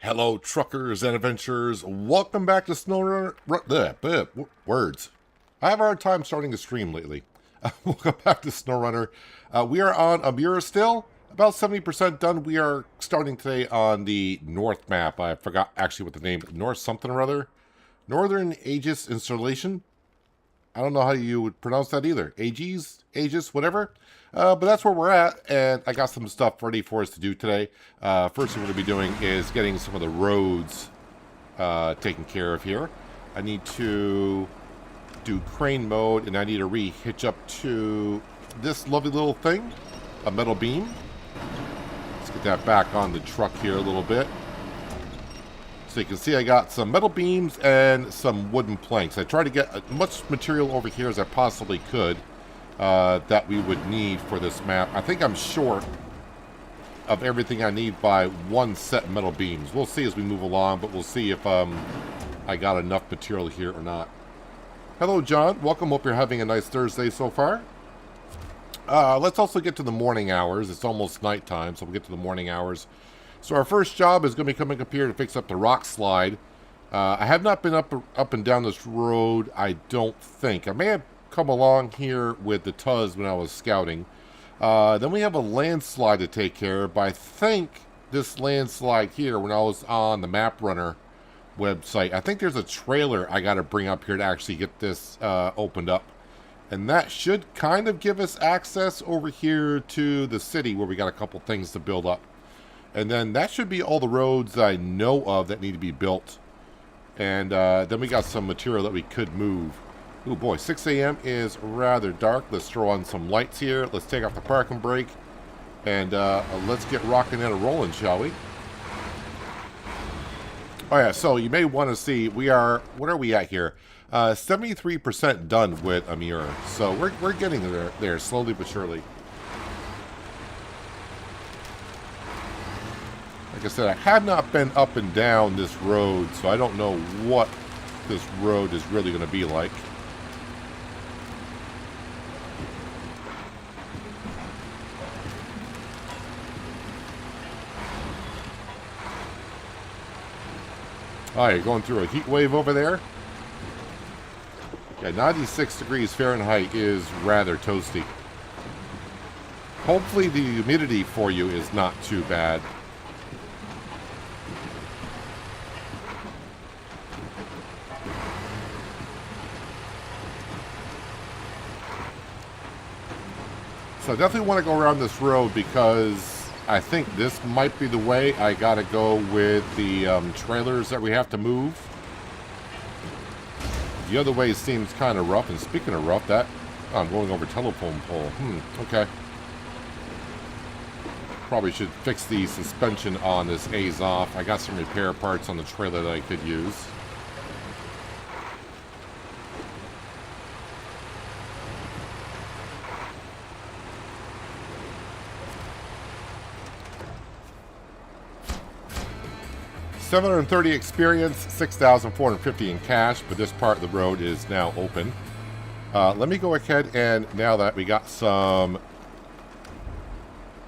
Hello, truckers and adventurers. Welcome back to SnowRunner. Words. I have a hard time starting a stream lately. Welcome back to SnowRunner. We are on Amur still. About 70% done. We are starting today on the north map. I forgot actually what the name. North something or other. Northern Aegis Installation. I don't know how you would pronounce that either. Aegis, whatever. But that's where we're at, and I got some stuff ready for us to do today. First thing we're going to be doing is getting some of the roads taken care of here. I need to do crane mode, and I need to re-hitch up to this lovely little thing, a metal beam. Let's get that back on the truck here a little bit. So you can see I got some metal beams and some wooden planks. I tried to get as much material over here as I possibly could that we would need for this map. I think I'm short of everything I need by one set of metal beams. We'll see as we move along, but we'll see if I got enough material here or not. Hello, John. Welcome. Hope you're having a nice Thursday so far. Let's also get to the morning hours. It's almost nighttime, so we'll get to the morning hours. So our first job is going to be coming up here to fix up the rock slide. I have not been up and down this road, I don't think. I may have come along here with the Tuz when I was scouting. Then we have a landslide to take care of, but I think this landslide here, when I was on the Map Runner website, I think there's a trailer I got to bring up here to actually get this opened up. And that should kind of give us access over here to the city where we got a couple things to build up. And then that should be all the roads that I know of that need to be built. And then we got some material that we could move. Oh boy, 6 a.m. is rather dark. Let's throw on some lights here. Let's take off the parking brake. And let's get rocking and rolling, shall we? Oh yeah, so you may want to see, what are we at here? 73% done with Amur. So we're getting there slowly but surely. Like I said, I have not been up and down this road, so I don't know what this road is really going to be like. Oh, you're going through a heat wave over there? Yeah, 96 degrees Fahrenheit is rather toasty. Hopefully the humidity for you is not too bad. So I definitely want to go around this road because I think this might be the way. I got to go with the trailers that we have to move. The other way seems kind of rough. And speaking of rough, I'm going over telephone pole. Okay. Probably should fix the suspension on this A's off. I got some repair parts on the trailer that I could use. $730 experience, $6,450 in cash, but this part of the road is now open. Let me go ahead and, now that we got some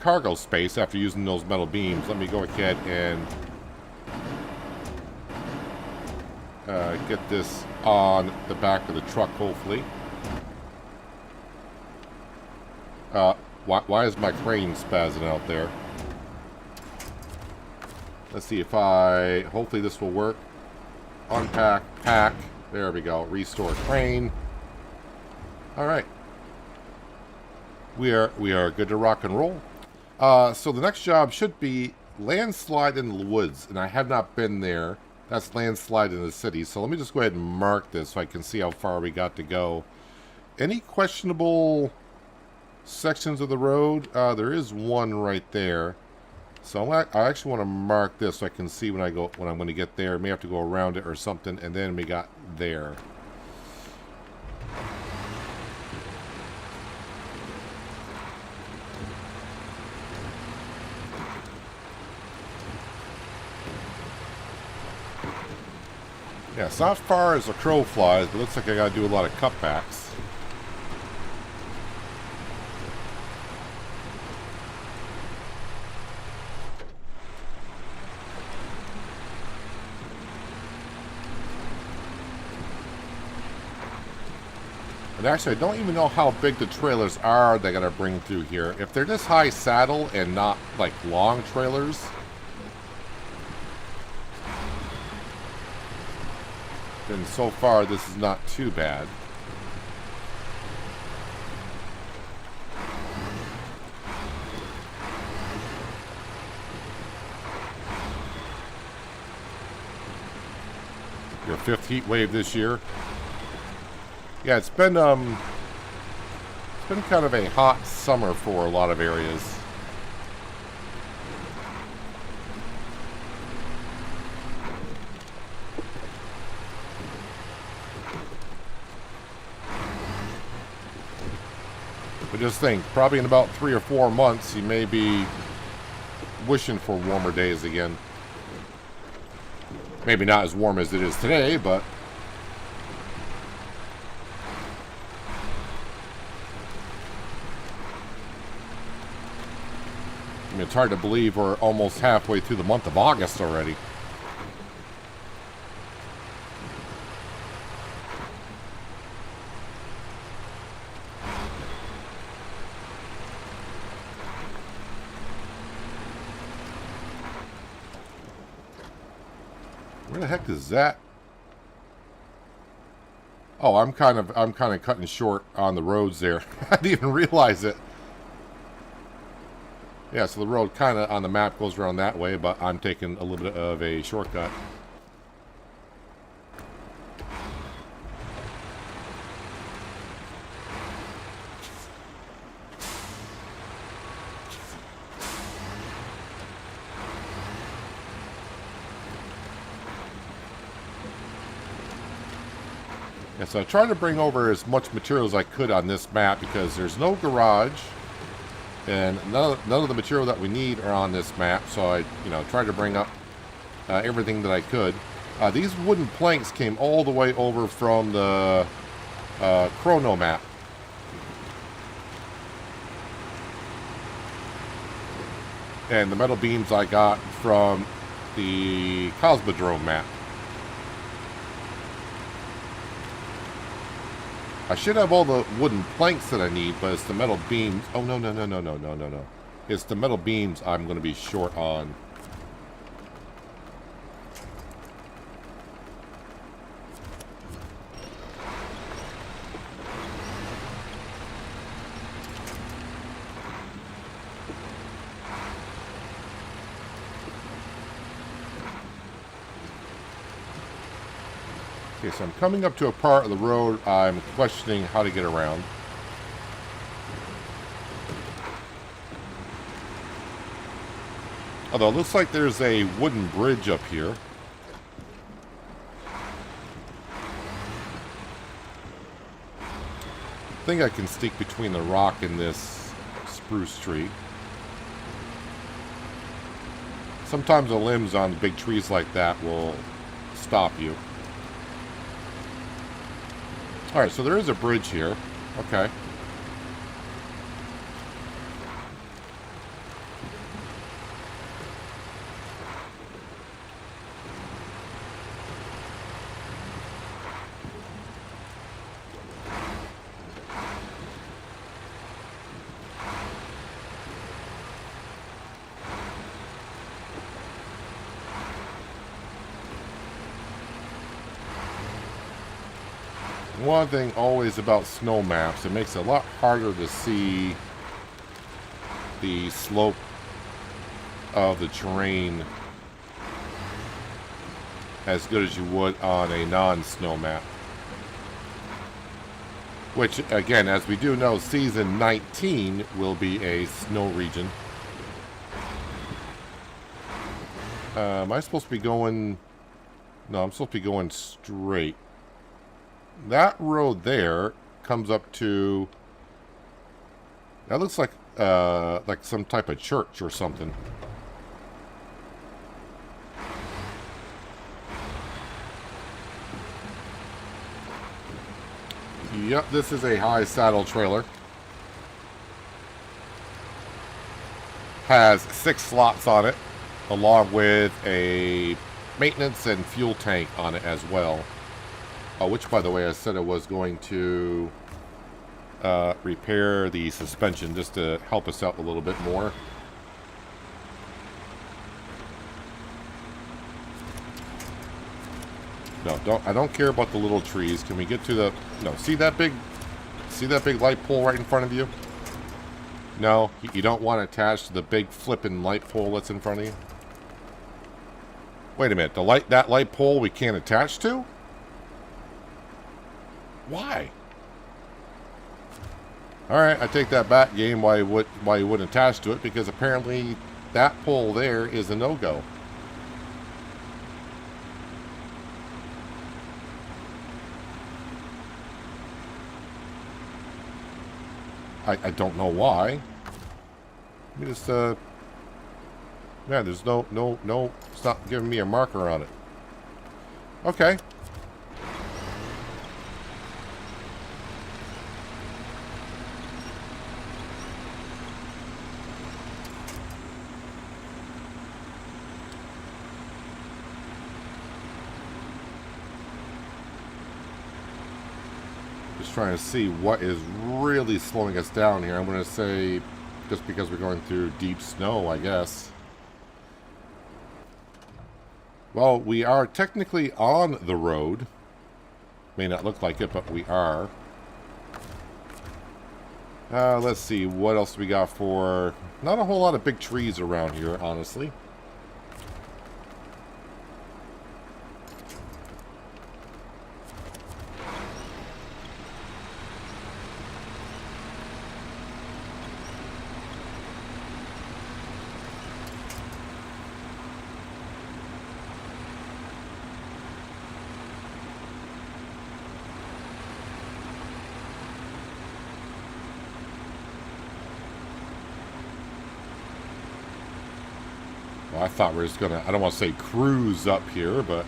cargo space after using those metal beams, let me go ahead and get this on the back of the truck, hopefully. Why is my crane spazzing out there? Let's see if hopefully this will work. Unpack, pack. There we go. Restore crane. All right. We are good to rock and roll. So the next job should be landslide in the woods, and I have not been there. That's landslide in the city. So let me just go ahead and mark this so I can see how far we got to go. Any questionable sections of the road? There is one right there. So I actually want to mark this so I can see when I'm going to get there. I may have to go around it or something, and then we got there. Yeah, it's not far as a crow flies, but it looks like I got to do a lot of cutbacks. And actually, I don't even know how big the trailers are they're going to bring through here. If they're just high saddle and not, like, long trailers, then so far this is not too bad. Your 5th heat wave this year. Yeah, it's been kind of a hot summer for a lot of areas. But just think, probably in about 3 or 4 months, you may be wishing for warmer days again. Maybe not as warm as it is today, but I mean, it's hard to believe we're almost halfway through the month of August already. Where the heck is that? Oh, I'm kind of cutting short on the roads there. I didn't even realize it. Yeah, so the road kind of on the map goes around that way, but I'm taking a little bit of a shortcut. Yeah, so I tried to bring over as much material as I could on this map because there's no garage. And none of the material that we need are on this map, so I, tried to bring up everything that I could. These wooden planks came all the way over from the Chrono map. And the metal beams I got from the Cosmodrome map. I should have all the wooden planks that I need, but it's the metal beams. Oh, no. It's the metal beams I'm going to be short on. Okay, so I'm coming up to a part of the road I'm questioning how to get around. Although it looks like there's a wooden bridge up here. I think I can sneak between the rock and this spruce tree. Sometimes the limbs on big trees like that will stop you. Alright, so there is a bridge here. Okay. One thing always about snow maps, it makes it a lot harder to see the slope of the terrain as good as you would on a non-snow map. Which, again, as we do know, Season 19 will be a snow region. Am I supposed to be going... No, I'm supposed to be going straight. That road there comes up to... That looks like some type of church or something. Yep, this is a high saddle trailer. Has 6 slots on it, along with a maintenance and fuel tank on it as well. Which, by the way, I said I was going to repair the suspension just to help us out a little bit more. No, I don't care about the little trees. Can we get to the... No, see that big light pole right in front of you? No, you don't want to attach to the big flipping light pole that's in front of you? Wait a minute, that light pole we can't attach to? Why? Alright, I take that back, game, why you wouldn't attach to it, because apparently that pole there is a no-go. I don't know why. Let me just, yeah, there's no, it's not giving me a marker on it. Okay. Just trying to see what is really slowing us down here. I'm going to say just because we're going through deep snow, I guess. Well, we are technically on the road. May not look like it, but we are. Let's see, what else we got for... Not a whole lot of big trees around here, honestly. Well, I thought we were just gonna, I don't want to say cruise up here, but...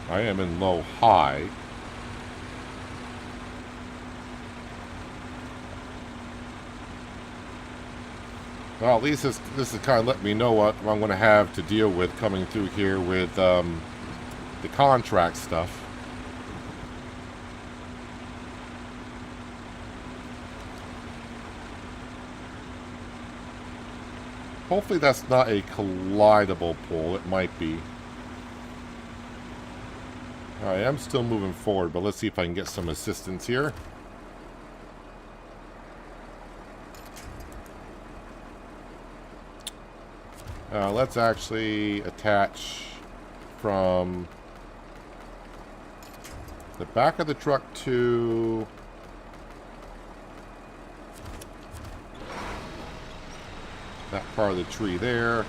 I am in low high. Well, at least this is kind of letting me know what I'm going to have to deal with coming through here with the contract stuff. Hopefully that's not a collidable pole. It might be. I am still moving forward, but let's see if I can get some assistance here. Let's actually attach from the back of the truck to that part of the tree there.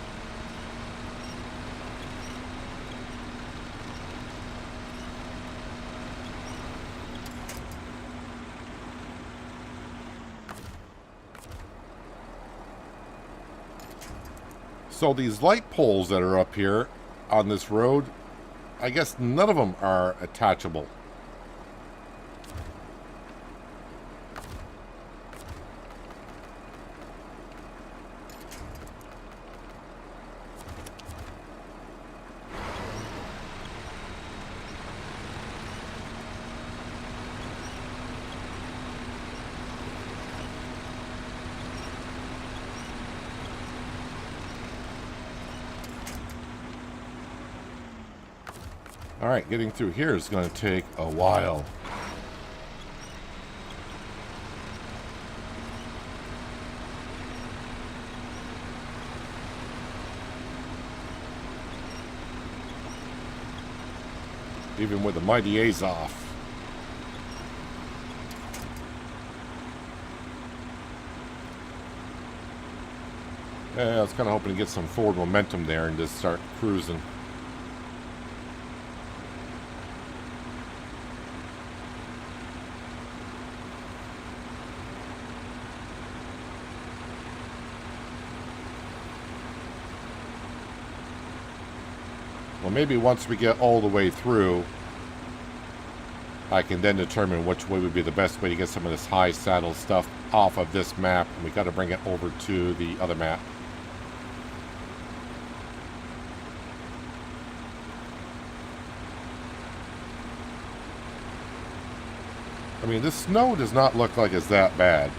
So these light poles that are up here on this road, I guess none of them are attachable. Alright, getting through here is going to take a while. Even with the Mighty A's off. Yeah, I was kind of hoping to get some forward momentum there and just start cruising. Well, maybe once we get all the way through, I can then determine which way would be the best way to get some of this high saddle stuff off of this map. And we got to bring it over to the other map. I mean, this snow does not look like it's that bad.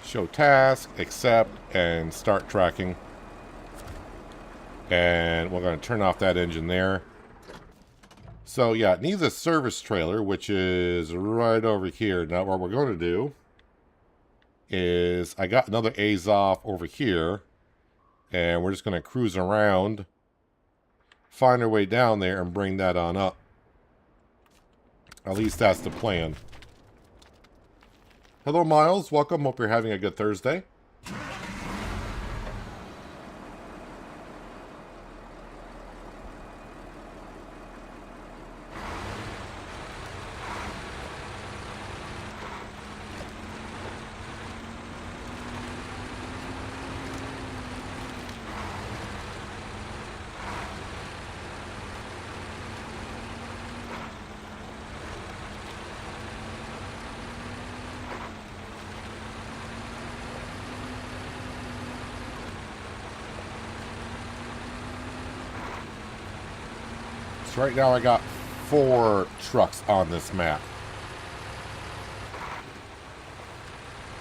Show task, accept, and start tracking. And we're going to turn off that engine there. So yeah, it needs a service trailer, which is right over here. Now what we're going to do is, I got another Azov over here. And we're just going to cruise around, find our way down there, and bring that on up. At least that's the plan. Hello, Miles. Welcome. Hope you're having a good Thursday. So right now I got 4 trucks on this map.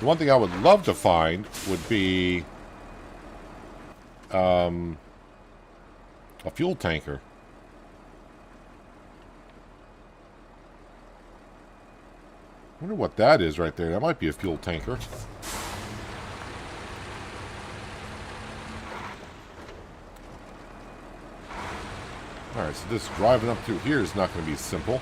The one thing I would love to find would be a fuel tanker. I wonder what that is right there. That might be a fuel tanker. Alright, so this driving up through here is not going to be simple.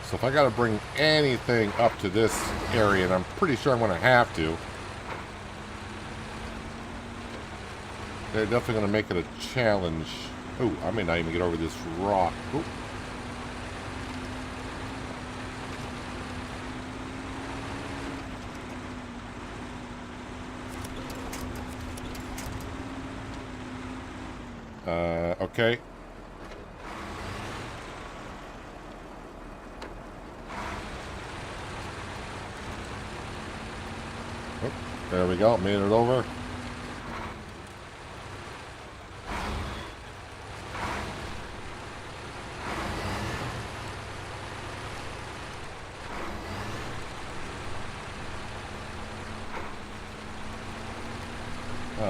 So if I got to bring anything up to this area, and I'm pretty sure I'm going to have to, they're definitely going to make it a challenge. Oh, I may not even get over this rock. Ooh. Okay. Oh, there we go. Made it over.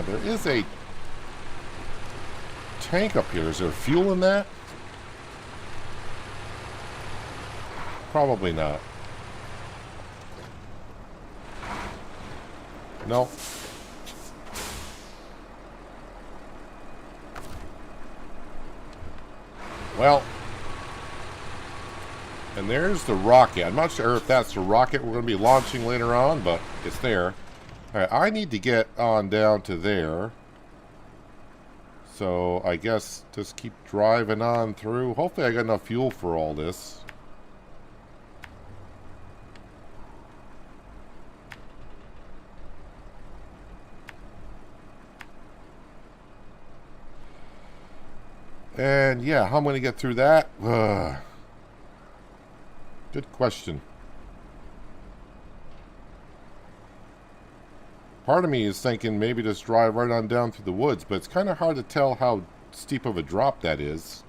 There is a tank up here. Is there fuel in that? Probably not. No. Well, and there's the rocket. I'm not sure if that's the rocket we're going to be launching later on, but it's there. Alright, I need to get on down to there. So I guess just keep driving on through. Hopefully I got enough fuel for all this. And yeah, how am I going to get through that? Good question. Part of me is thinking maybe just drive right on down through the woods, but it's kind of hard to tell how steep of a drop that is.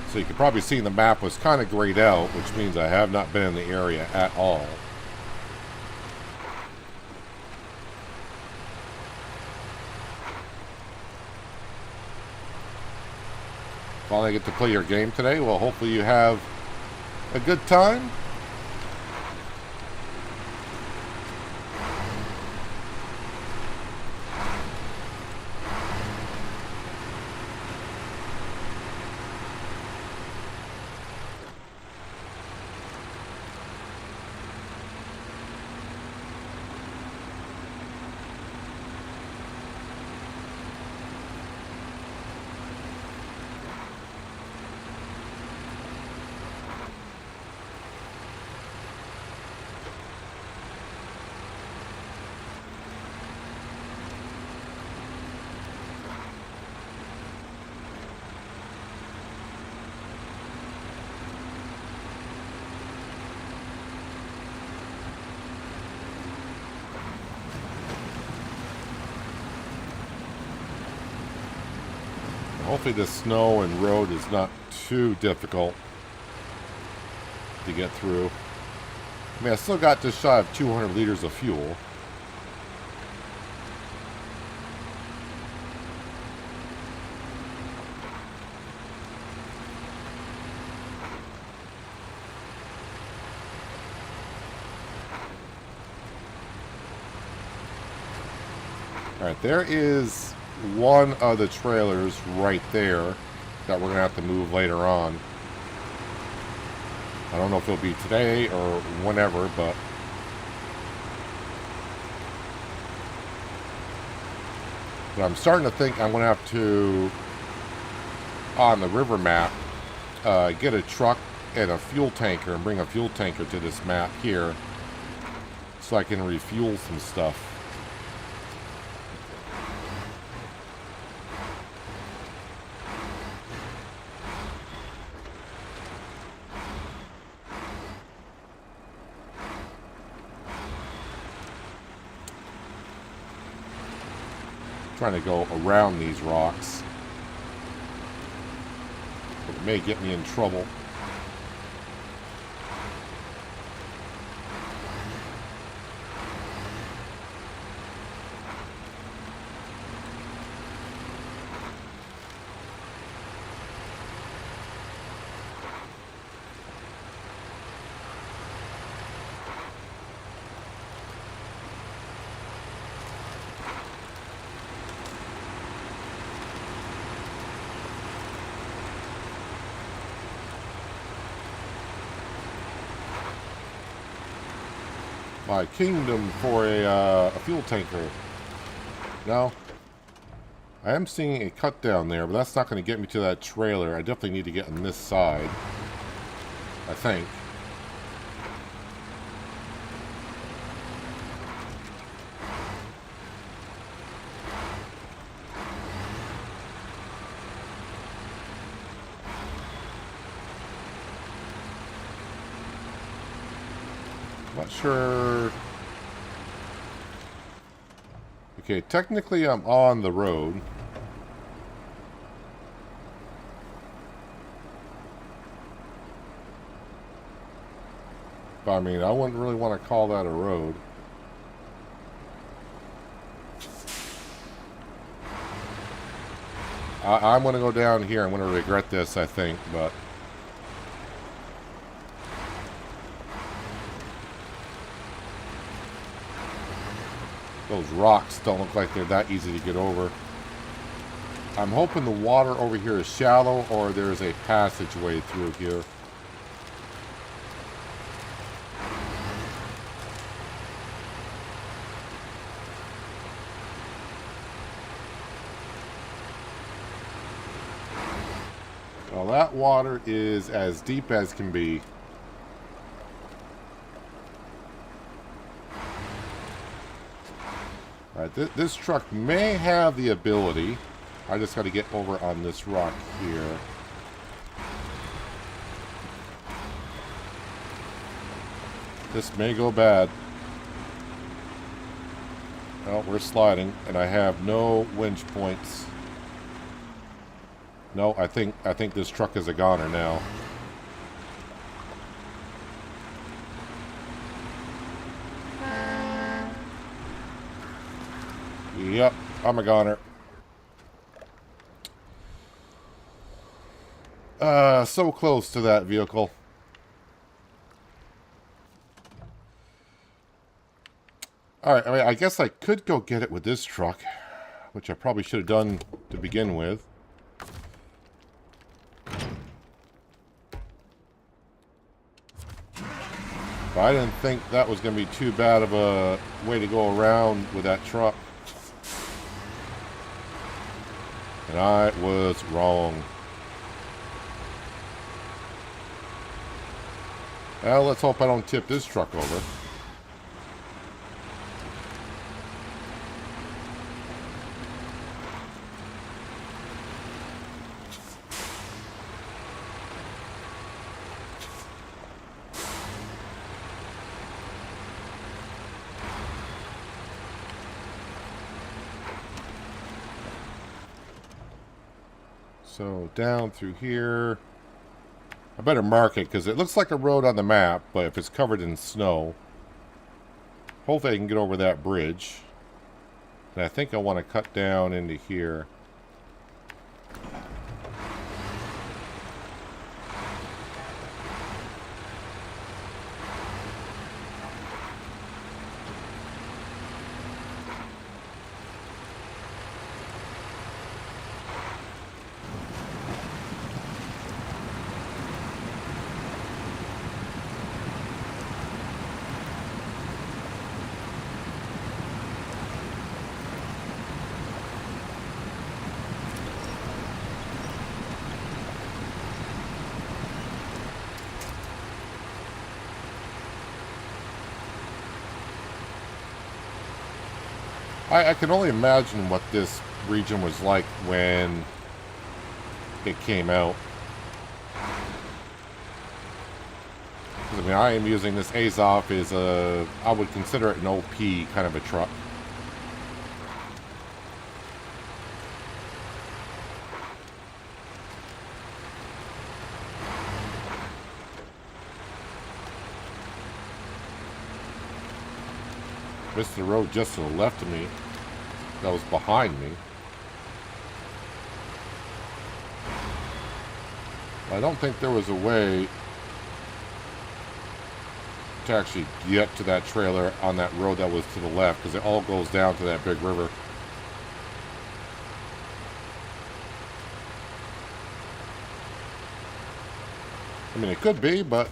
So you can probably see the map was kind of grayed out, which means I have not been in the area at all. Finally get to play your game today. Well, hopefully you have a good time. Hopefully the snow and road is not too difficult to get through. I mean, I still got just shy of 200 liters of fuel. Alright, there is one of the trailers right there that we're going to have to move later on. I don't know if it'll be today or whenever, but I'm starting to think I'm going to have to, on the river map, get a truck and a fuel tanker and bring a fuel tanker to this map here so I can refuel some stuff. Trying to go around these rocks. But it may get me in trouble. My kingdom for a fuel tanker. Now, I am seeing a cut down there, but that's not going to get me to that trailer. I definitely need to get on this side, I think. Not sure. Okay, technically I'm on the road. But I mean, I wouldn't really want to call that a road. I'm going to go down here. I'm going to regret this, I think, but... those rocks don't look like they're that easy to get over. I'm hoping the water over here is shallow or there's a passageway through here. Well, that water is as deep as can be. Alright, this truck may have the ability. I just got to get over on this rock here. This may go bad. Well, we're sliding, and I have no winch points. No, I think this truck is a goner now. Yep, I'm a goner. So close to that vehicle. Alright, I mean, I guess I could go get it with this truck, which I probably should have done to begin with. But I didn't think that was going to be too bad of a way to go around with that truck. And I was wrong. Well, let's hope I don't tip this truck over. So down through here. I better mark it because it looks like a road on the map, but if it's covered in snow, hopefully I can get over that bridge. And I think I want to cut down into here. I can only imagine what this region was like when it came out. I mean, I am using this Azov as I would consider it an OP kind of a truck. Missed the road just to the left of me. That was behind me. I don't think there was a way to actually get to that trailer on that road that was to the left, because it all goes down to that big river. I mean, it could be, but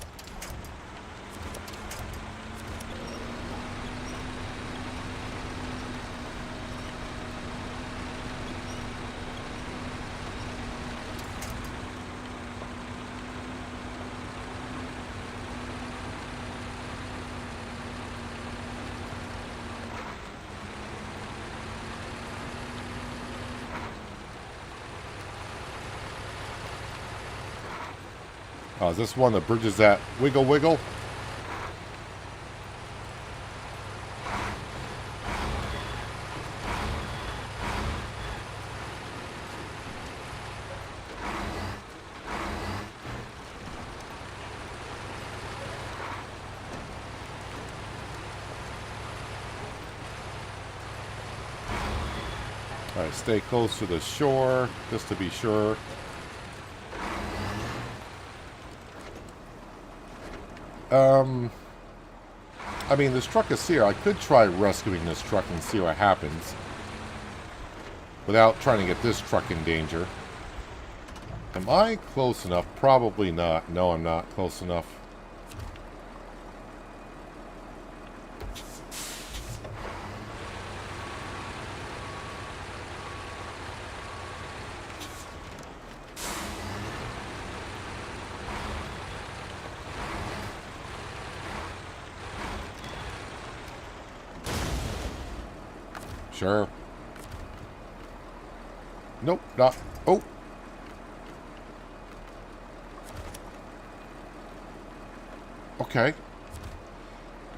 is this one that bridges that wiggle wiggle? Alright, stay close to the shore, just to be sure. I mean, this truck is here. I could try rescuing this truck and see what happens without trying to get this truck in danger. Am I close enough? Probably not. No, I'm not close enough. Sure. Nope, not. Oh. Okay.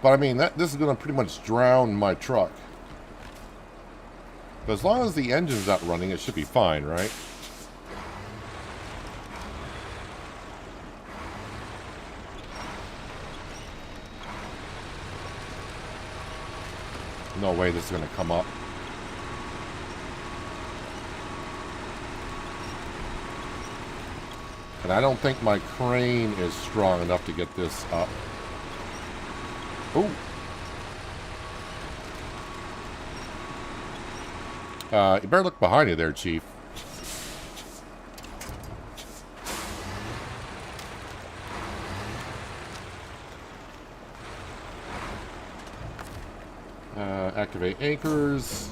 But I mean, this is going to pretty much drown my truck. But as long as the engine's not running, it should be fine, right? No way this is going to come up. And I don't think my crane is strong enough to get this up. Ooh. You better look behind you there, Chief. Activate anchors.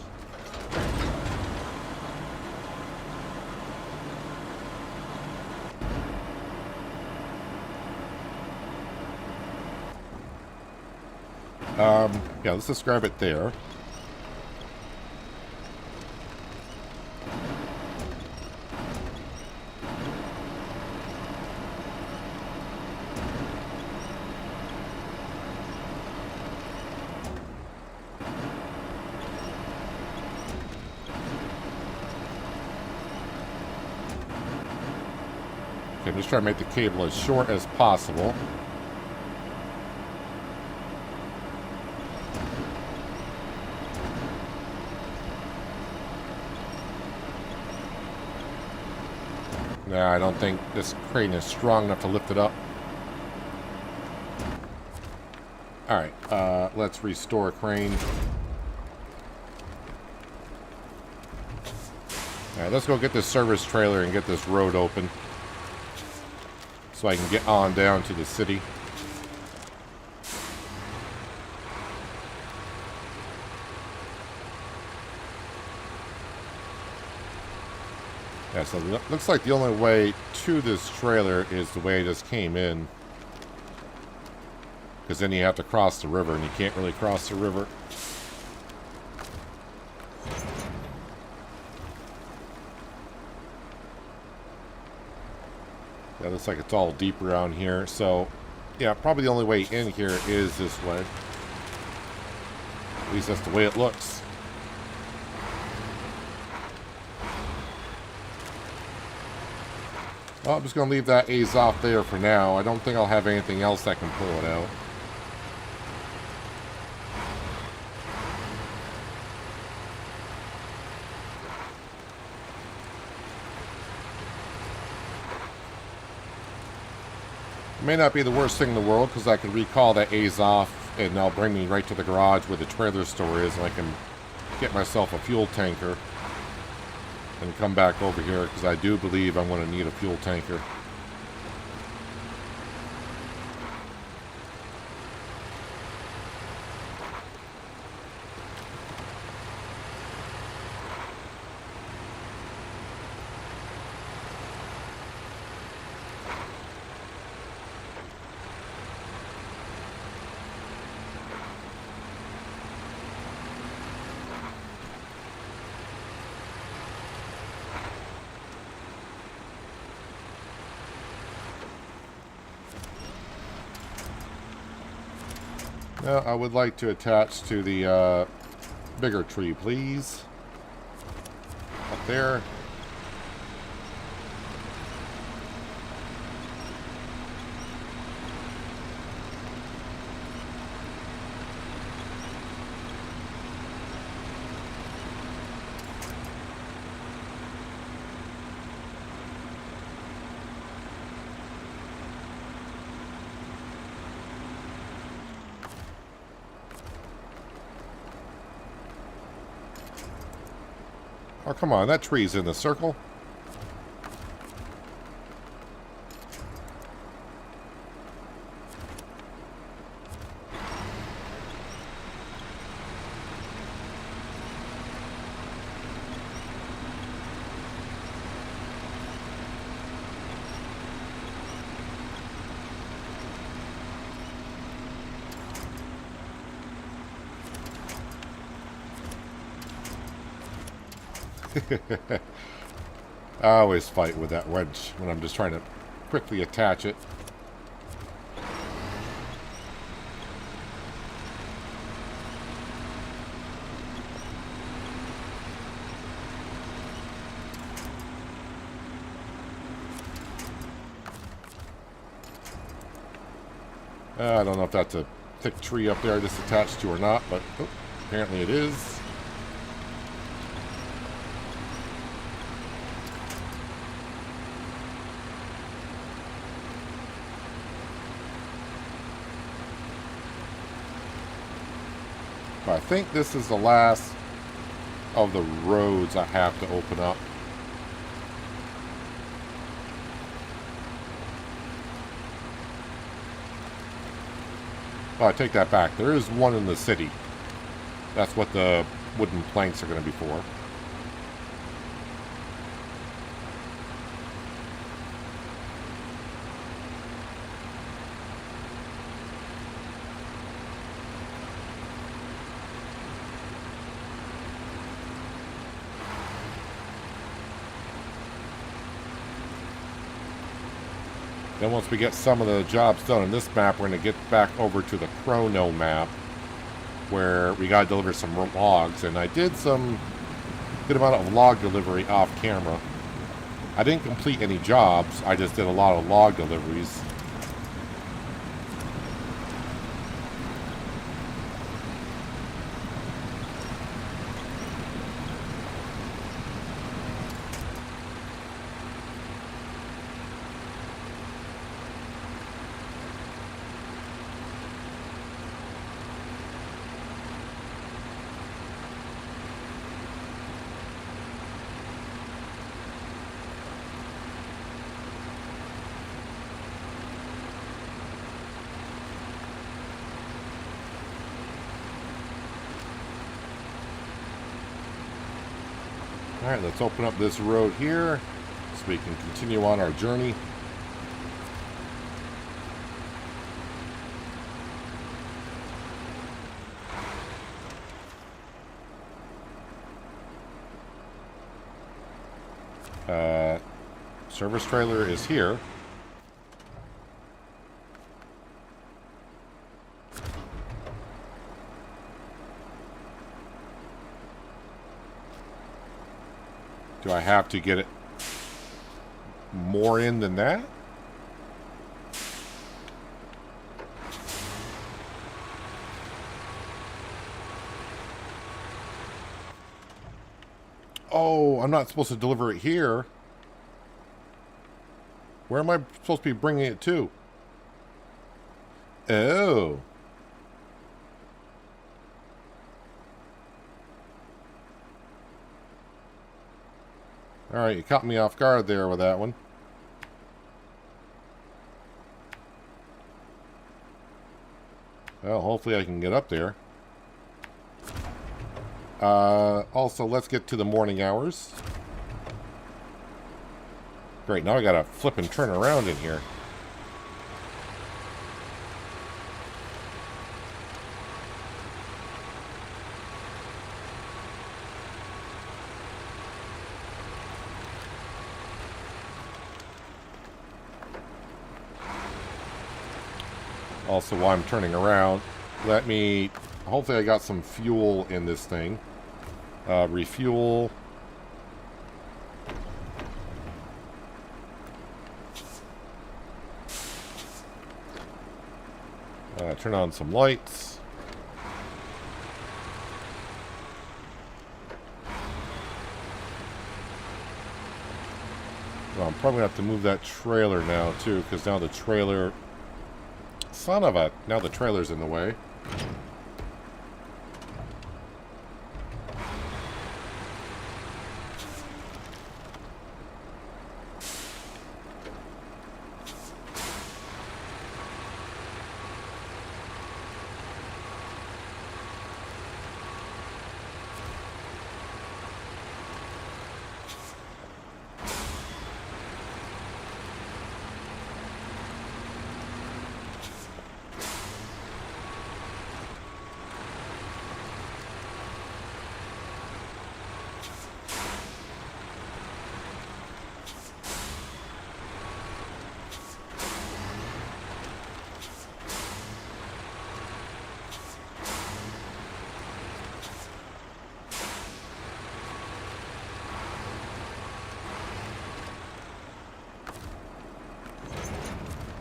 Yeah, let's just grab it there. Okay, I'm just trying to make the cable as short as possible. Nah, I don't think this crane is strong enough to lift it up. Alright, let's restore crane. Alright, let's go get this service trailer and get this road open, so I can get on down to the city. Yeah, so it looks like the only way to this trailer is the way I just came in. Because then you have to cross the river, and you can't really cross the river. Yeah, looks like it's all deep around here. So, yeah, probably the only way in here is this way. At least that's the way it looks. Well, I'm just going to leave that A's off there for now. I don't think I'll have anything else that can pull it out. It may not be the worst thing in the world, because I can recall that A's off, and they'll bring me right to the garage where the trailer store is, and I can get myself a fuel tanker and come back over here, because I do believe I'm going to need a fuel tanker. Now, I would like to attach to the bigger tree, please. Up there. Oh, come on, that tree's in the circle. I always fight with that wedge when I'm just trying to quickly attach it. I don't know if that's a thick tree up there I just attached to or not, but... Oh. Apparently it is. But I think this is the last of the roads I have to open up. Oh, I take that back. There is one in the city. That's what the wooden planks are going to be for. Then once we get some of the jobs done in this map, we're going to get back over to the Chrono map, where we got to deliver some logs. And I did some good amount of log delivery off camera. I didn't complete any jobs. I just did a lot of log deliveries. Alright, let's open up this road here so we can continue on our journey. Service trailer is here. Do I have to get it more in than that? Oh, I'm not supposed to deliver it here. Where am I supposed to be bringing it to? Oh. Alright, you caught me off guard there with that one. Well, hopefully I can get up there. Also, let's get to the morning hours. Great, now I gotta flip and turn around in here. Also, while I'm turning around, let me... Hopefully I got some fuel in this thing. Refuel. Turn on some lights. Well, I'm probably going to have to move that trailer now, too, because now the trailer... Son of a... Now the trailer's in the way.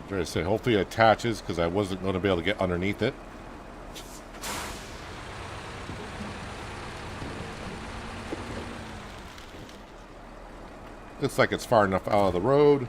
Try to say, hopefully it attaches, because I wasn't going to be able to get underneath it. Looks like it's far enough out of the road.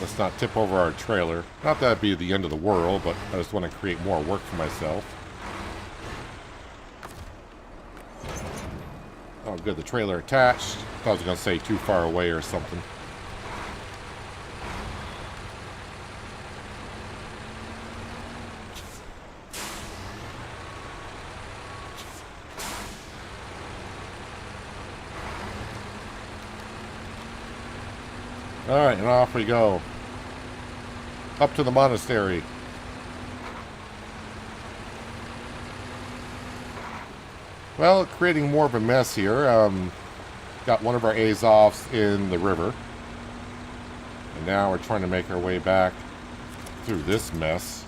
Let's not tip over our trailer. Not that it'd be the end of the world, but I just want to create more work for myself. Oh, good. The trailer attached. I thought I was going to say too far away or something. Alright, and off we go. Up to the monastery. Well, creating more of a mess here. Got one of our Azovs in the river. And now we're trying to make our way back through this mess.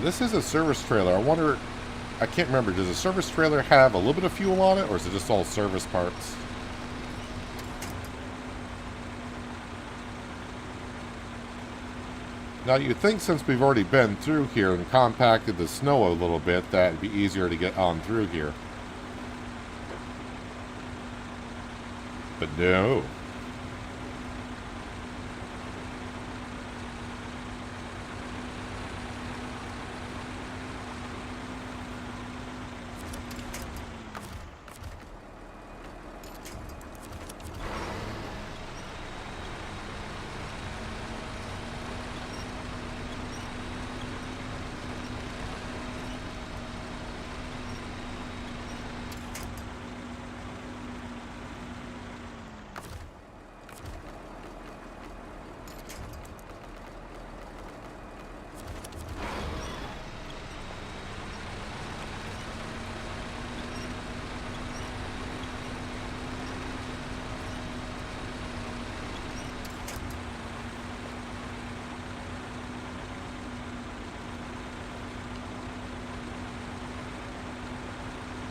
This is a service trailer. I wonder, I can't remember, does a service trailer have a little bit of fuel on it, or is it just all service parts? Now, you'd think since we've already been through here and compacted the snow a little bit, that it'd be easier to get on through here. But no.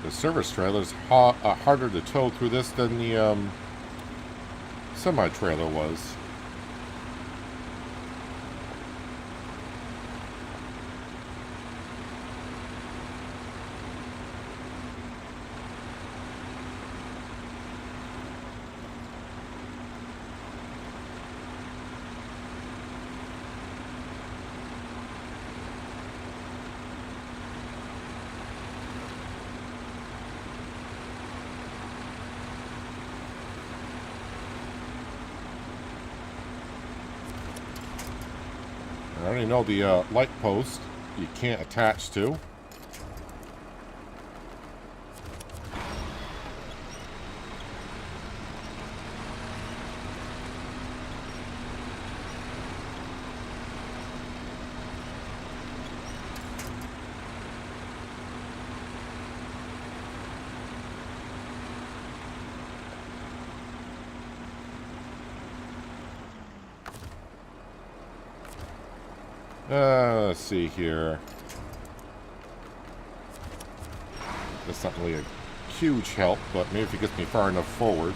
The service trailer is harder to tow through this than the semi-trailer was. I already know the light post you can't attach to. Let's see here. That's not really a huge help, but maybe if it gets me far enough forward.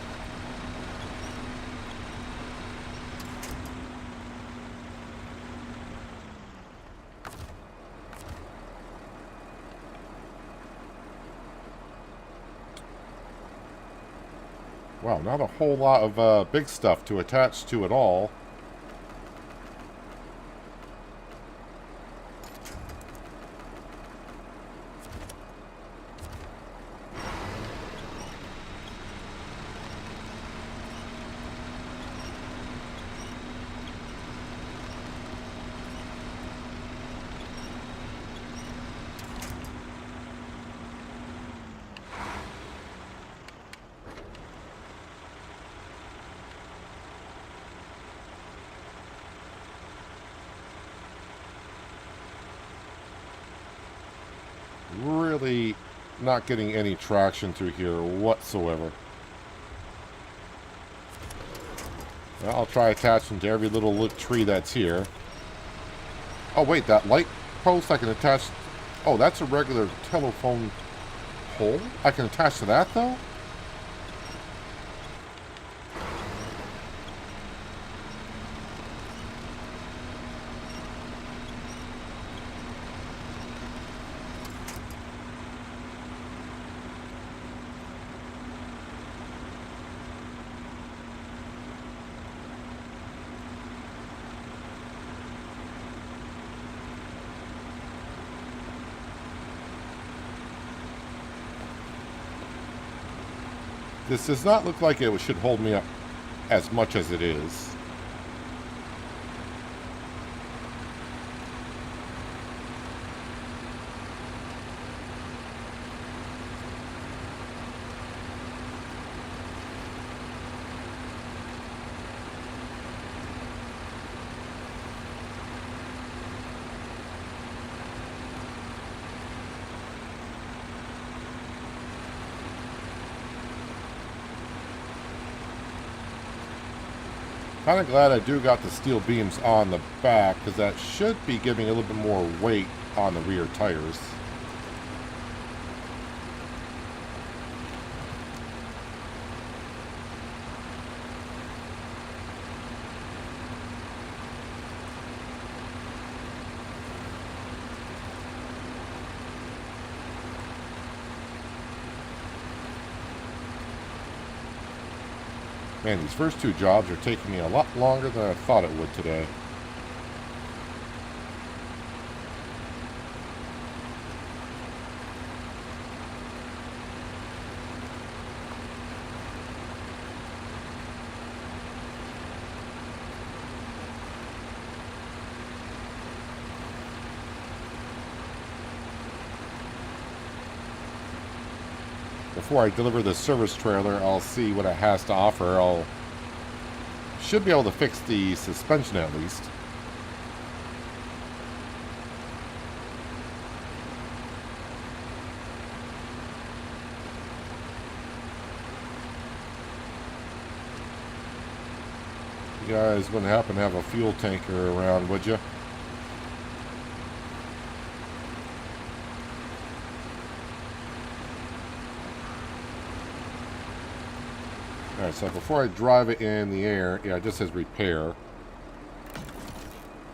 Wow, not a whole lot of big stuff to attach to at all. Really Not getting any traction through here whatsoever. Well, I'll try attaching to every little tree that's here. Oh, wait, that light post I can attach... Oh, that's a regular telephone pole? I can attach to that, though? This does not look like it should hold me up as much as it is. Kind of glad I do got the steel beams on the back, because that should be giving a little bit more weight on the rear tires. Man, these first two jobs are taking me a lot longer than I thought it would today. Before I deliver the service trailer, I'll see what it has to offer. Should be able to fix the suspension at least. You guys wouldn't happen to have a fuel tanker around, would you? Alright, so before I drive it in the air, yeah, it just says repair.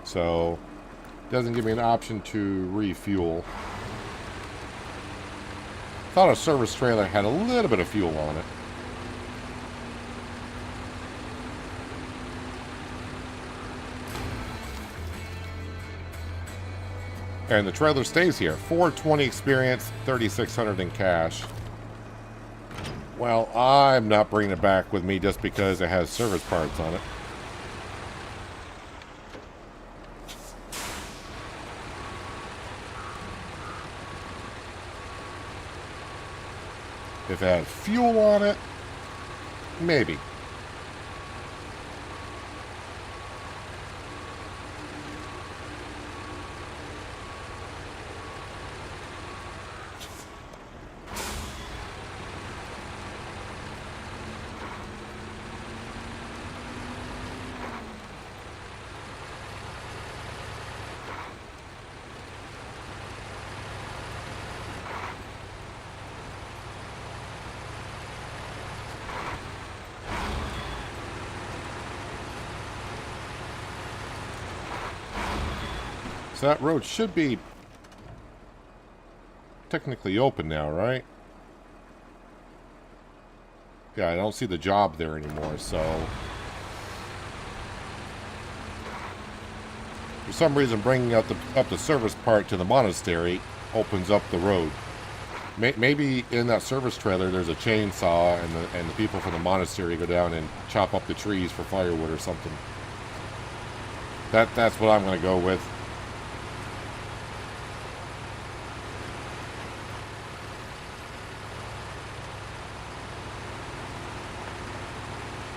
So, it doesn't give me an option to refuel. Thought a service trailer had a little bit of fuel on it. And the trailer stays here. 420 experience, 3,600 in cash. Well, I'm not bringing it back with me just because it has service parts on it. If it had fuel on it, maybe. So that road should be technically open now, right? Yeah, I don't see the job there anymore, so... For some reason, bringing up the service part to the monastery opens up the road. Maybe in that service trailer there's a chainsaw and the people from the monastery go down and chop up the trees for firewood or something. That's what I'm going to go with.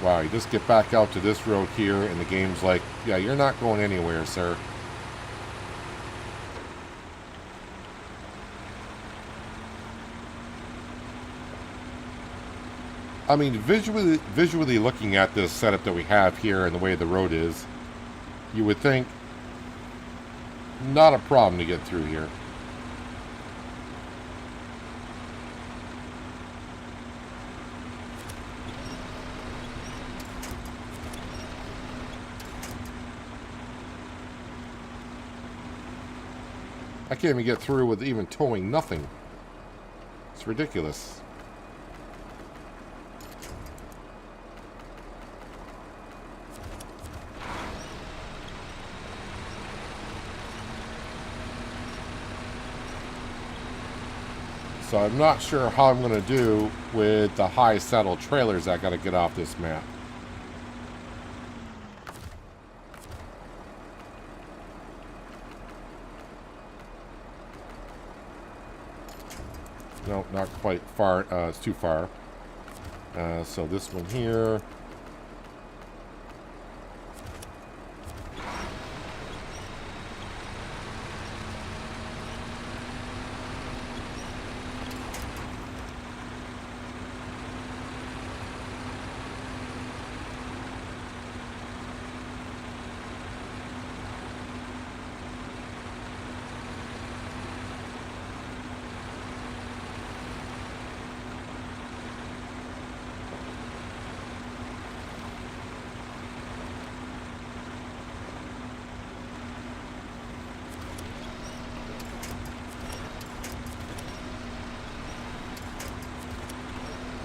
Wow, you just get back out to this road here, and the game's like, yeah, you're not going anywhere, sir. I mean, visually looking at this setup that we have here and the way the road is, you would think not a problem to get through here. I can't even get through with even towing nothing. It's ridiculous. So I'm not sure how I'm going to do with the high saddle trailers I got to get off this map. No, not quite far. It's too far. So this one here.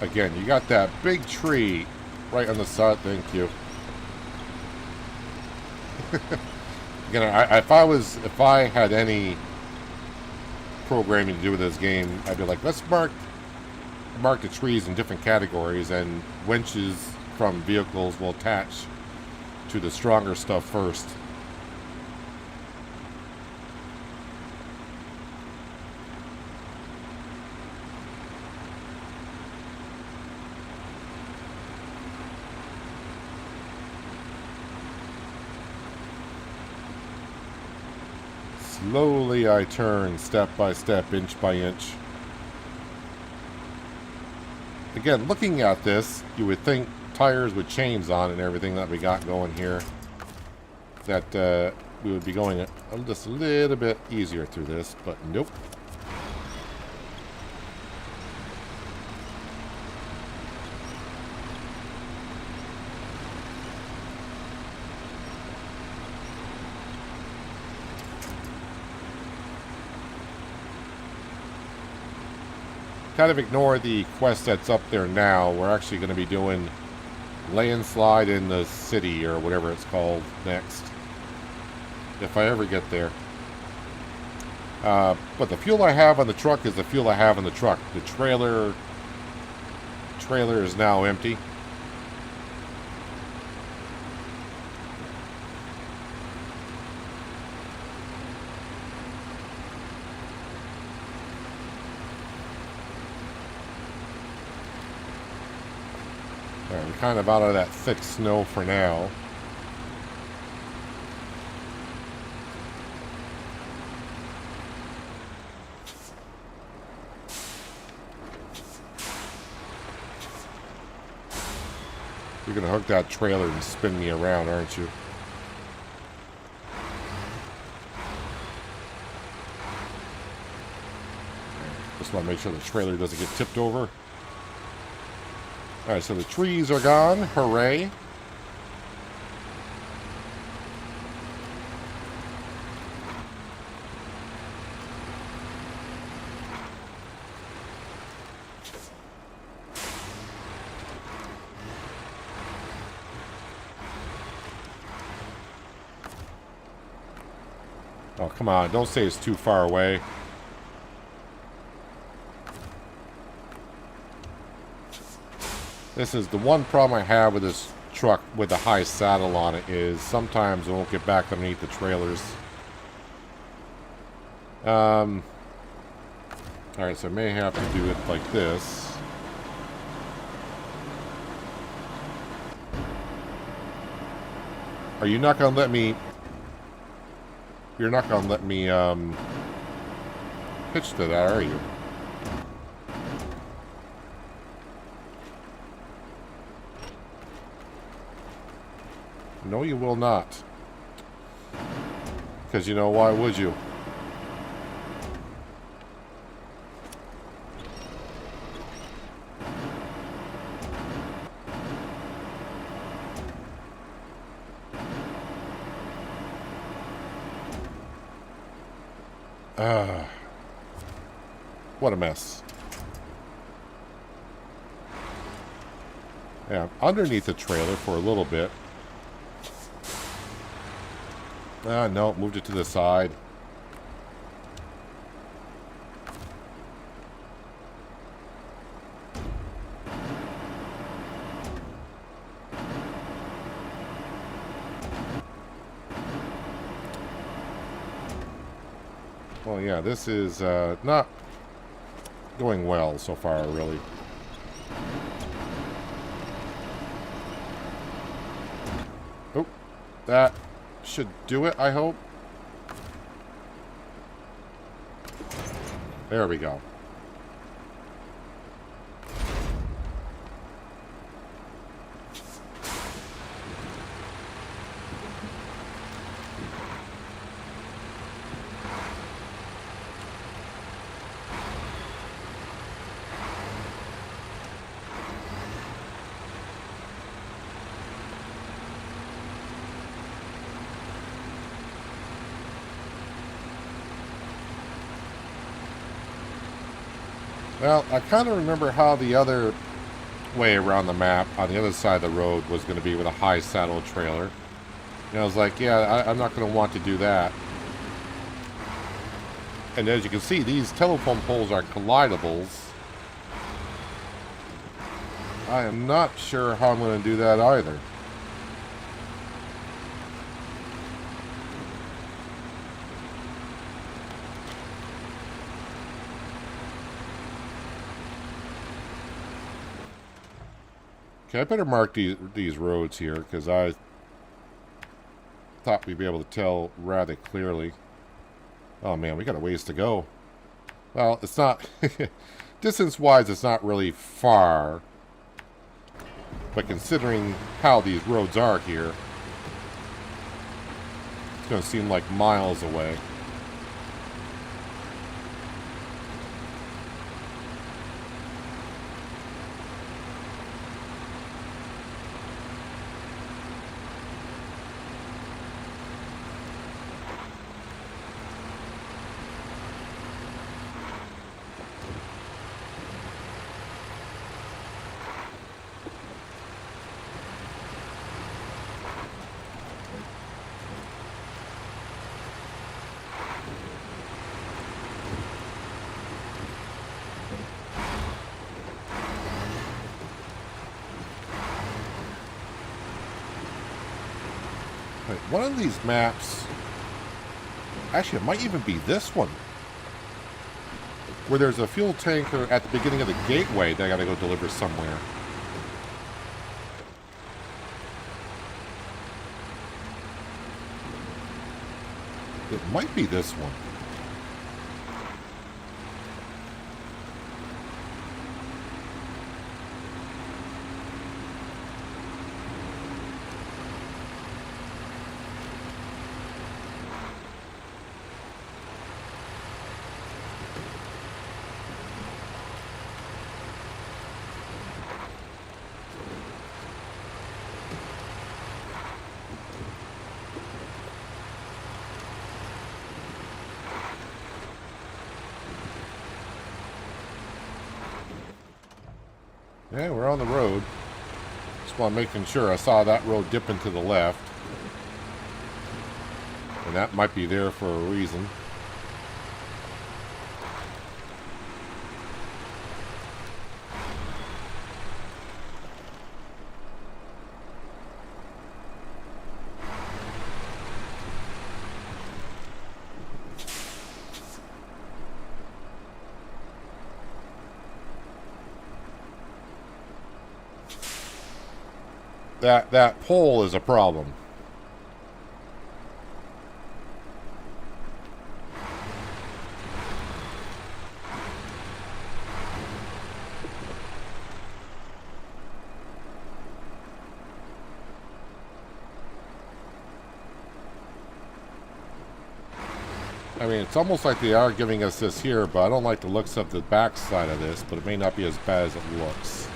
Again, you got that big tree right on the side. Thank you. Again, if I had any programming to do with this game, I'd be like, let's mark the trees in different categories, and winches from vehicles will attach to the stronger stuff first. Slowly I turn, step by step, inch by inch. Again, looking at this, you would think tires with chains on and everything that we got going here, that we would be going just a little bit easier through this, but nope. Kind of ignore the quest that's up there now. We're actually going to be doing landslide in the city or whatever it's called next, if I ever get there. But the fuel I have on the truck is the fuel I have on the truck. The trailer is now empty. Alright, we're kind of out of that thick snow for now. You're going to hook that trailer and spin me around, aren't you? Just want to make sure the trailer doesn't get tipped over. Alright, so the trees are gone. Hooray. Oh, come on. Don't say it's too far away. This is the one problem I have with this truck with the high saddle on it, is sometimes it won't get back underneath the trailers. Alright, so I may have to do it like this. Are you not going to let me... You're not going to let me, pitch to that, are you? No, you will not. Because you know, why would you? What a mess. Yeah, I'm underneath the trailer for a little bit. No, moved it to the side. Well, yeah, this is not going well so far, really. Oh, that should do it, I hope. There we go. Well, I kind of remember how the other way around the map, on the other side of the road, was going to be with a high saddle trailer. And I was like, yeah, I'm not going to want to do that. And as you can see, these telephone poles are collidables. I am not sure how I'm going to do that either. Okay, I better mark these roads here, because I thought we'd be able to tell rather clearly. Oh man, we got a ways to go. Well, it's not... distance-wise, it's not really far. But considering how these roads are here, it's going to seem like miles away. One of these maps, actually it might even be this one, where there's a fuel tanker at the beginning of the gateway that I gotta go deliver somewhere. It might be this one. Yeah, we're on the road. Just while making sure I saw that road dip into the left. And that might be there for a reason. That pole is a problem. I mean, it's almost like they are giving us this here, but I don't like the looks of the back side of this, but it may not be as bad as it looks.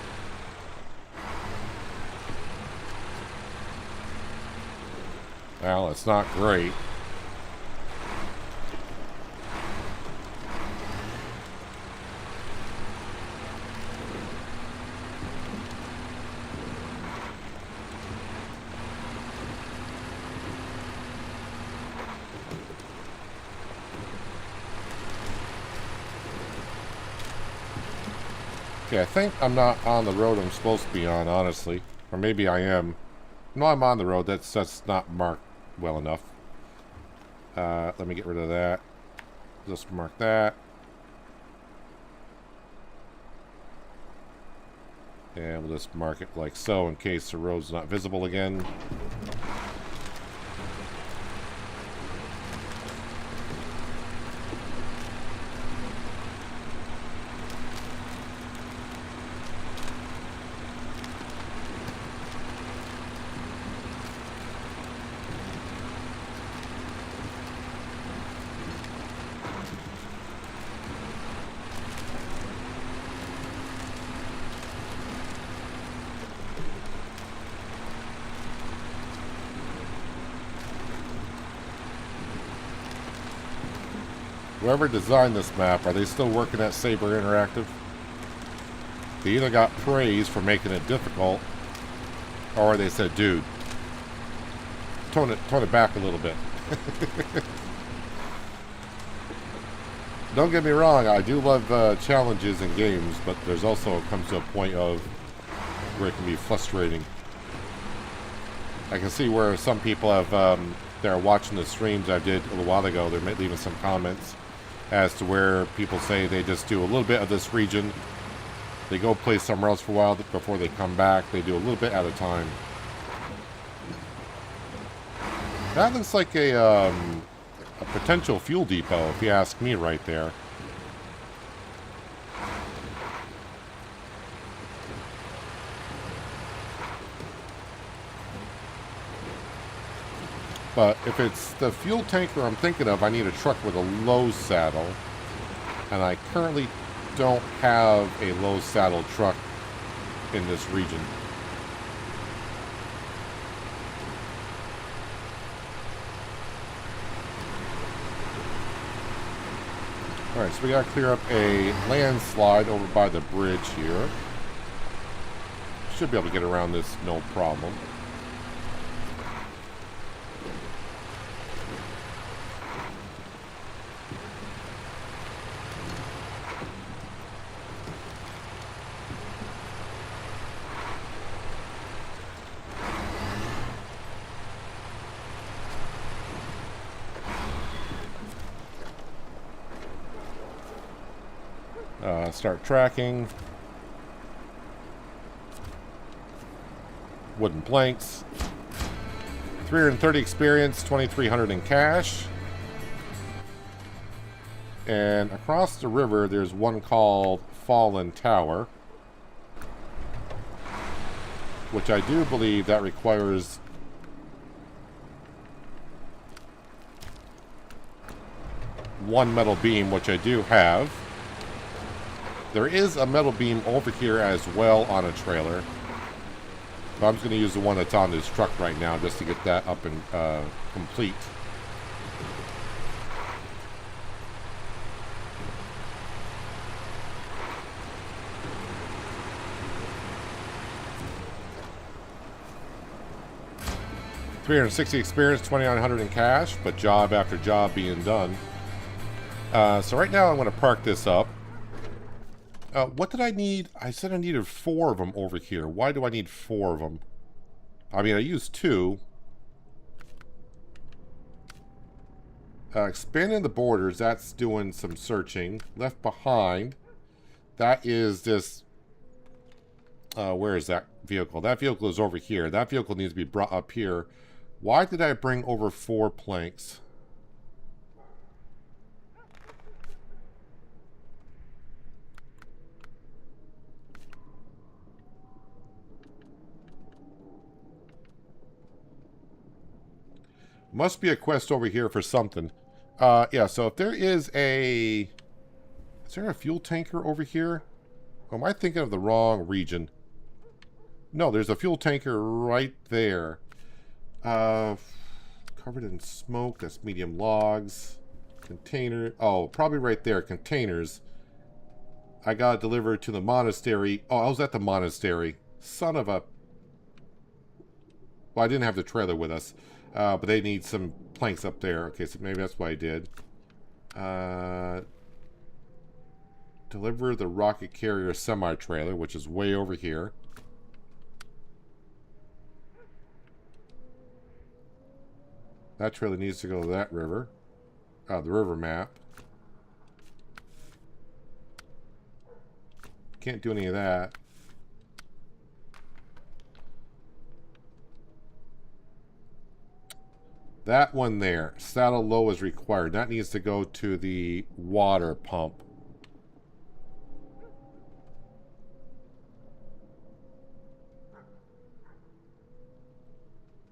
Well, it's not great. Okay, I think I'm not on the road I'm supposed to be on, honestly. Or maybe I am. No, I'm on the road. That's not marked well enough. Let me get rid of that. Just mark that. And we'll just mark it like so in case the road's not visible again. Whoever designed this map, are they still working at Saber Interactive? They either got praise for making it difficult, or they said, dude, tone it back a little bit. Don't get me wrong, I do love challenges in games, but there's also comes to a point of where it can be frustrating. I can see where some people have, they're watching the streams I did a little while ago, they're leaving some comments as to where people say they just do a little bit of this region, they go play somewhere else for a while before they come back, they do a little bit at a time. That looks like a potential fuel depot, if you ask me, right there. But if it's the fuel tanker I'm thinking of, I need a truck with a low saddle. And I currently don't have a low saddle truck in this region. Alright, so we gotta clear up a landslide over by the bridge here. Should be able to get around this no problem. Start tracking. Wooden planks. 330 experience, 2,300 in cash. And across the river, there's one called Fallen Tower, which I do believe that requires one metal beam, which I do have. There is a metal beam over here as well on a trailer. But I'm just going to use the one that's on this truck right now just to get that up and complete. $360 experience, 2,900 in cash, but job after job being done. So right now I'm going to park this up. What did I need? I said I needed 4 of them over here. Why do I need 4 of them? I mean, I used 2. Expanding the borders, that's doing some searching. Left behind, that is this... where is that vehicle? That vehicle is over here. That vehicle needs to be brought up here. Why did I bring over 4 planks? Must be a quest over here for something. Yeah, so if there is a... Is there a fuel tanker over here? Or am I thinking of the wrong region? No, there's a fuel tanker right there. Covered in smoke. That's medium logs. Container. Oh, probably right there. Containers. I got delivered to the monastery. Oh, I was at the monastery. Son of a... Well, I didn't have the trailer with us. But they need some planks up there. Okay, so maybe that's what I did. Deliver the rocket carrier semi-trailer, which is way over here. That trailer needs to go to that river. The river map. Can't do any of that. That one there, saddle low is required. That needs to go to the water pump.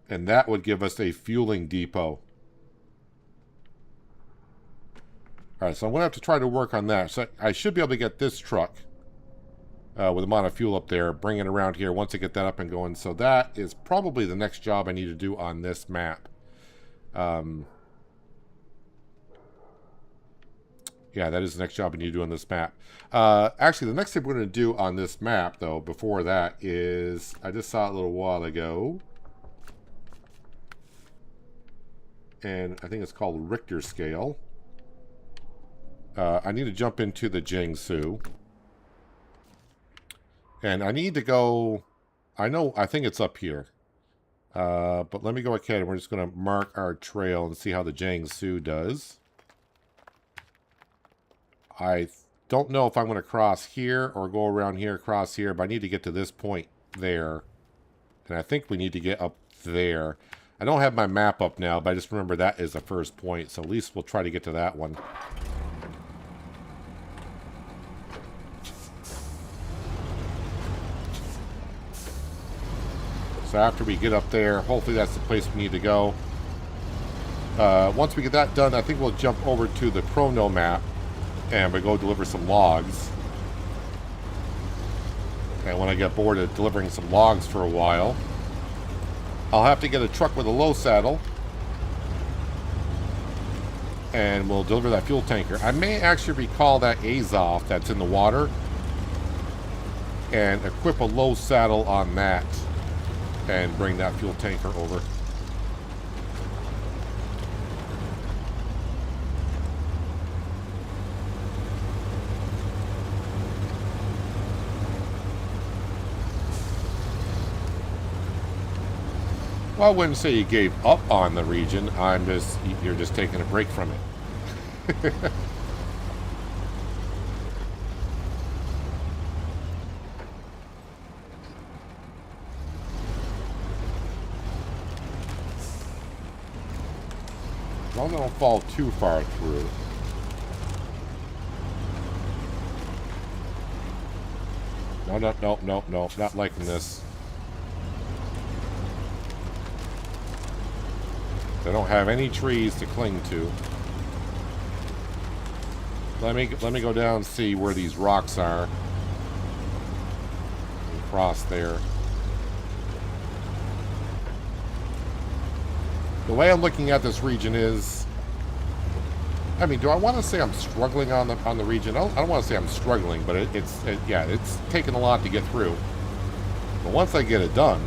And that would give us a fueling depot. Alright, so I'm going to have to try to work on that. So I should be able to get this truck with the amount of fuel up there, bring it around here once I get that up and going. So that is probably the next job I need to do on this map. Yeah, that is the next job I need to do on this map. Actually, the next thing we're going to do on this map, though, before that is... I just saw it a little while ago. And I think it's called Richter scale. I need to jump into the Jiangsu. And I need to go... I think it's up here. But let me go ahead and we're just going to mark our trail and see how the Jiangsu does. I don't know if I'm going to cross here or go around here, cross here, but I need to get to this point there. And I think we need to get up there. I don't have my map up now, but I just remember that is the first point, so at least we'll try to get to that one. So after we get up there, hopefully that's the place we need to go. Once we get that done, I think we'll jump over to the chrono map and we go deliver some logs. And when I get bored of delivering some logs for a while, I'll have to get a truck with a low saddle and we'll deliver that fuel tanker. I may actually recall that Azov that's in the water and equip a low saddle on that and bring that fuel tanker over. Well, I wouldn't say you gave up on the region. You're just taking a break from it. As long as I don't fall too far through. No, not liking this. They don't have any trees to cling to. Let me go down and see where these rocks are. Across there. The way I'm looking at this region is, I mean, do I want to say I'm struggling on the region? I don't want to say I'm struggling, but it's taken a lot to get through. But once I get it done,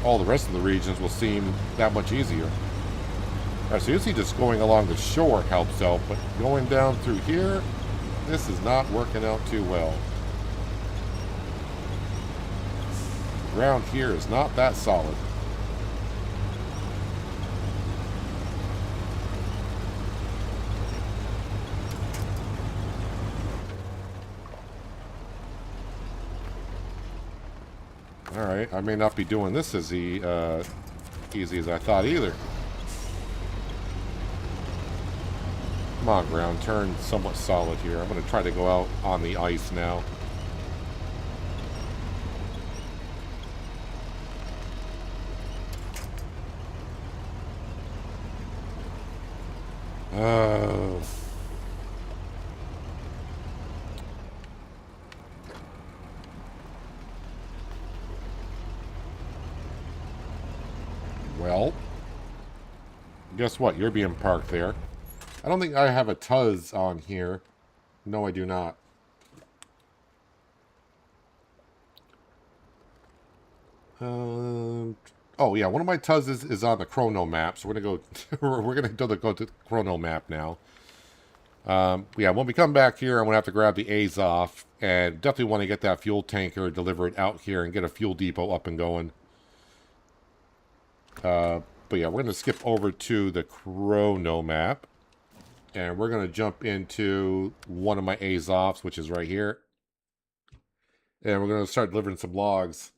all the rest of the regions will seem that much easier. Alright, so usually just going along the shore helps out, but going down through here, this is not working out too well. The ground here is not that solid. Alright, I may not be doing this as easy as I thought either. Come on, ground, turn somewhat solid here. I'm going to try to go out on the ice now. Uh, well, guess what? You're being parked there. I don't think I have a Tuz on here. No, I do not. Oh yeah, one of my Tuzzes is on the chrono map, so we're gonna go. We're gonna go to the chrono map now. Yeah, when we come back here, I'm gonna have to grab the A's off, and definitely want to get that fuel tanker delivered out here and get a fuel depot up and going. But yeah, we're gonna skip over to the chrono map, and we're gonna jump into one of my A's offs, which is right here, and we're gonna start delivering some logs.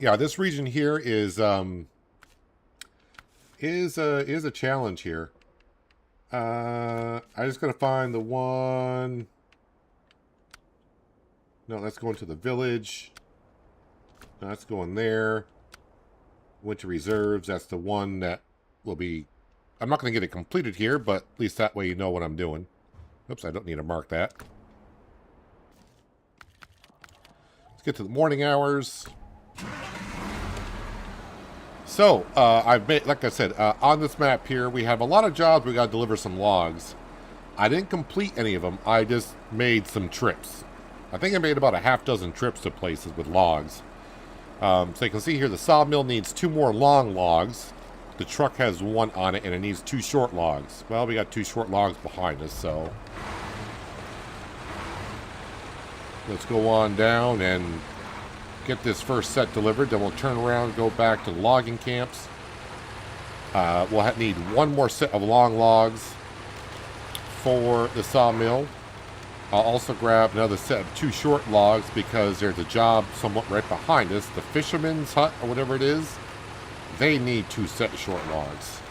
Yeah, this region here is a challenge here. I just gotta find the one. No, that's going to the village. No, that's going there. Winter reserves. That's the one that will be. I'm not gonna get it completed here, but at least that way you know what I'm doing. Oops, I don't need to mark that. Let's get to the morning hours. So, I've made, like I said, on this map here, we have a lot of jobs we got to deliver some logs. I didn't complete any of them. I just made some trips. I think I made about a half-dozen trips to places with logs. So you can see here, the sawmill needs 2 more long logs. The truck has 1 on it, and it needs 2 short logs. Well, we got 2 short logs behind us, so let's go on down and get this first set delivered. Then we'll turn around and go back to the logging camps. We'll need 1 more set of long logs for the sawmill. I'll also grab another set of 2 short logs because there's a job somewhat right behind us. The fisherman's hut, or whatever it is, they need 2 set of short logs.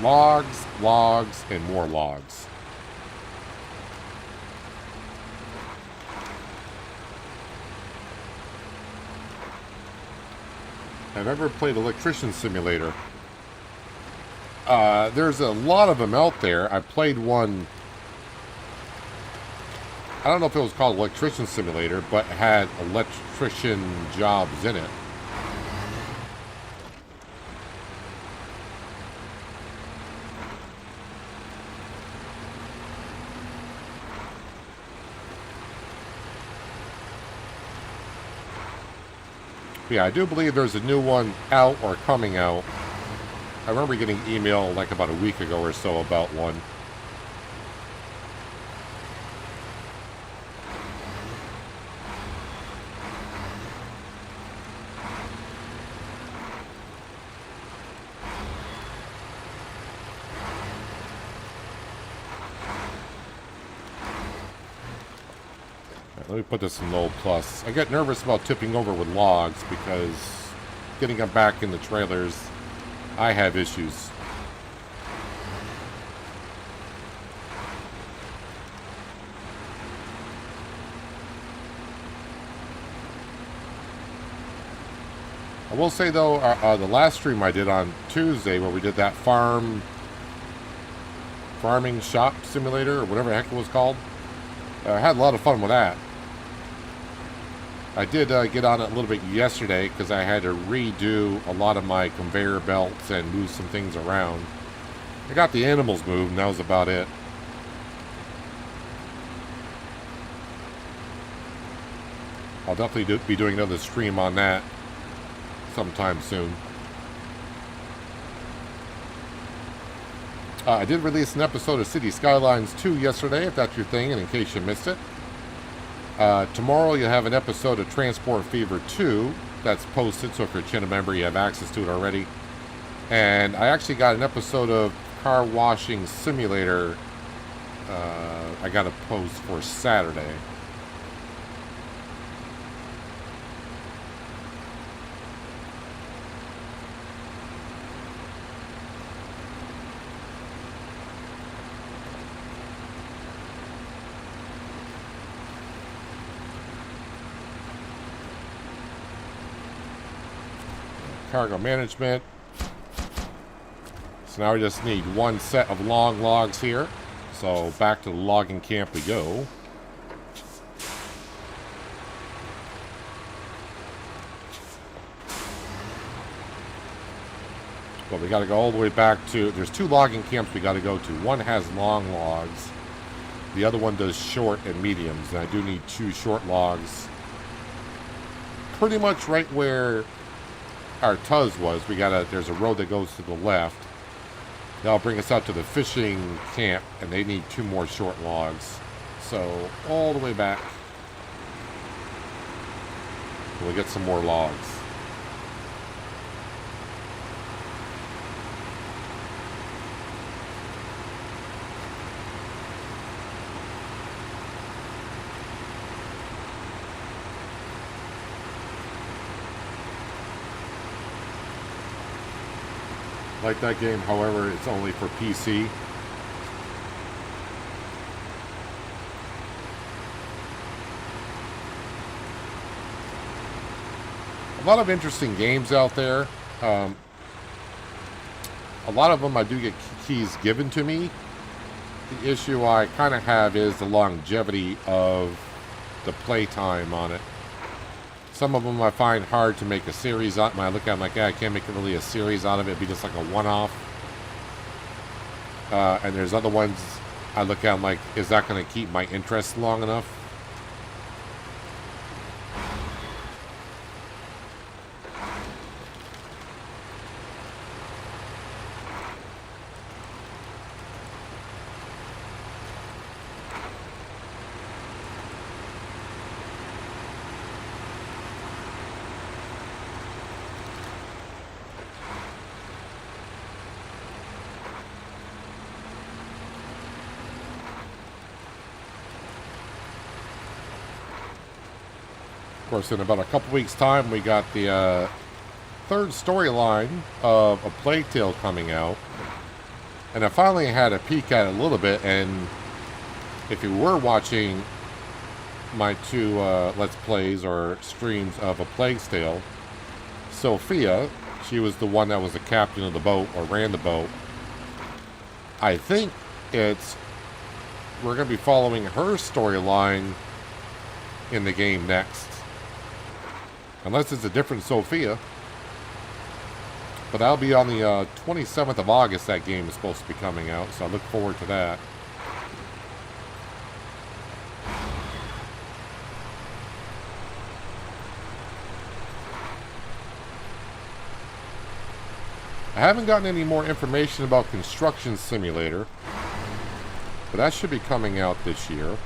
Logs, logs, and more logs. I've ever played Electrician Simulator. There's a lot of them out there. I played one. I don't know if it was called Electrician Simulator, but had electrician jobs in it. Yeah, I do believe there's a new one out or coming out. I remember getting email like about a week ago or so about one. Let me put this in low plus. I get nervous about tipping over with logs because getting them back in the trailers, I have issues. I will say though, the last stream I did on Tuesday where we did that farming shop simulator or whatever the heck it was called, I had a lot of fun with that. I did get on it a little bit yesterday because I had to redo a lot of my conveyor belts and move some things around. I got the animals moved and that was about it. I'll definitely be doing another stream on that sometime soon. I did release an episode of City Skylines 2 yesterday, if that's your thing, and in case you missed it. Tomorrow you'll have an episode of Transport Fever 2 that's posted, so if you're a channel member, you have access to it already. And I actually got an episode of Car Washing Simulator I got a post for Saturday. cargo management. So now we just need one set of long logs here. So back to the logging camp we go. But we got to go all the way back to... There's 2 logging camps we got to go to. One has long logs. The other one does short and mediums. And I do need 2 short logs. Pretty much right where our Tuz was. There's a road that goes to the left. That'll bring us out to the fishing camp. And they need 2 more short logs. So all the way back. We'll get some more logs. Like that game, however, it's only for PC. A lot of interesting games out there. A lot of them I do get keys given to me. The issue I kind of have is the longevity of the playtime on it. Some of them I find hard to make a series out. When I look at them like, I can't make really a series out of it. It'd be just like a one-off. And there's other ones I look at them like, is that going to keep my interest long enough? Of course, in about a couple weeks' time, we got the 3rd storyline of A Plague Tale coming out. And I finally had a peek at it a little bit, and if you were watching my 2 Let's Plays or streams of A Plague Tale, Sophia, she was the one that was the captain of the boat, or ran the boat. I think we're going to be following her storyline in the game next. Unless it's a different Sophia. But that'll be on the 27th of August that game is supposed to be coming out. So I look forward to that. I haven't gotten any more information about Construction Simulator. But that should be coming out this year.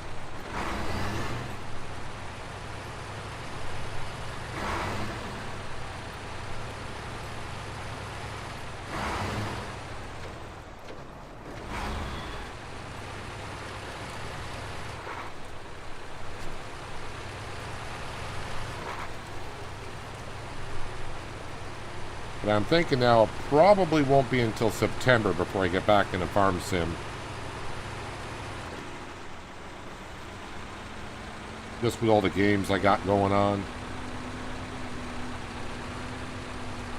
But I'm thinking now it probably won't be until September before I get back into Farm Sim. Just with all the games I got going on.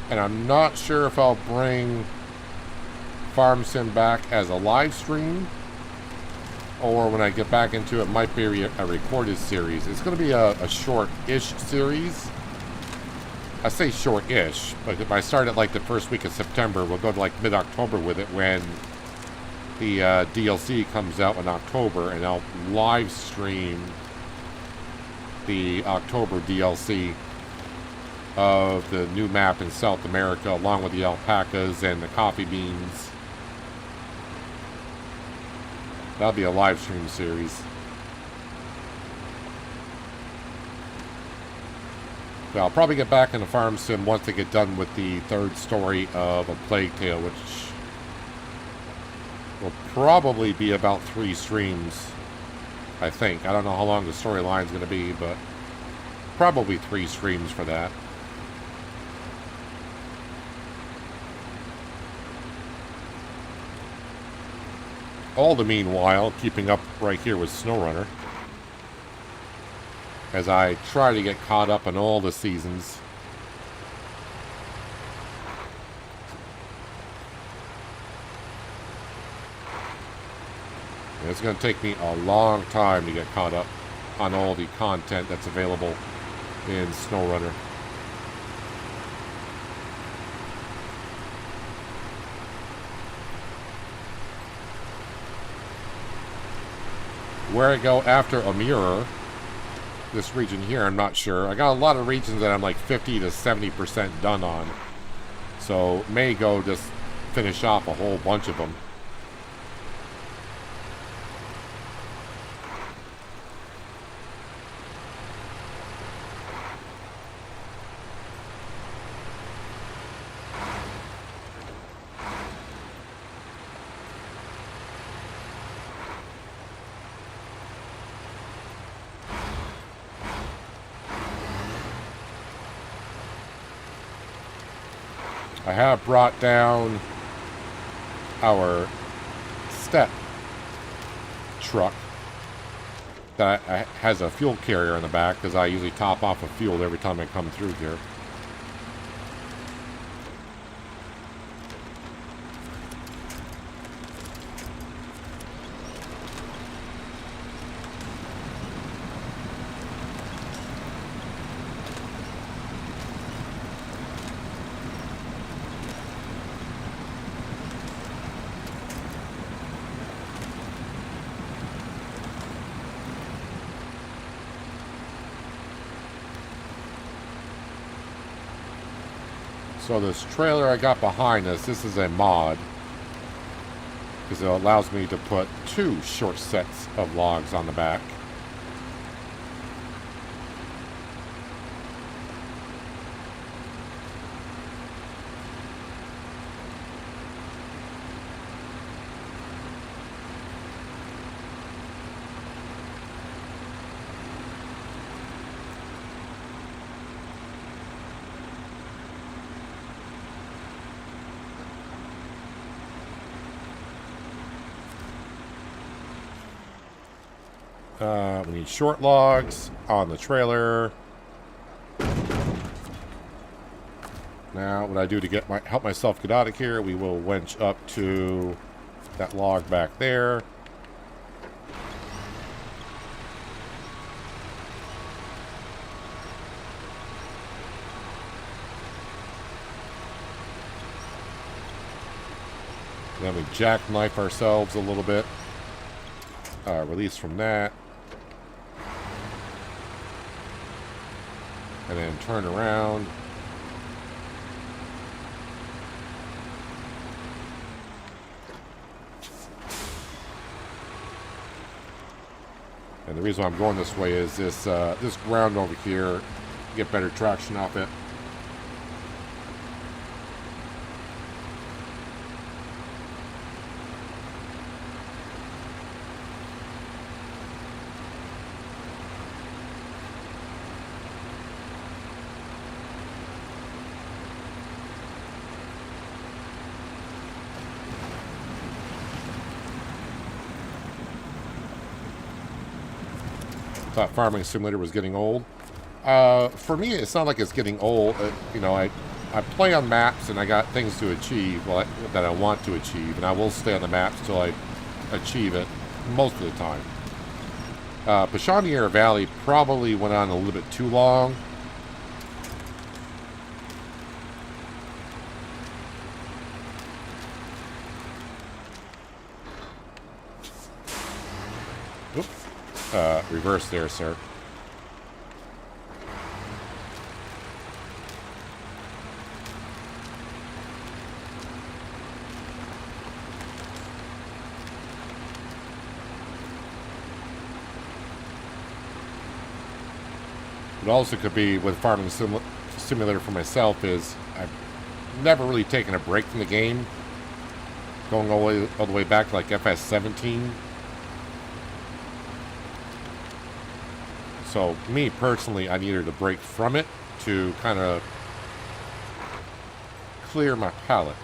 And I'm not sure if I'll bring Farm Sim back as a live stream. Or when I get back into it, might be a recorded series. It's going to be a short-ish series. I say short-ish, but if I start at like the first week of September, we'll go to like mid-October with it when the DLC comes out in October, and I'll live stream the October DLC of the new map in South America, along with the alpacas and the coffee beans. That'll be a live stream series. But I'll probably get back into Farm Sim once I get done with the 3rd story of A Plague Tale, which will probably be about 3 streams, I think. I don't know how long the storyline's going to be, but probably 3 streams for that. All the meanwhile, keeping up right here with SnowRunner, as I try to get caught up on all the seasons. And it's going to take me a long time to get caught up on all the content that's available in SnowRunner. Where I go after Amur, this region here, I'm not sure. I got a lot of regions that I'm like 50 to 70% done on. So may go just finish off a whole bunch of them. I have brought down our step truck that has a fuel carrier in the back because I usually top off of fuel every time I come through here. So this trailer I got behind us, this is a mod, because it allows me to put 2 short sets of logs on the back. We need short logs on the trailer. Now, what I do to help myself get out of here, we will winch up to that log back there. Then we jackknife ourselves a little bit. Release from that. And then turn around. And the reason I'm going this way is this ground over here, get better traction off it. Thought Farming Simulator was getting old. For me, it's not like it's getting old. You know, I play on maps and I got things to achieve that I want to achieve, and I will stay on the maps till I achieve it most of the time. Pashanier Valley probably went on a little bit too long. Oops. Reverse there, sir. It also could be with Farming Simulator for myself is I've never really taken a break from the game, going all the way back to like FS17. So me personally, I needed a break from it to kind of clear my palate.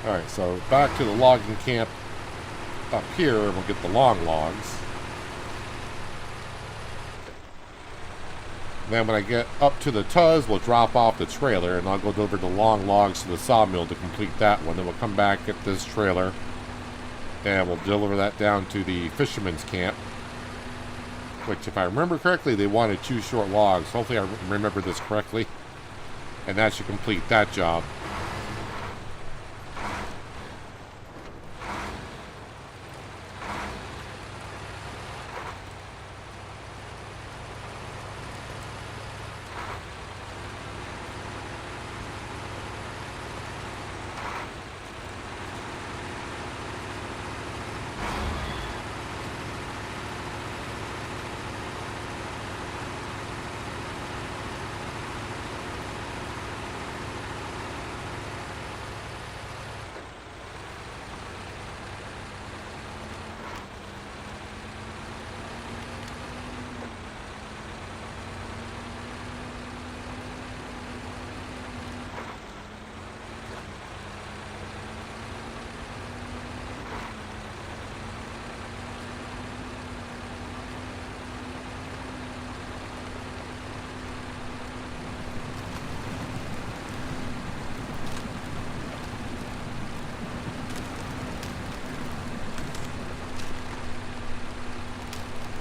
Alright, so back to the logging camp up here, and we'll get the long logs. Then when I get up to the Tuz, we'll drop off the trailer, and I'll go deliver the long logs to the sawmill to complete that one. Then we'll come back, get this trailer, and we'll deliver that down to the fisherman's camp. Which, if I remember correctly, they wanted 2 short logs. Hopefully I remember this correctly. And that should complete that job.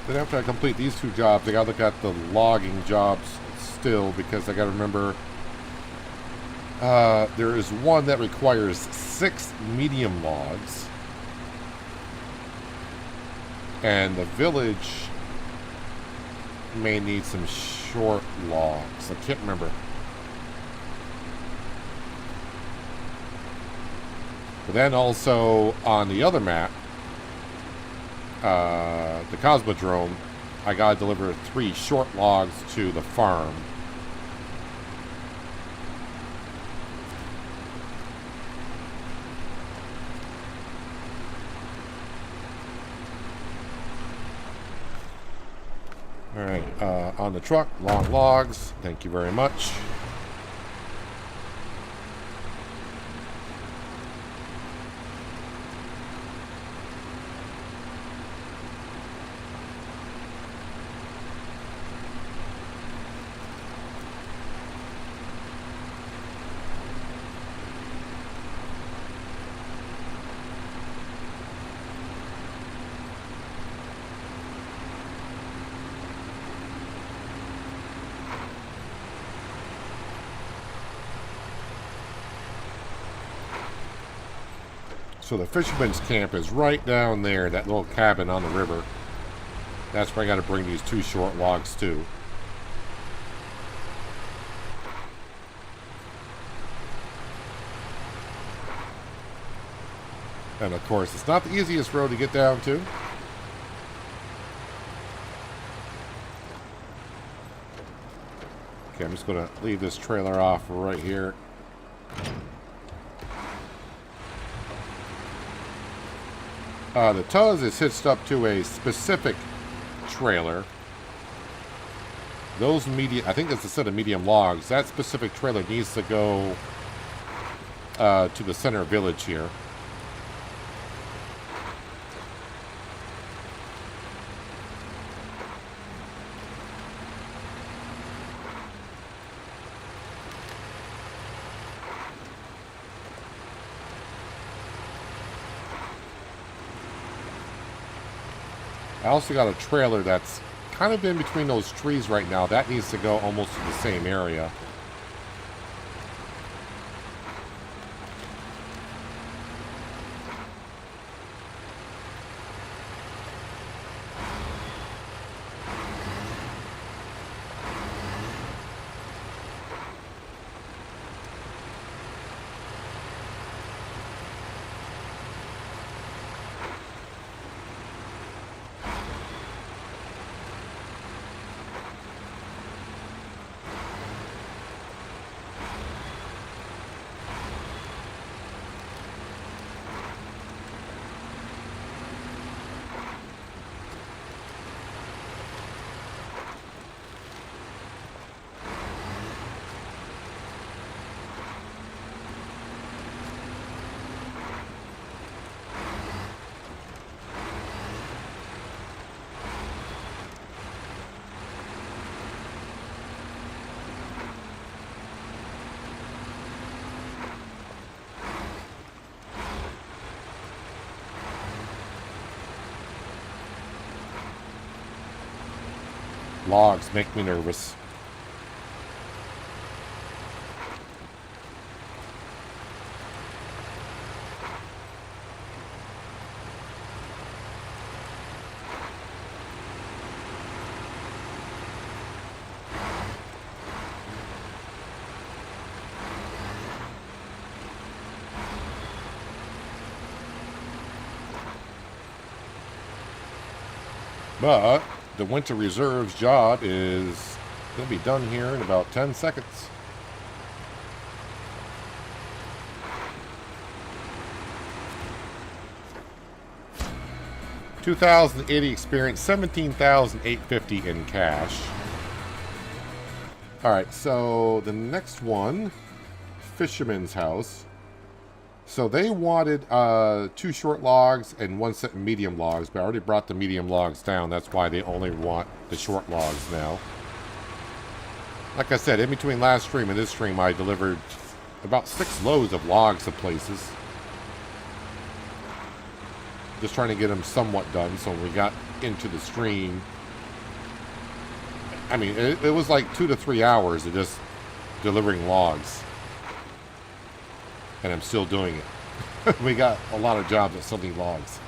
Then after I complete these 2 jobs, I gotta look at the logging jobs still, because I gotta remember there is one that requires 6 medium logs, and the village may need some short logs. I can't remember. But then also on the other map, the Cosmodrome, I gotta deliver 3 short logs to the farm. Alright, on the truck, long logs. Thank you very much. So the fisherman's camp is right down there, that little cabin on the river. That's where I got to bring these 2 short logs to. And of course, it's not the easiest road to get down to. Okay, I'm just going to leave this trailer off right here. The Tuz is hitched up to a specific trailer. Those medium, I think that's a set of medium logs. That specific trailer needs to go to the center village here. I also got a trailer that's kind of in between those trees right now. That needs to go almost to the same area. Logs make me nervous. But the winter reserves job is going to be done here in about 10 seconds. $2,080 experience, $17,850 in cash. Alright, so the next one, Fisherman's House. So they wanted 2 short logs and 1 set of medium logs, but I already brought the medium logs down. That's why they only want the short logs now. Like I said, in between last stream and this stream, I delivered about 6 loads of logs to places. Just trying to get them somewhat done, so when we got into the stream, I mean, it was like 2 to 3 hours of just delivering logs. And I'm still doing it. We got a lot of jobs at selling logs.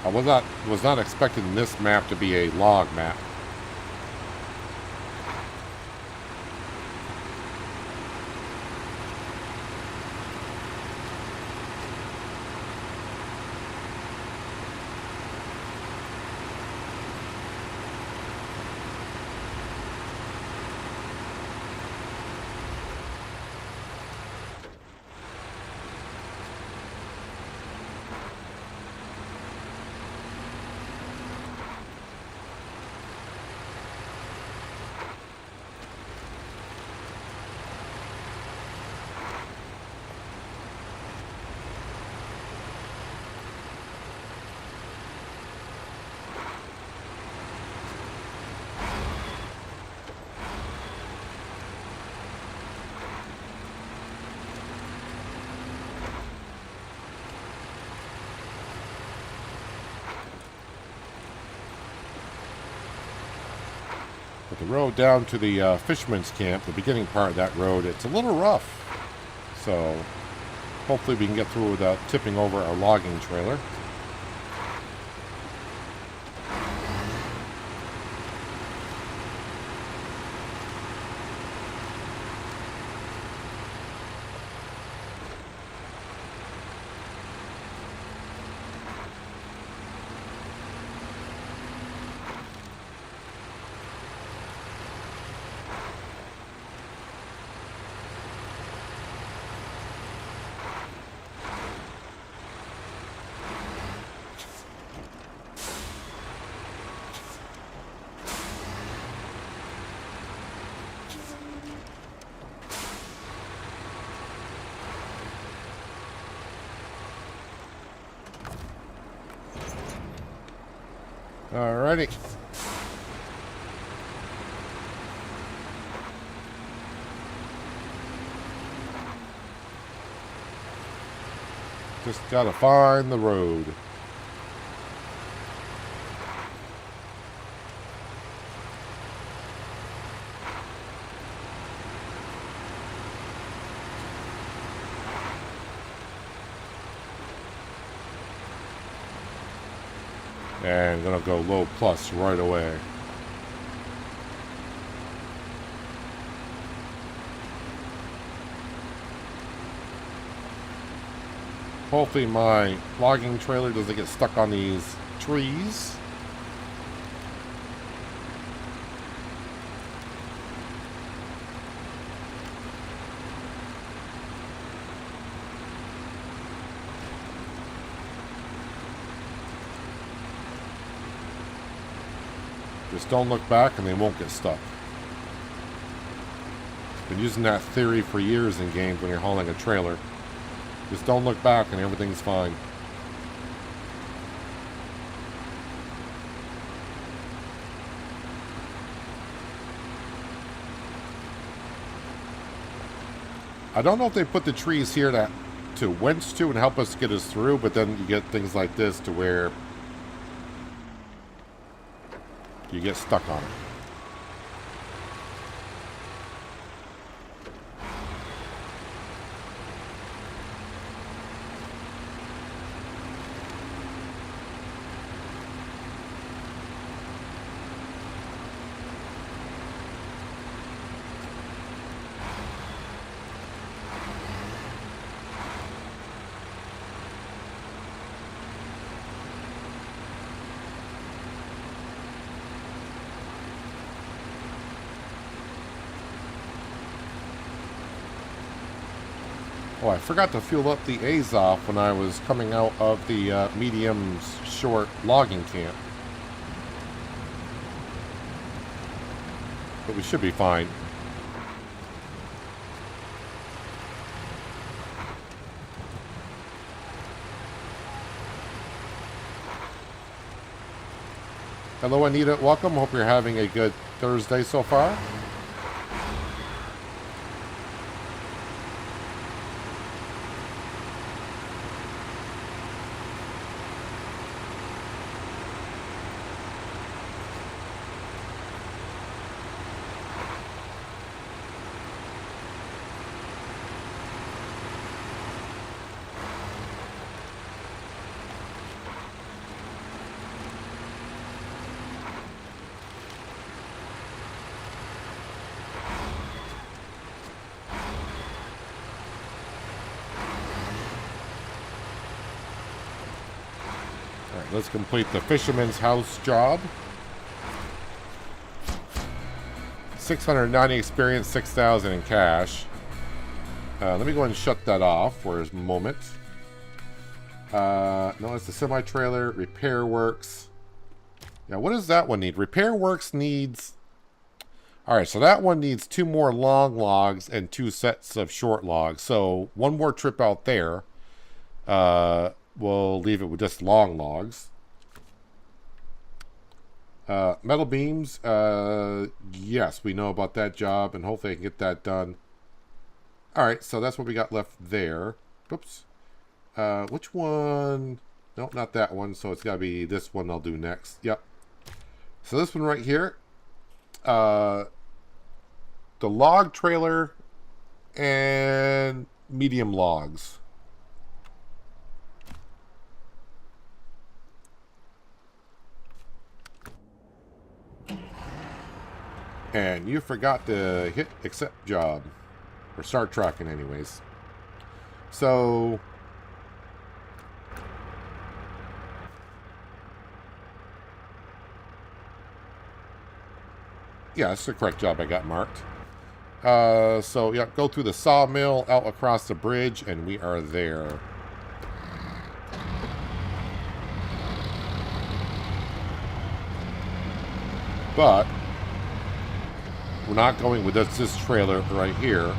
I was not expecting this map to be a log map. But the road down to the fisherman's camp, the beginning part of that road, it's a little rough. So hopefully we can get through without tipping over our logging trailer. Alrighty. Just gotta find the road. And gonna go low plus right away. Hopefully my logging trailer doesn't get stuck on these trees. Just don't look back and they won't get stuck. Been using that theory for years in games when you're hauling a trailer. Just don't look back and everything's fine. I don't know if they put the trees here to winch to and help us get us through, but then you get things like this to where You get stuck on it. Oh, I forgot to fuel up the A's off when I was coming out of the medium's short logging camp. But we should be fine. Hello, Anita. Welcome. Hope you're having a good Thursday so far. Let's complete the fisherman's house job. 690 experience, 6,000 in cash. Let me go ahead and shut that off for a moment. No, it's the semi-trailer. Repair works. Yeah, what does that one need? Repair works needs... Alright, so that one needs 2 more long logs and 2 sets of short logs. So, 1 more trip out there. We'll leave it with just long logs. Metal beams, yes, we know about that job, and hopefully I can get that done. Alright, so that's what we got left there. Oops. Which one? Nope, not that one, so it's got to be this one I'll do next. Yep. So this one right here. The log trailer and medium logs. And you forgot to hit accept job. Or start tracking anyways. So... yeah, that's the correct job I got marked. So, yeah, go through the sawmill, out across the bridge, and we are there. But... we're not going with this trailer right here.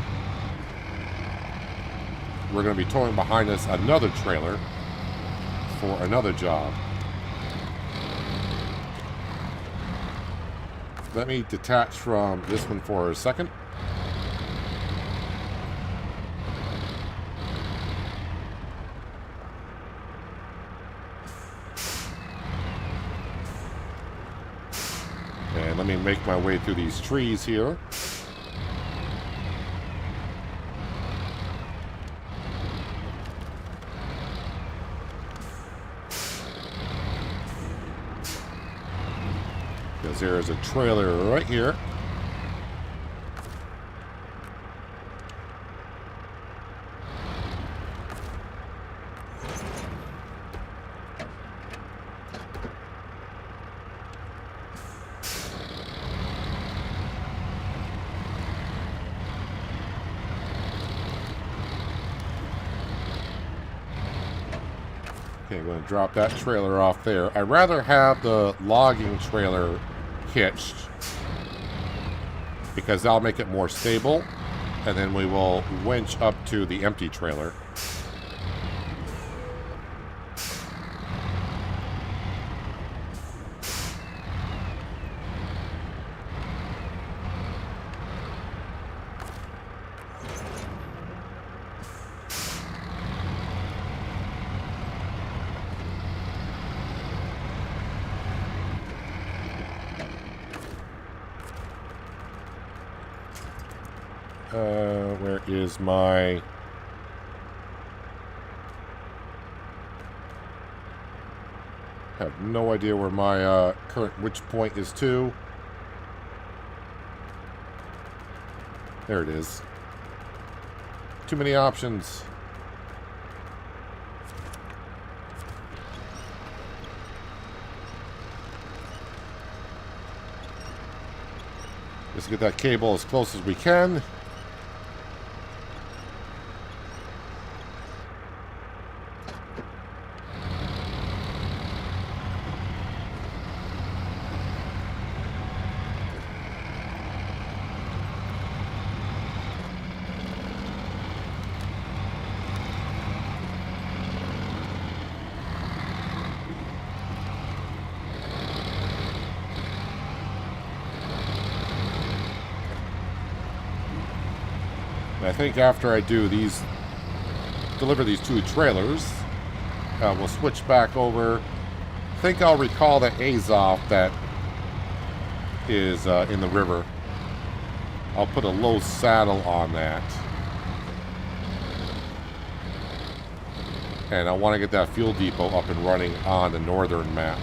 We're going to be towing behind us another trailer for another job. Let me detach from this one for a second. And let me make my way through these trees here. Because there is a trailer right here. Okay, I'm going to drop that trailer off there. I'd rather have the logging trailer hitched because that'll make it more stable, and then we will winch up to the empty trailer. Where is my... I have no idea where my current which point is to. There it is. Too many options. Just get that cable as close as we can. I think after I do these, deliver these 2 trailers, we'll switch back over. I think I'll recall the Azov that is in the river. I'll put a low saddle on that. And I want to get that fuel depot up and running on the northern map.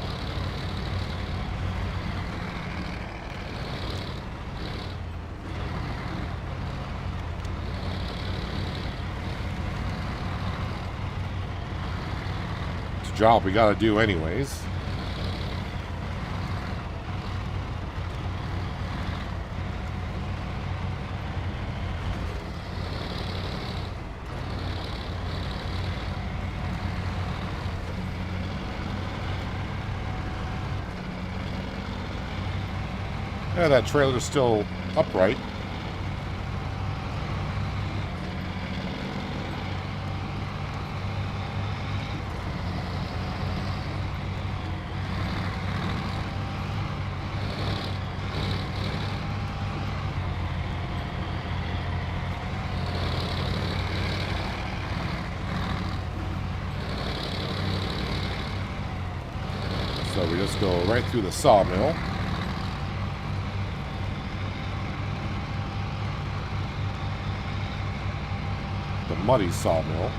Job we gotta do anyways. Yeah, that trailer's still upright. So we just go right through the sawmill. The muddy sawmill.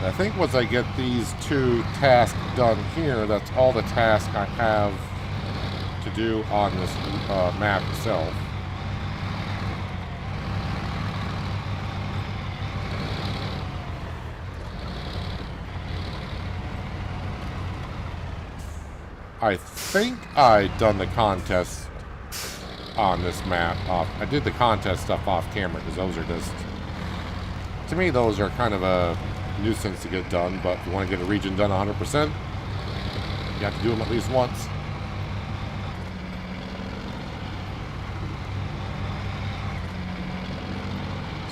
I think once I get these 2 tasks done here, that's all the tasks I have to do on this map itself. I think I've done the contest on this map. I did the contest stuff off camera because those are just... To me, those are kind of a nuisance to get done, but if you want to get a region done 100%, you have to do them at least once.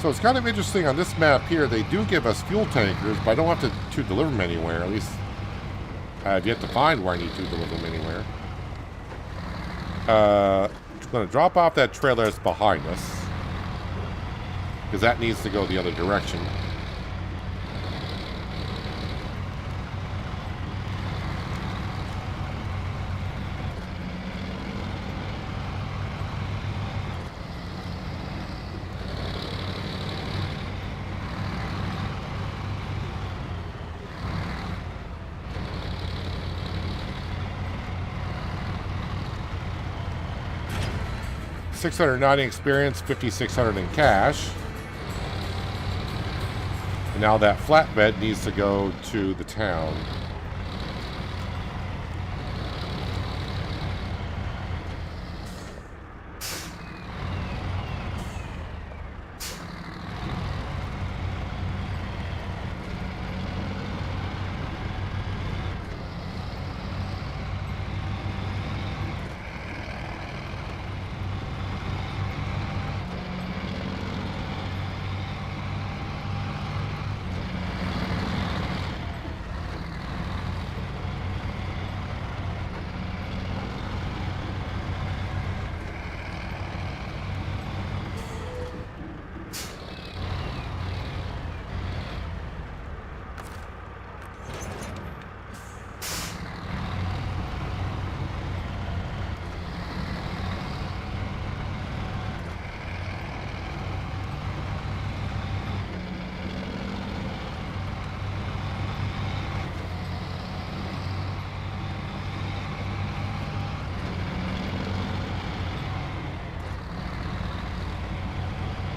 So it's kind of interesting on this map here, they do give us fuel tankers, but I don't have to deliver them anywhere. At least I've yet to find where I need to deliver them anywhere. I'm going to drop off that trailer that's behind us, because that needs to go the other direction. $690 experience, $5,600 in cash. And now that flatbed needs to go to the town.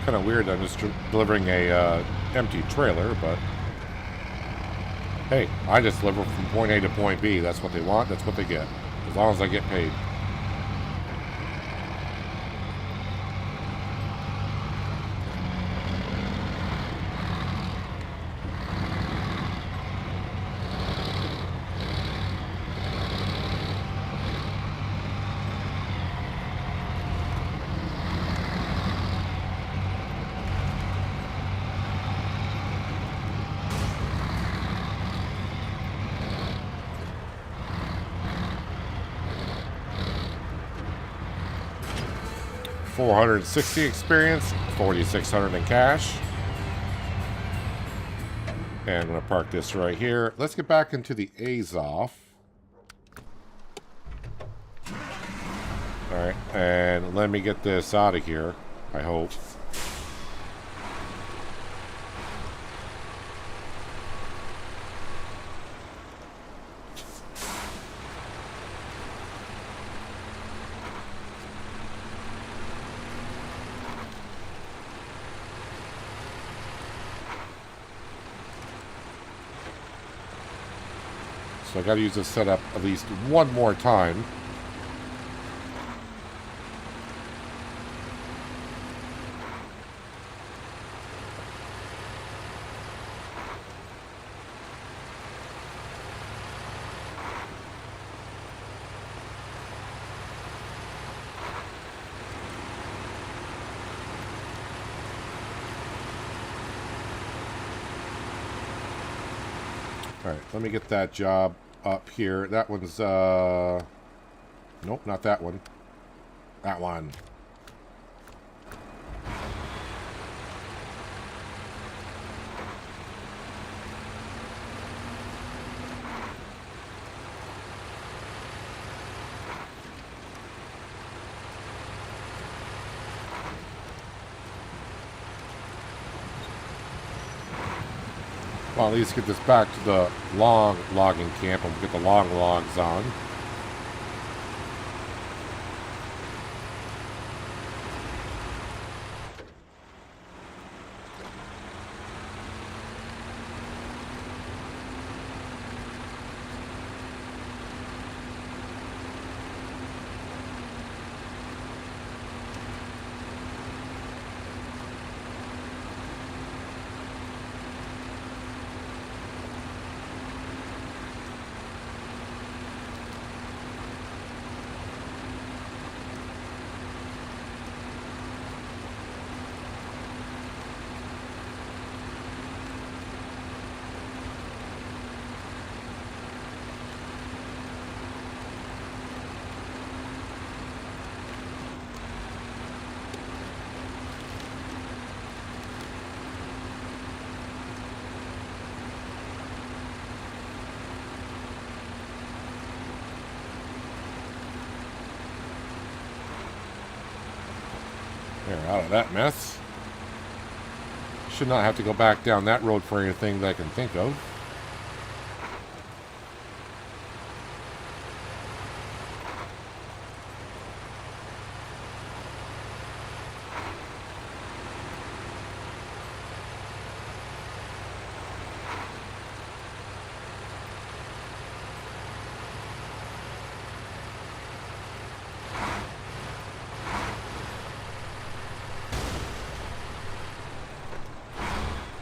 Kind of weird. I'm just delivering a empty trailer, but hey, I just deliver from point A to point B. That's what they want. That's what they get. As long as I get paid. $460 experience, $4,600 in cash. And I'm going to park this right here. Let's get back into the Azov. Alright, and let me get this out of here, I hope. So I got to use this setup at least one more time. Alright, let me get that job up here. That one's, nope, not that one. That one. Well, at least get this back to the long logging camp and we'll get the long logs on. There, out of that mess. Should not have to go back down that road for anything that I can think of.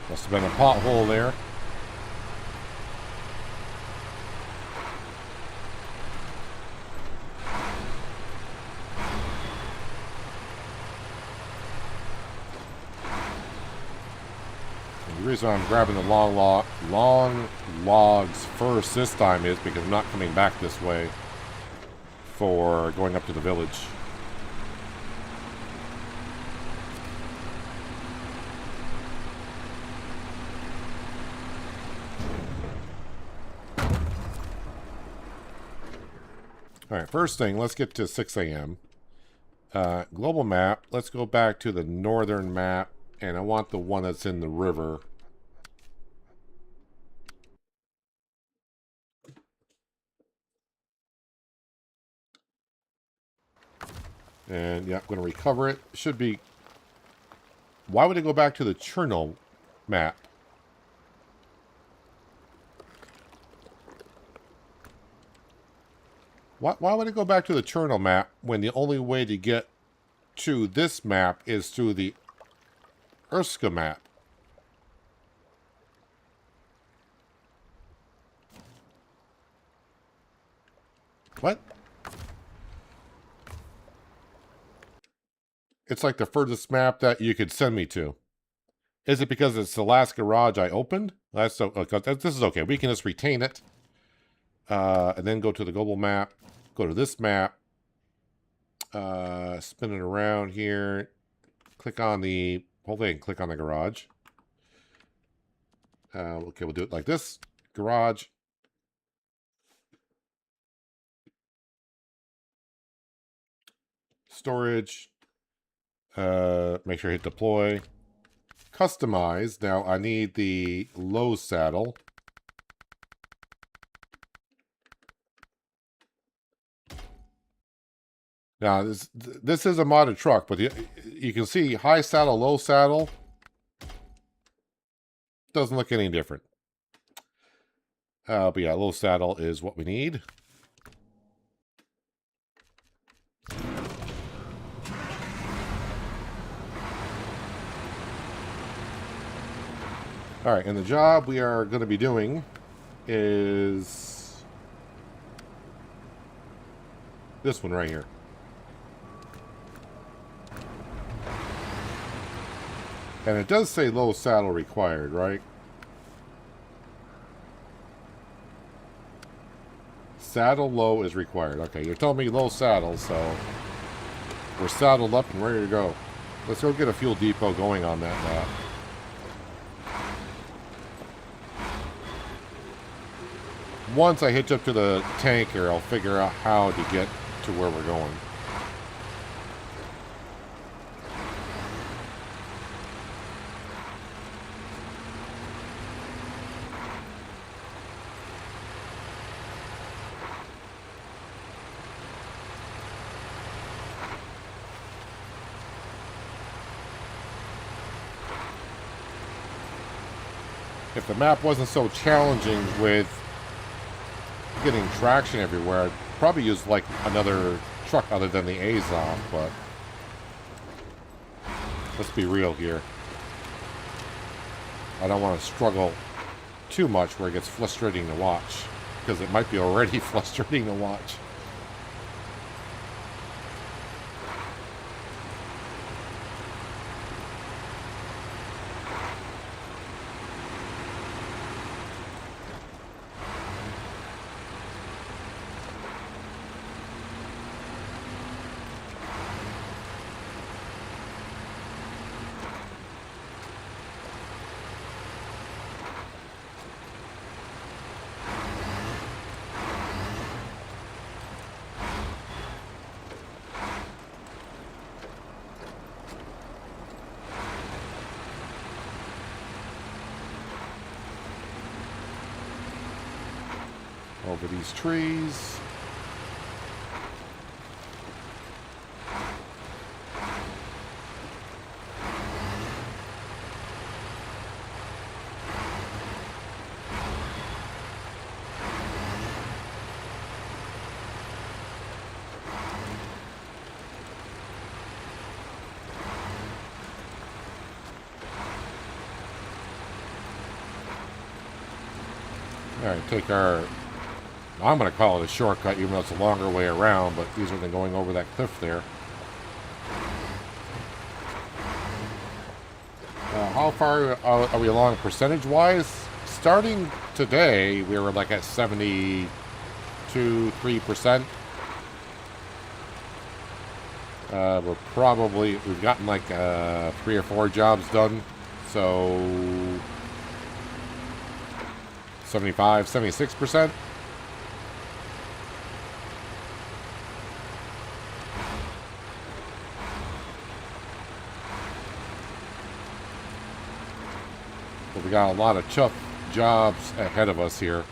Must have been a pothole there. And the reason I'm grabbing the long logs first this time is because I'm not coming back this way for going up to the village. Alright, first thing, let's get to 6 a.m. Global map. Let's go back to the northern map, and I want the one that's in the river. And yeah, I'm going to recover it. Should be Why would it go back to the Cherno map? Why would it go back to the Cherno map when the only way to get to this map is through the Urska map? What? It's like the furthest map that you could send me to. Is it because it's the last garage I opened? That's so. This is okay. We can just retain it. And then go to the global map. Go to this map. Spin it around here. Click on the whole thing. Click on the garage. Okay, we'll do it like this. Garage. Storage. Make sure I hit deploy. Customize. Now I need the low saddle. Now this is a modded truck, but you can see high saddle, low saddle. Doesn't look any different. But yeah, low saddle is what we need. All right, and the job we are going to be doing is this one right here. And it does say low saddle required, right? Saddle low is required. Okay, you're telling me low saddle, so we're saddled up and ready to go. Let's go get a fuel depot going on that map. Once I hitch up to the tanker, I'll figure out how to get to where we're going. If the map wasn't so challenging with getting traction everywhere, I'd probably use like another truck other than the Azov, but let's be real here. I don't want to struggle too much where it gets frustrating to watch, because it might be already frustrating to watch. Over these trees. All right, take our... I'm going to call it a shortcut, even though it's a longer way around, but easier than going over that cliff there. How far are we along percentage-wise? Starting today, we were like at 72-3%. We've gotten like 3 or 4 jobs done, so 75-76%. But we got a lot of tough jobs ahead of us here.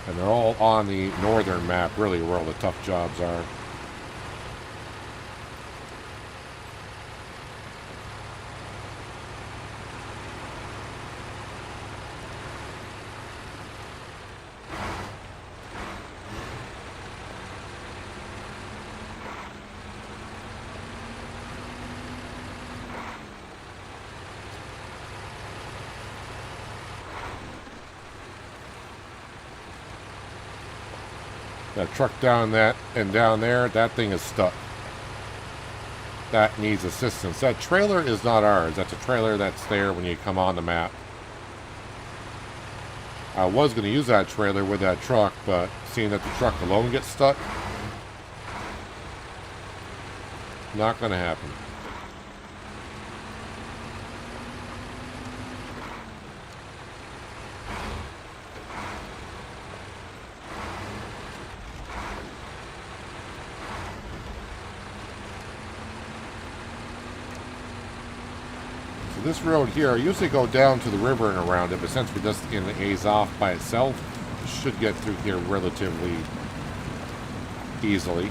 And they're all on the northern map, really, where all the tough jobs are. That truck down that and down there, that thing is stuck. That needs assistance. That trailer is not ours. That's a trailer that's there when you come on the map. I was going to use that trailer with that truck, but seeing that the truck alone gets stuck, not going to happen. This road here, I usually go down to the river and around it, but since we're just in the A's off by itself, we should get through here relatively easily.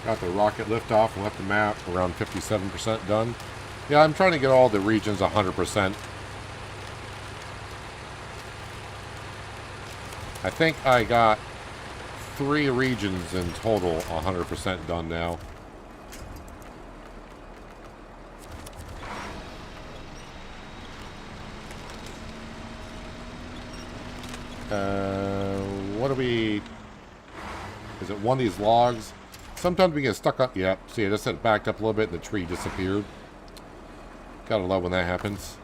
Got the rocket liftoff and left the map around 57% done. Yeah, I'm trying to get all the regions 100%. I think I got 3 regions in total 100% done now. What do we... Is it one of these logs? Sometimes we get stuck up. Yeah, see, I just said it backed up a little bit and the tree disappeared. Gotta love when that happens.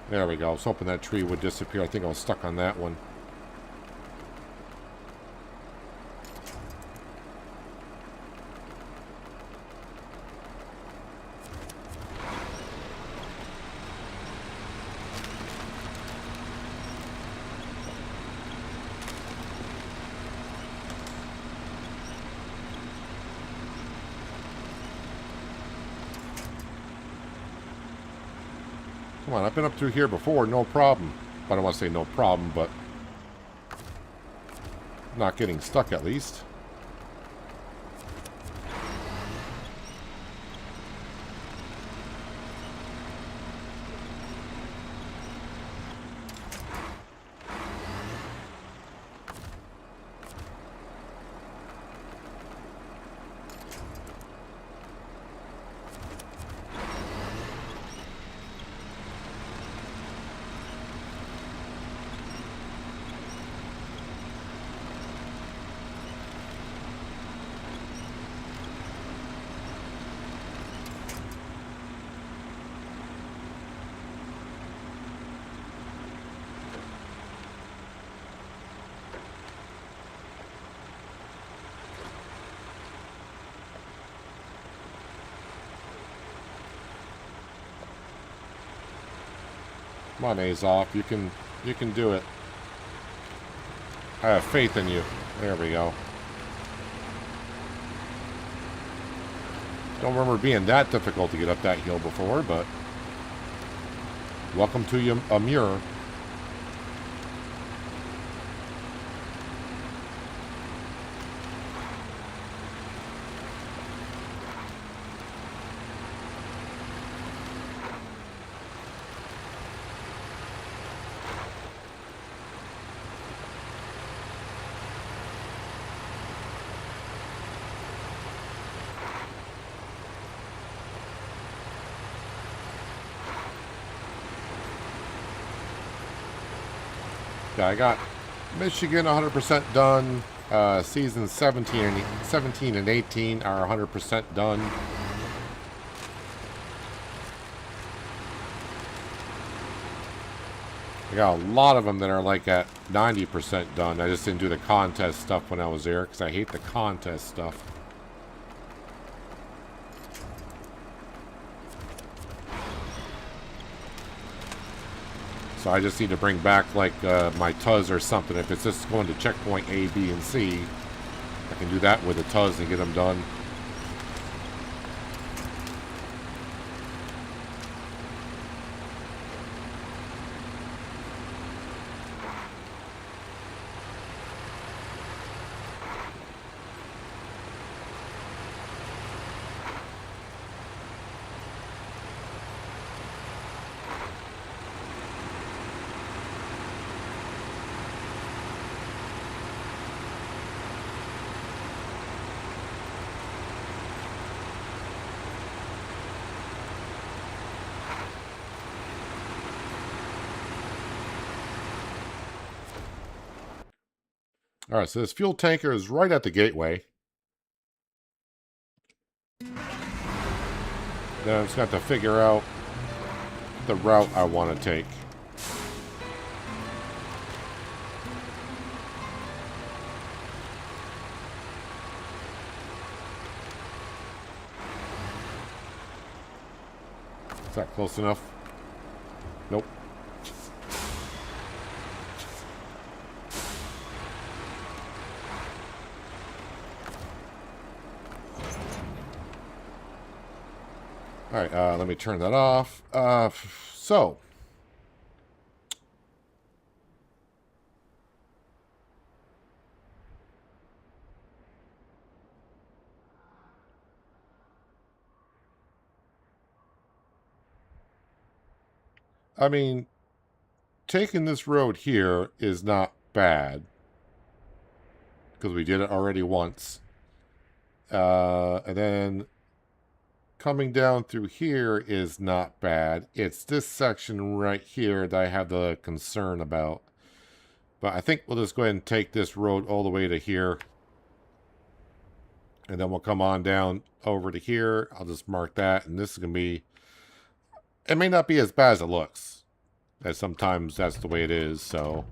There we go. I was hoping that tree would disappear. I think I was stuck on that one. Come on, I've been up through here before, no problem. I don't want to say no problem, but not getting stuck at least. Come on, Azov, you can do it. I have faith in you. There we go. Don't remember being that difficult to get up that hill before, but welcome to Amur. Yeah, I got Michigan 100% done. Seasons 17 and 18 are 100% done. I got a lot of them that are like at 90% done. I just didn't do the contest stuff when I was there because I hate the contest stuff. So I just need to bring back like my TUZ or something. If it's just going to checkpoint A, B, and C, I can do that with the TUZ and get them done. All right, so this fuel tanker is right at the gateway. Then I'm just going to have to figure out the route I want to take. Is that close enough? Nope. All right, let me turn that off. So, I mean, taking this road here is not bad because we did it already once. And then coming down through here is not bad. It's this section right here that I have the concern about. But I think we'll just go ahead and take this road all the way to here. And then we'll come on down over to here. I'll just mark that. And this is going to be... It may not be as bad as it looks. As sometimes that's the way it is, so...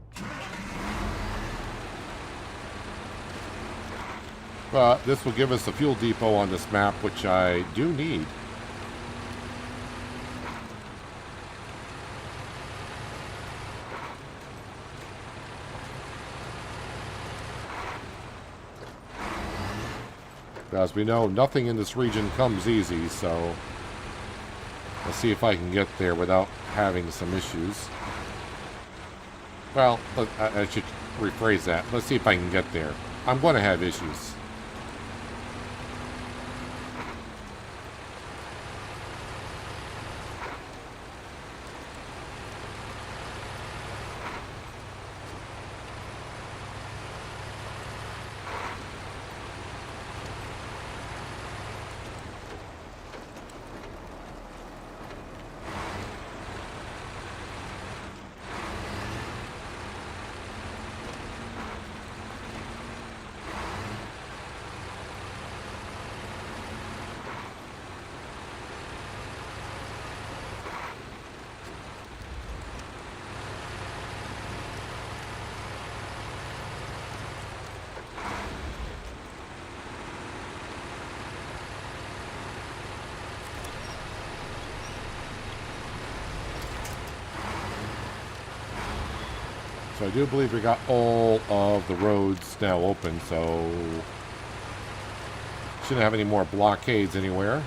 But this will give us a fuel depot on this map, which I do need. As we know, nothing in this region comes easy, so let's see if I can get there without having some issues. Well, I should rephrase that. Let's see if I can get there. I'm going to have issues. So I do believe we got all of the roads now open, so shouldn't have any more blockades anywhere.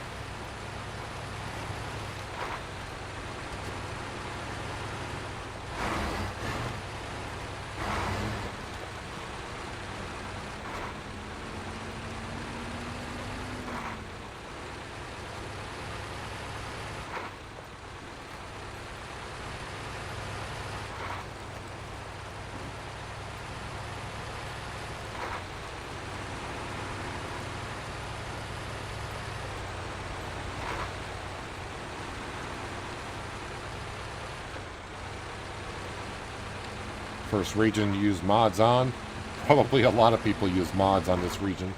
First region to use mods on. Probably a lot of people use mods on this region.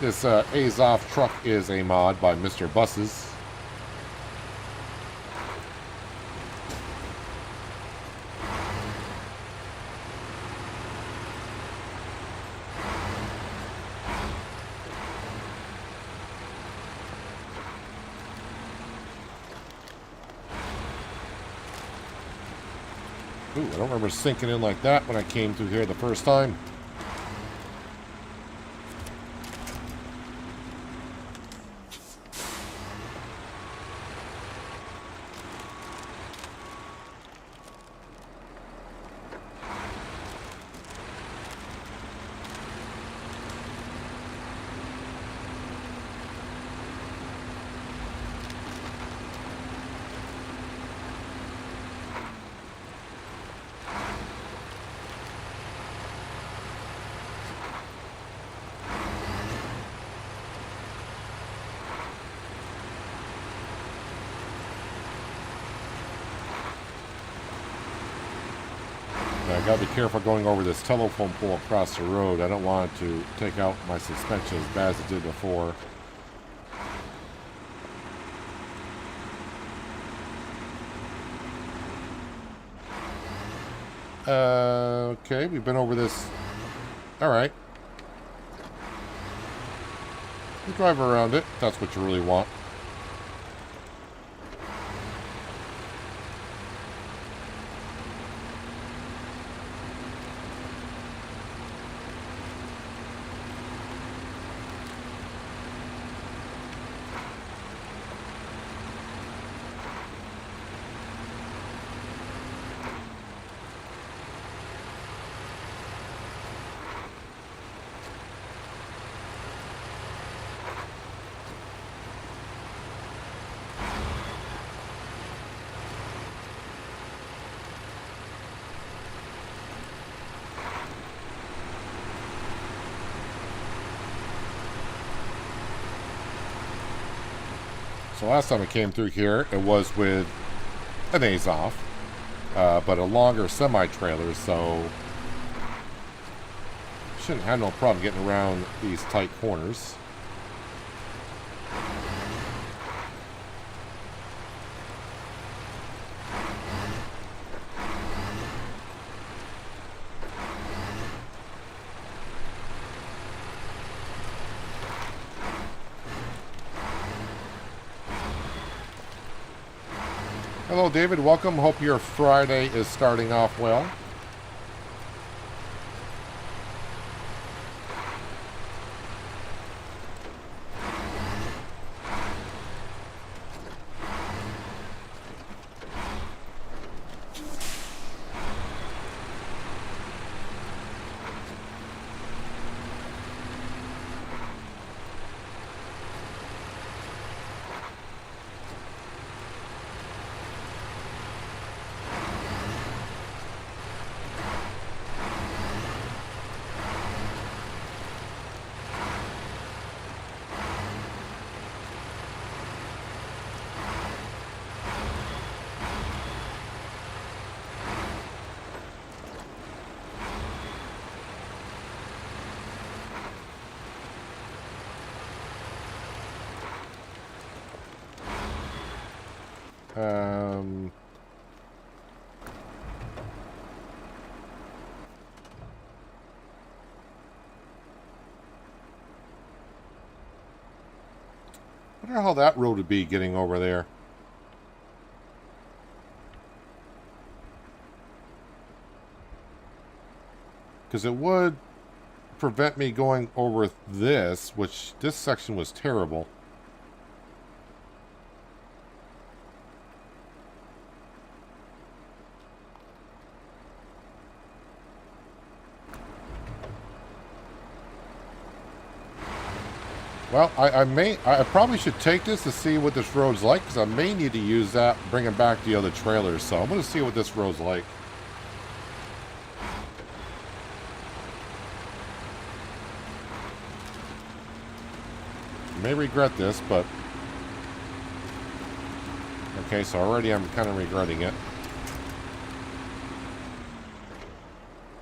This Azov truck is a mod by Mr. Buses. Ooh, I don't remember sinking in like that when I came through here the first time. I gotta be careful going over this telephone pole across the road. I don't want it to take out my suspension as bad as it did before. Okay, we've been over this. Alright. We'll drive around it, if that's what you really want. So last time I came through here, it was with an Azov, but a longer semi-trailer, so shouldn't have no problem getting around these tight corners. Hello, David. Welcome. Hope your Friday is starting off well. I wonder how that road would be getting over there. Because it would prevent me going over this, which this section was terrible. Well, I probably should take this to see what this road's like, because I may need to use that, bringing back the other trailers. So I'm going to see what this road's like. I may regret this, but Okay, so already I'm kind of regretting it.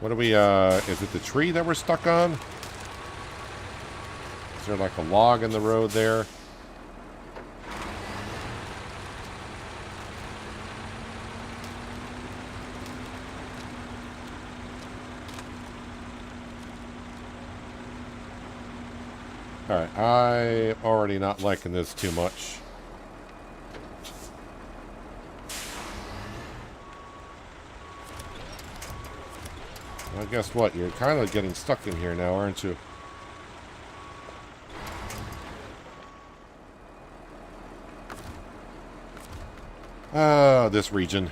What do we, is it the tree that we're stuck on? Is there like a log in the road there? Alright, I'm already not liking this too much. Well, guess what? You're kind of getting stuck in here now, aren't you? This region.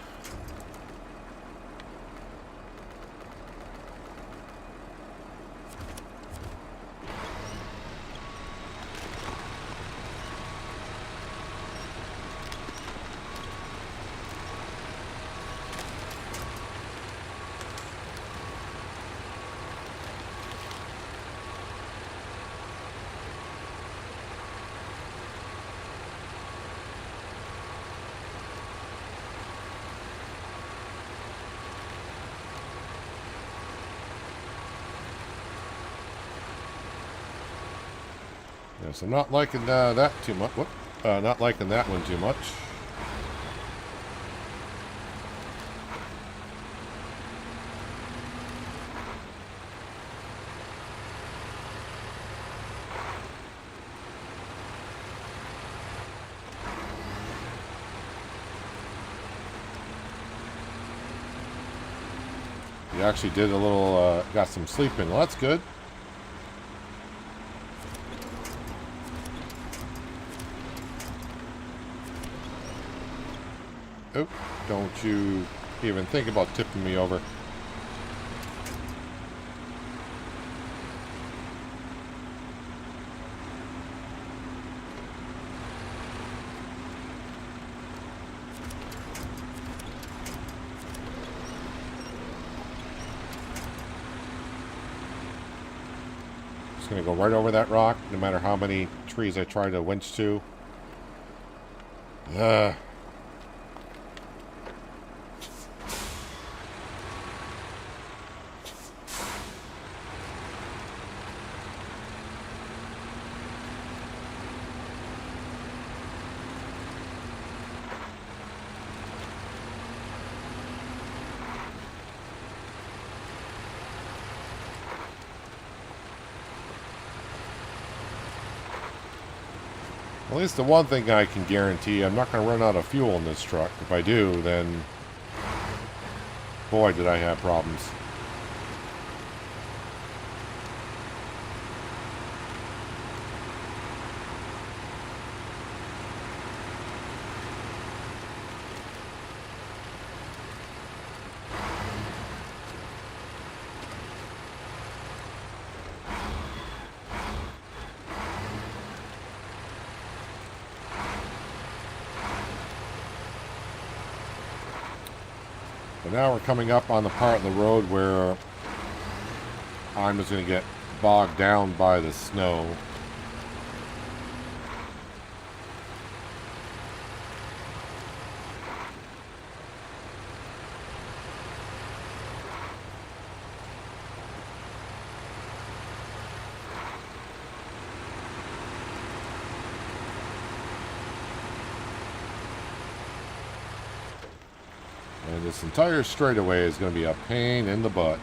Yes, I'm not liking that too much. Whoop. Not liking that one too much. You actually did a little, got some sleep in. Well, that's good. Oh, don't you even think about tipping me over. Just gonna go right over that rock, no matter how many trees I try to winch to. At least the one thing I can guarantee, I'm not going to run out of fuel in this truck. If I do, then boy, did I have problems. But now we're coming up on the part of the road where I'm just going to get bogged down by the snow. And this entire straightaway is going to be a pain in the butt.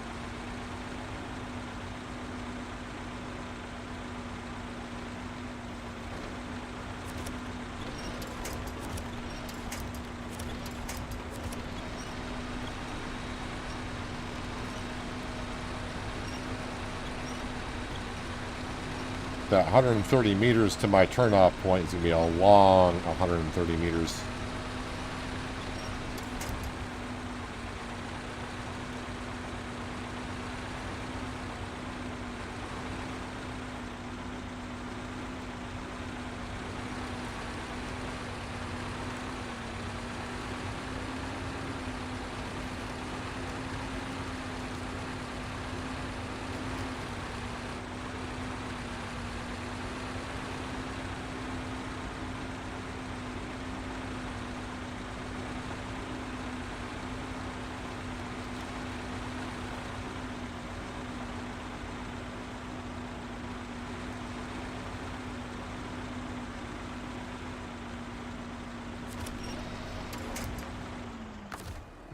That 130 meters to my turnoff point is going to be a long 130 meters.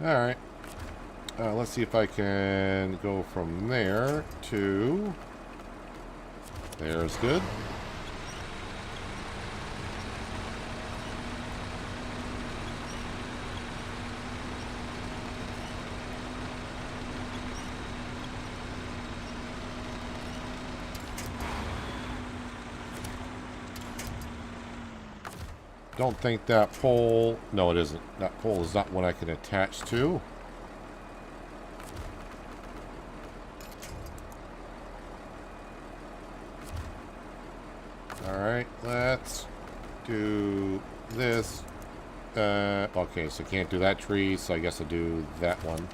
Alright. Let's see if I can go from there to... There's good. Don't think that pole... No, it isn't. That pole is not one I can attach to. Alright, let's do this. Okay, so can't do that tree, so I guess I'll do that one.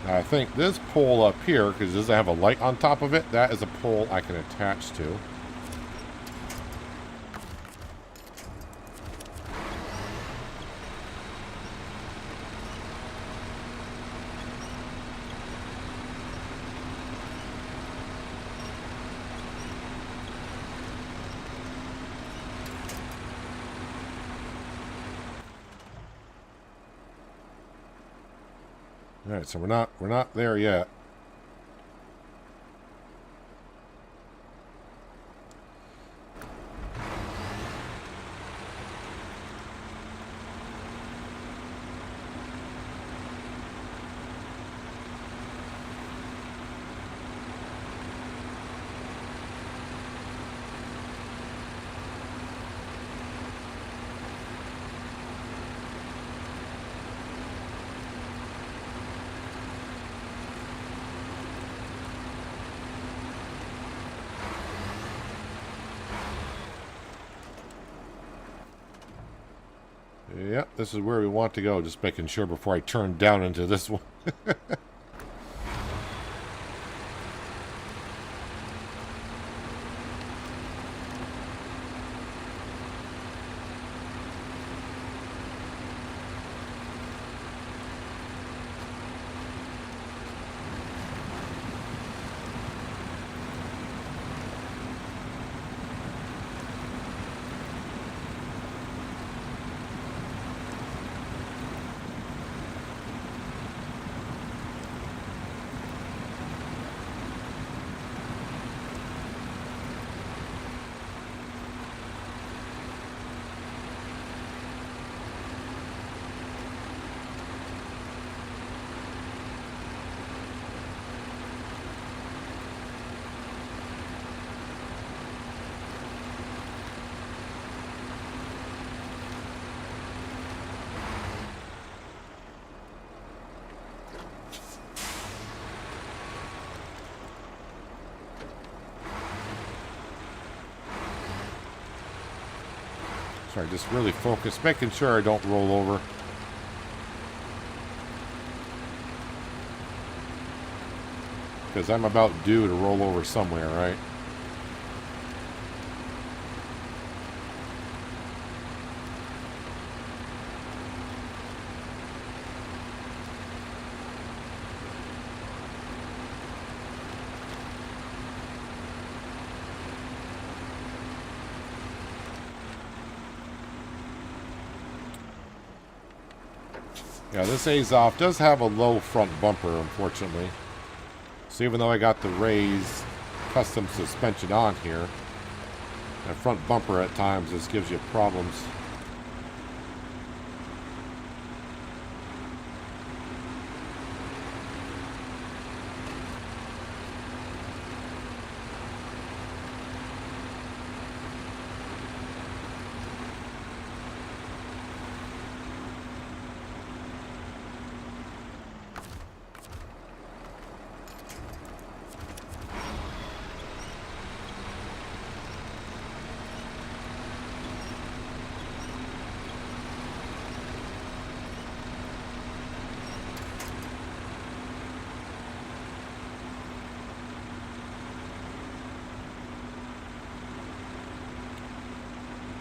I think this pole up here, because it doesn't have a light on top of it, that is a pole I can attach to. All right, so we're not there yet. Yep, this is where we want to go. Just making sure before I turn down into this one. Sorry, just really focus, making sure I don't roll over. Because I'm about due to roll over somewhere, right? Yeah, this Azov does have a low front bumper, unfortunately. So even though I got the raised custom suspension on here, that front bumper at times just gives you problems.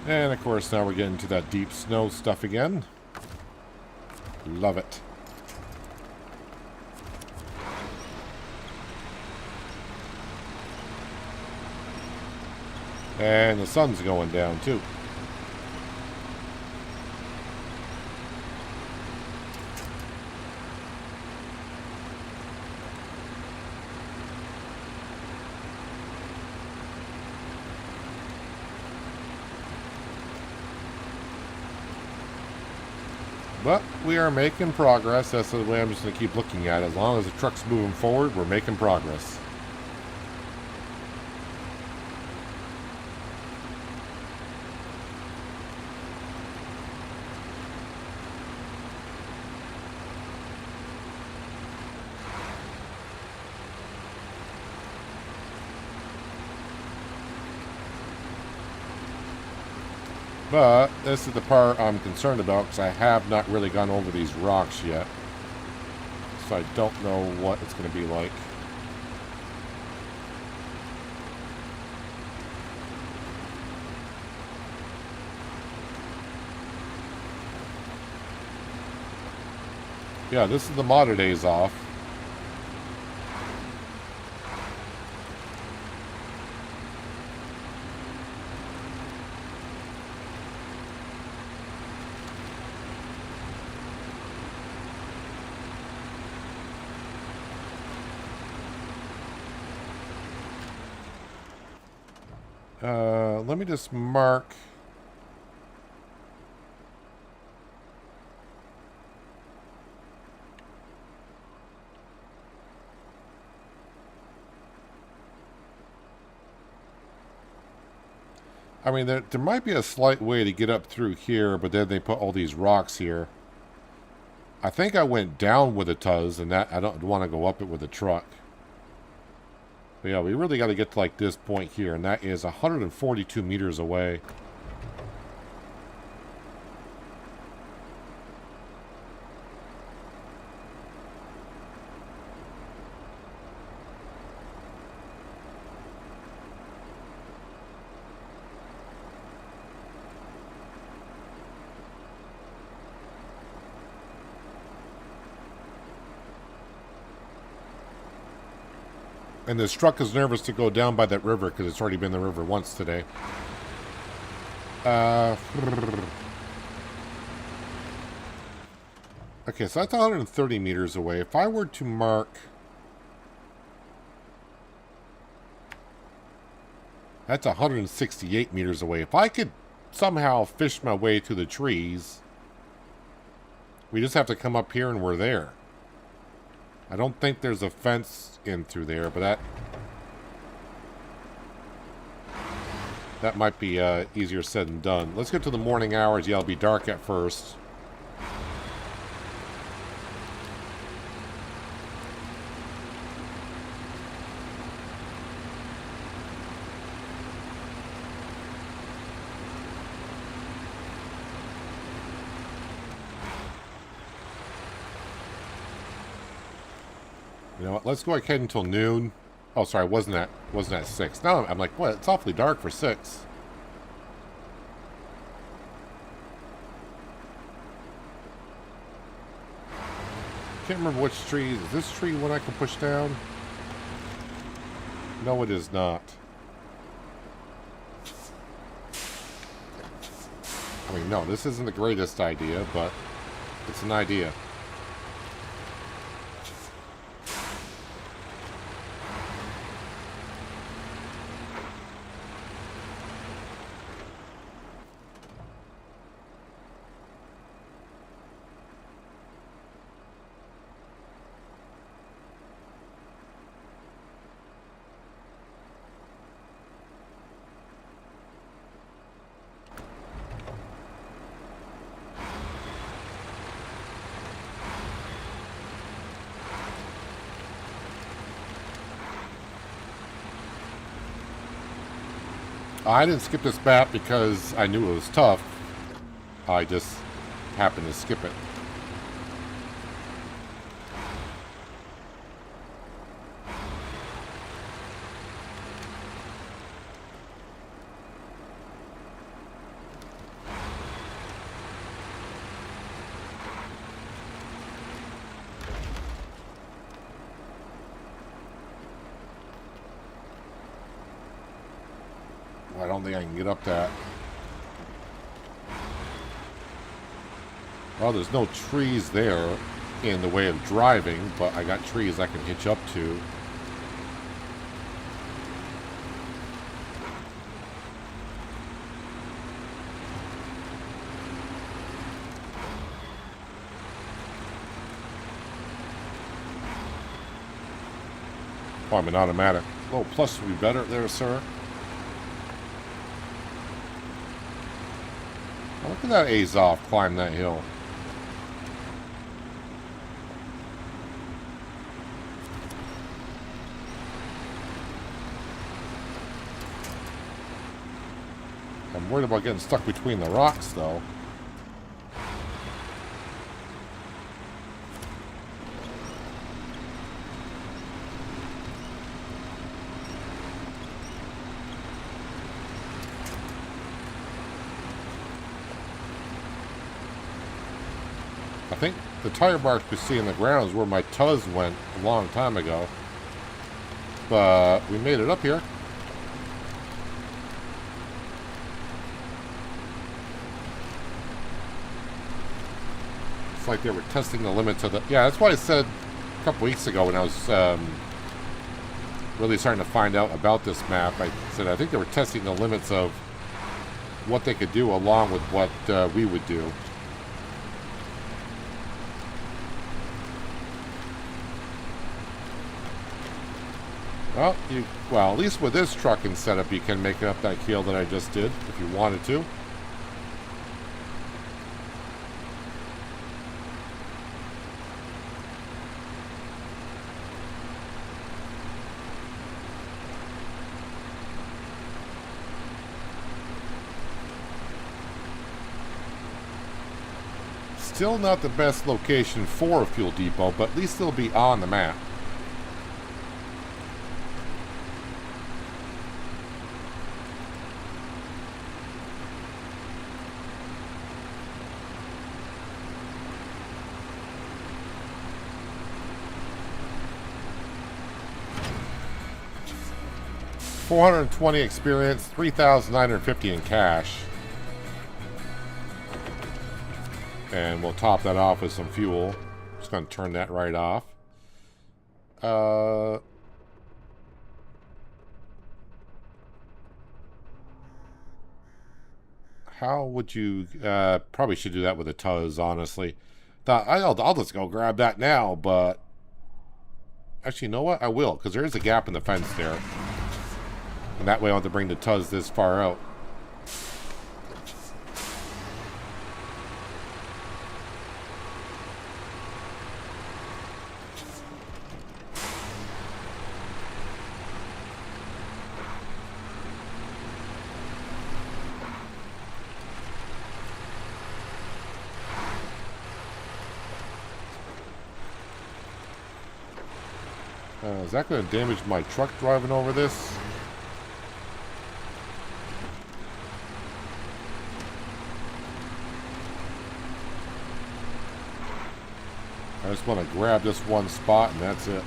And of course, now we're getting to that deep snow stuff again. Love it. And the sun's going down too. But we are making progress. That's the way I'm just going to keep looking at it. As long as the truck's moving forward, we're making progress. But this is the part I'm concerned about because I have not really gone over these rocks yet. So I don't know what it's going to be like. Yeah, this is the modder days off. Let me just mark. I mean, there might be a slight way to get up through here, but then they put all these rocks here. I think I went down with a Tuz, and that I don't want to go up it with a truck. But yeah, we really got to get to like this point here, and that is 142 meters away. And this truck is nervous to go down by that river because it's already been the river once today. Okay, so that's 130 meters away. If I were to mark... That's 168 meters away. If I could somehow fish my way to the trees, we just have to come up here and we're there. I don't think there's a fence in through there, but that might be easier said than done. Let's get to the morning hours. Yeah, it'll be dark at first. You know what? Let's go ahead until noon. Oh, sorry, wasn't at 6. Now I'm like, what? It's awfully dark for 6. Can't remember which tree. Is this tree one I can push down? No, it is not. I mean, no, this isn't the greatest idea, but it's an idea. I didn't skip this map because I knew it was tough. I just happened to skip it. don't think I can get up that. Well, there's no trees there in the way of driving, but I got trees I can hitch up to. Oh, I'm an automatic. Oh, plus would be better there, sir. Oh, look at that Azov climb that hill. I'm worried about getting stuck between the rocks, though. I think the tire marks we see in the ground is where my Tuz went a long time ago. But we made it up here. It's like they were testing the limits of the... Yeah, that's why I said a couple weeks ago when I was really starting to find out about this map. I said I think they were testing the limits of what they could do along with what we would do. Well, at least with this trucking setup, you can make up that keel that I just did, if you wanted to. Still not the best location for a fuel depot, but at least it'll be on the map. $420 experience, $3,950 in cash. And we'll top that off with some fuel. Just going to turn that right off. How would you... probably should do that with a Tuz, honestly. I'll just go grab that now, but... Actually, you know what? I will, because there is a gap in the fence there. And that way I don't have to bring the Tuz this far out. Is that going to damage my truck driving over this? I just want to grab this one spot and that's it.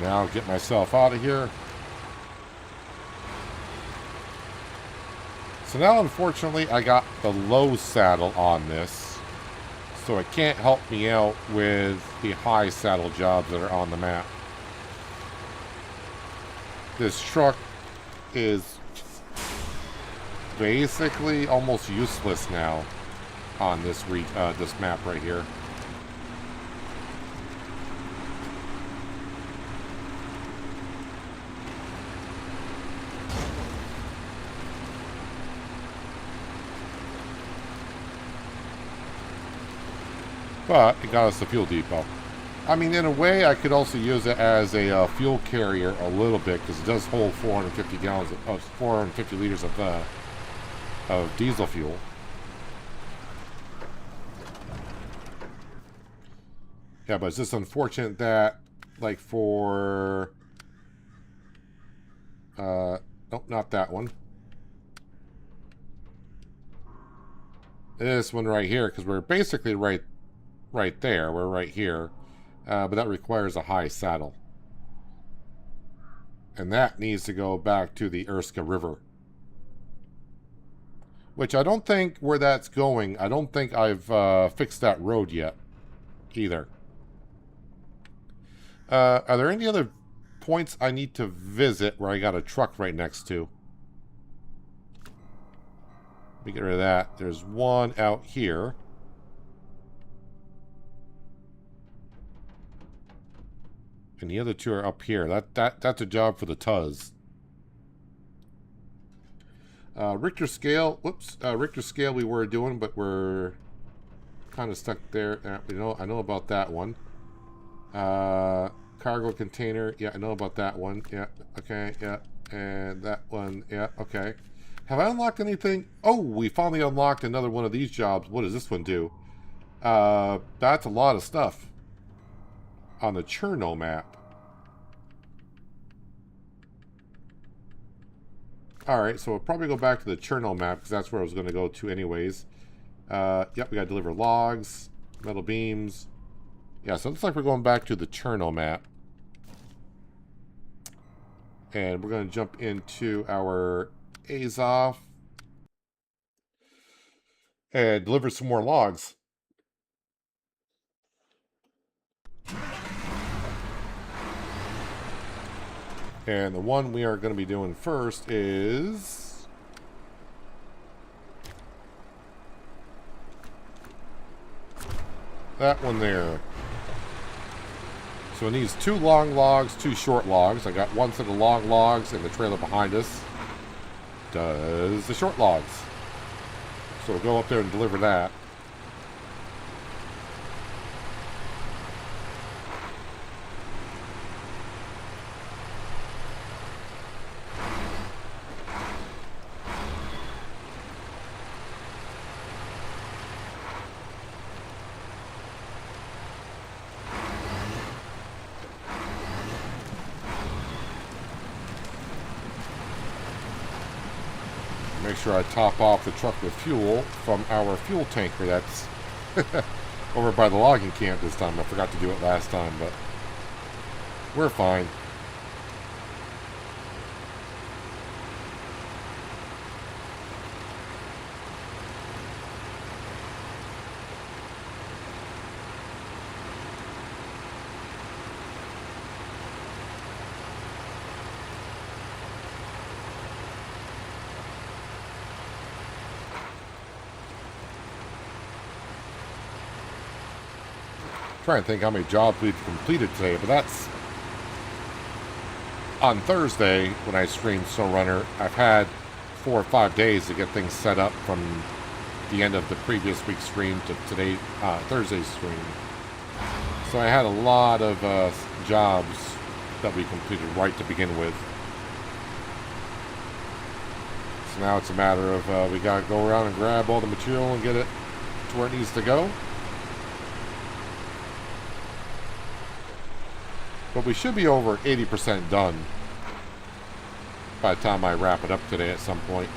Now get myself out of here. So now, unfortunately, I got the low saddle on this, so it can't help me out with the high saddle jobs that are on the map. This truck is basically almost useless now on this this map right here. But it got us the fuel depot. I mean, in a way, I could also use it as a fuel carrier a little bit because it does hold 450 gallons of 450 liters of diesel fuel. Yeah, but it's just unfortunate that Like for... nope, not that one. This one right here, because we're basically right there. We're right here. But that requires a high saddle. And that needs to go back to the Erska River. Which I don't think where that's going, I don't think I've fixed that road yet either. Are there any other points I need to visit where I got a truck right next to? Let me get rid of that. There's one out here. And the other two are up here. That's a job for the Tuz. Richter scale. Whoops. Richter scale we were doing, but we're kind of stuck there. I know about that one. Cargo container. Yeah, I know about that one. Yeah. Okay. Yeah. And that one. Yeah. Okay. Have I unlocked anything? Oh, we finally unlocked another one of these jobs. What does this one do? That's a lot of stuff on the Cherno map. Alright, so we'll probably go back to the Cherno map because that's where I was going to go to anyways. Yep, we got to deliver logs, metal beams. Yeah, so it looks like we're going back to the Cherno map. And we're going to jump into our Azov and deliver some more logs. And the one we are going to be doing first is... that one there. So it needs 2 long logs, 2 short logs. I got one set of long logs and the trailer behind us does the short logs. So we'll go up there and deliver that. Make sure I top off the truck with fuel from our fuel tanker that's over by the logging camp this time. I forgot to do it last time, but we're fine. Trying to think how many jobs we've completed today, but that's on Thursday when I streamed SnowRunner. I've had 4 or 5 days to get things set up from the end of the previous week's stream to today, Thursday's stream. So I had a lot of jobs that we completed right to begin with. So now it's a matter of we gotta go around and grab all the material and get it to where it needs to go. But we should be over 80% done by the time I wrap it up today at some point.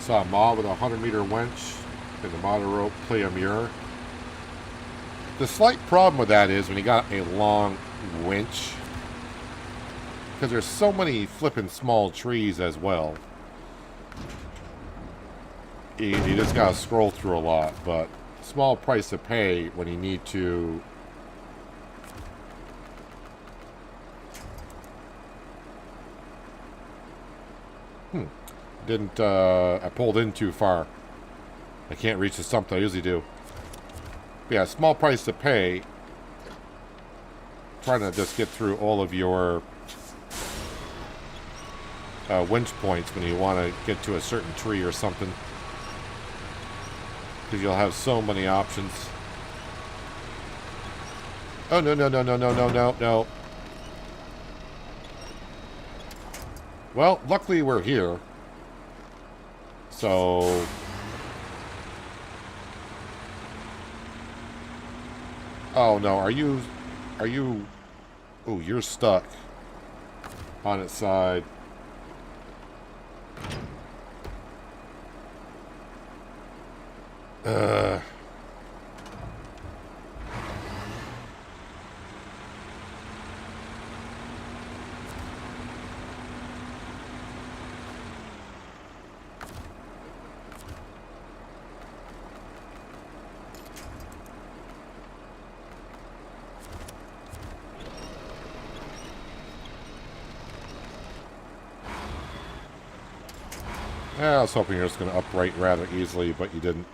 Saw a mob with a 100-meter winch and the motor rope play Amur. The slight problem with that is when you got a long winch, because there's so many flipping small trees as well. You just gotta scroll through a lot, but small price to pay when you need to. Didn't, I pulled in too far. I can't reach the stump that I usually do. But yeah, small price to pay. Trying to just get through all of your winch points when you want to get to a certain tree or something. Because you'll have so many options. Oh, no, no, no, no, no, no, no, no. Well, luckily we're here. So... Oh, no, are you... Oh, you're stuck on its side. I was hoping you were just going to upright rather easily, but you didn't.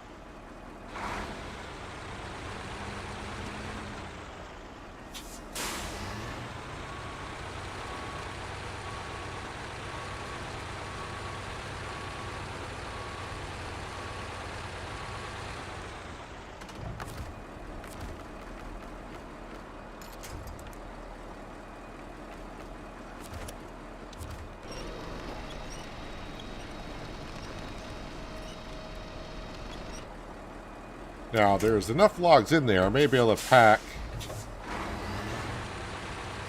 Now, there's enough logs in there. I may be able to pack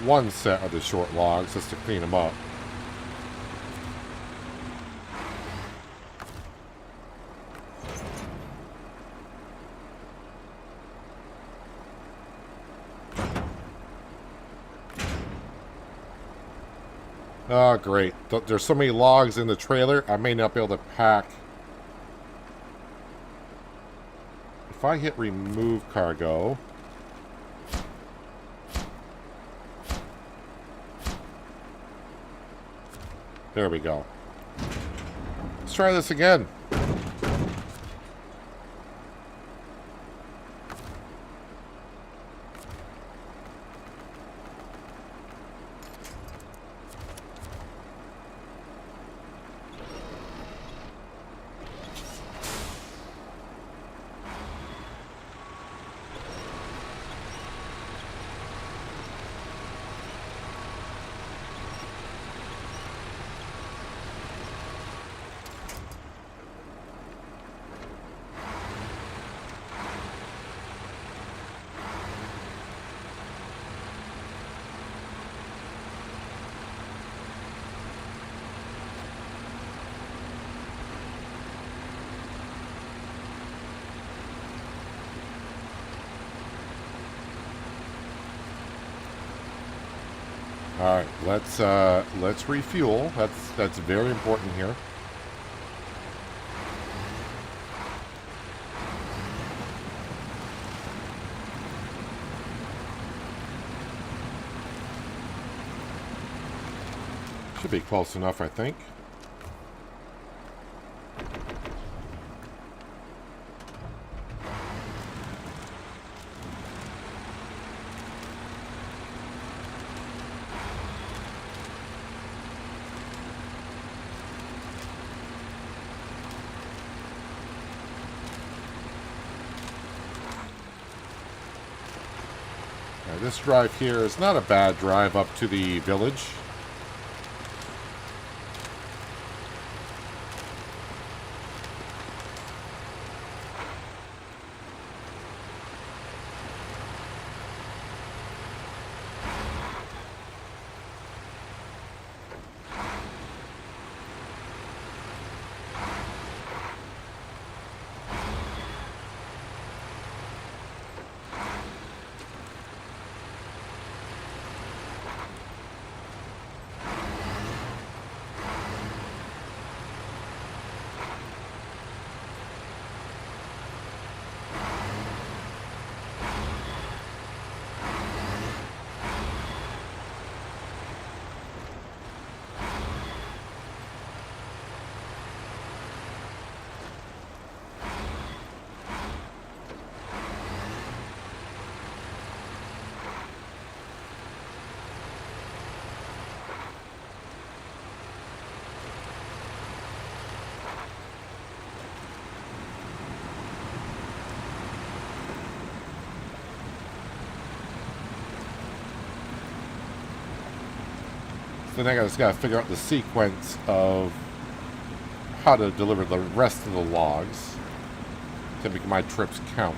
one set of the short logs just to clean them up. Oh, great. There's so many logs in the trailer, I may not be able to pack. If I hit remove cargo, there we go. Let's try this again. All right, let's refuel. That's very important here. Should be close enough, I think. This drive here is not a bad drive up to the village. Then I just gotta figure out the sequence of how to deliver the rest of the logs to make my trips count.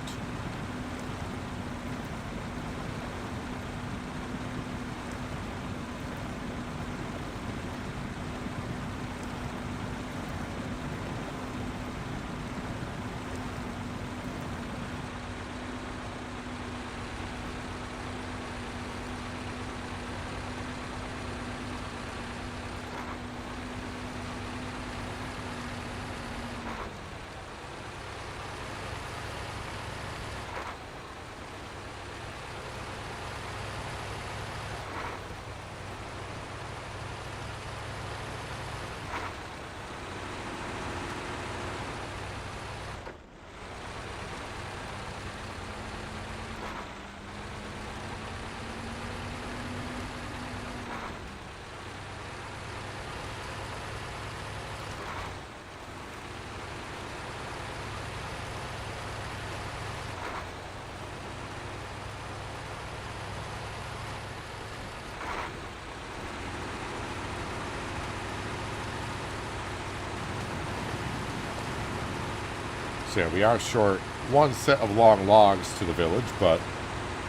So yeah, we are short one set of long logs to the village, but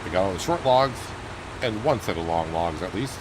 we got all the short logs and one set of long logs at least.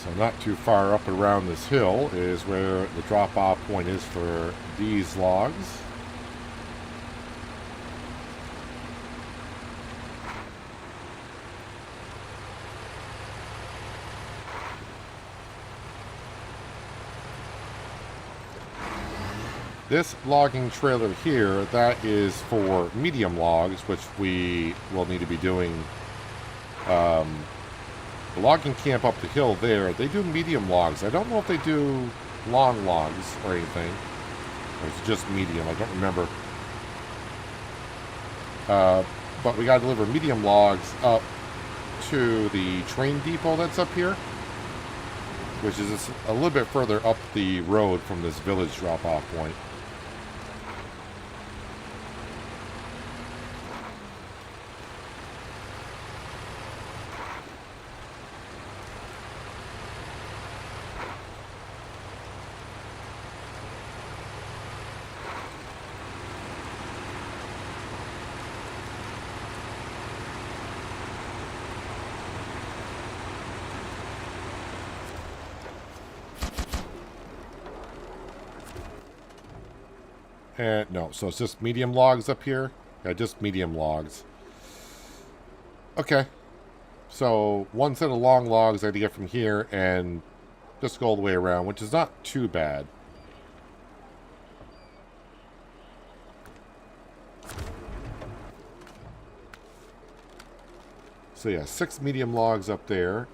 So not too far up around this hill is where the drop-off point is for these logs. This logging trailer here, that is for medium logs, which we will need to be doing. The logging camp up the hill there, they do medium logs. I don't know if they do long logs or anything. Or it's just medium, I don't remember. But we gotta deliver medium logs up to the train depot that's up here, which is a little bit further up the road from this village drop-off point. No, so it's just medium logs up here? Yeah, just medium logs. Okay. So, one set of long logs I had to get from here and just go all the way around, which is not too bad. So yeah, 6 medium logs up there.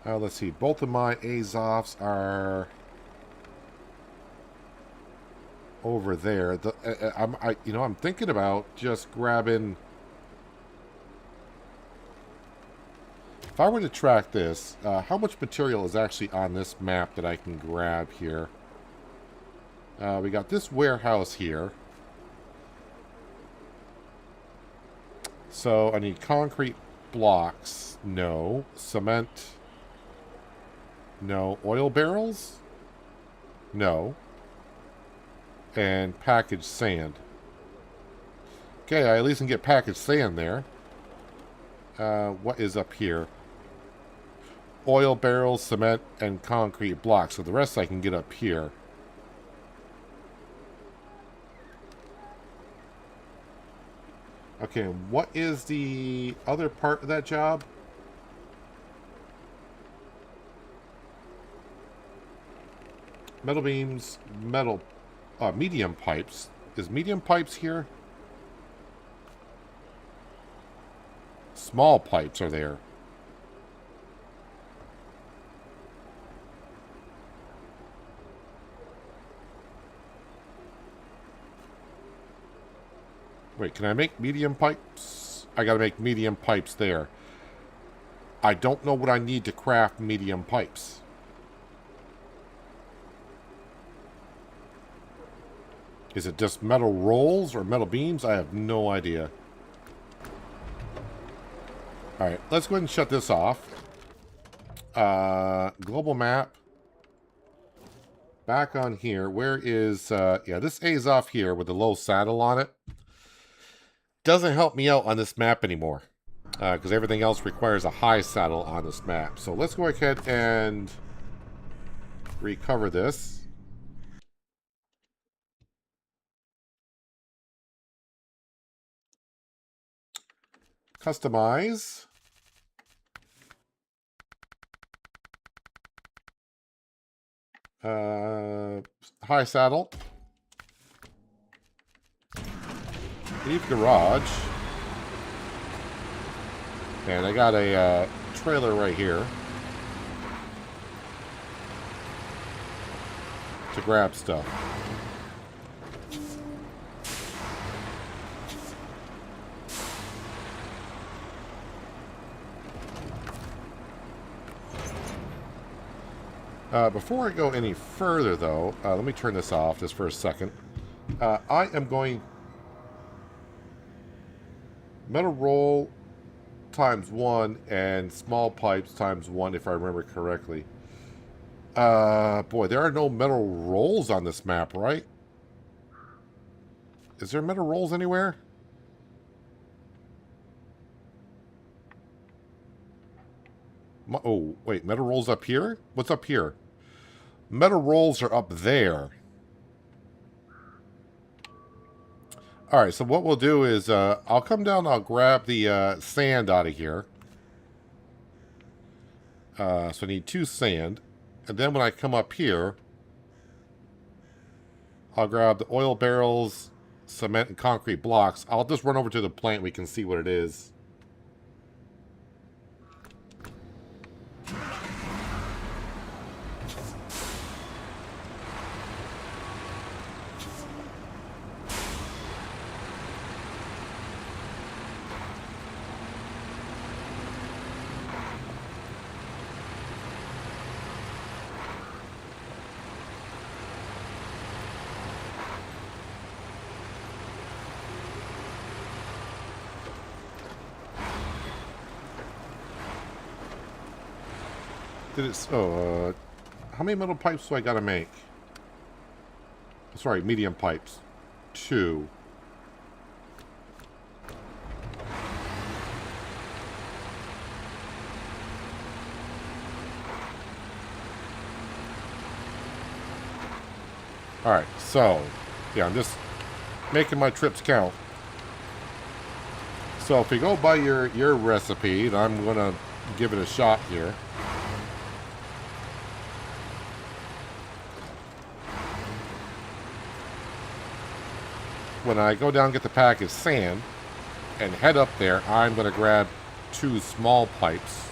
Let's see. Both of my Azovs are over there. I'm thinking about just grabbing. If I were to track this, how much material is actually on this map that I can grab here? We got this warehouse here. So I need concrete blocks. No. Cement. No. Oil barrels? No. And packaged sand. Okay, I at least can get packaged sand there. What is up here? Oil barrels, cement, and concrete blocks. So the rest I can get up here. Okay, what is the other part of that job? Metal beams, medium pipes. Is medium pipes here? Small pipes are there. Wait, can I make medium pipes? I gotta make medium pipes there. I don't know what I need to craft medium pipes. Is it just metal rolls or metal beams? I have no idea. Alright, let's go ahead and shut this off. Global map. Back on here. Where is... yeah, this A is off here with the low saddle on it. Doesn't help me out on this map anymore. Because everything else requires a high saddle on this map. So let's go ahead and recover this. Customize. High saddle. Leave garage. And I got a trailer right here to grab stuff. Before I go any further, though, let me turn this off just for a second. I am going... Metal roll times 1 and small pipes times 1, if I remember correctly. Boy, there are no metal rolls on this map, right? Is there metal rolls anywhere? Oh, wait, metal rolls up here? What's up here? Metal rolls are up there. Alright, so what we'll do is, I'll come down, I'll grab the sand out of here. So I need 2 sand. And then when I come up here, I'll grab the oil barrels, cement, and concrete blocks. I'll just run over to the plant, we can see what it is. Did it... Oh, how many metal pipes do I gotta make? Sorry, medium pipes. 2. Alright, so... Yeah, I'm just making my trips count. So if we go by your recipe, and I'm gonna give it a shot here. When I go down and get the package sand and head up there, I'm going to grab 2 small pipes,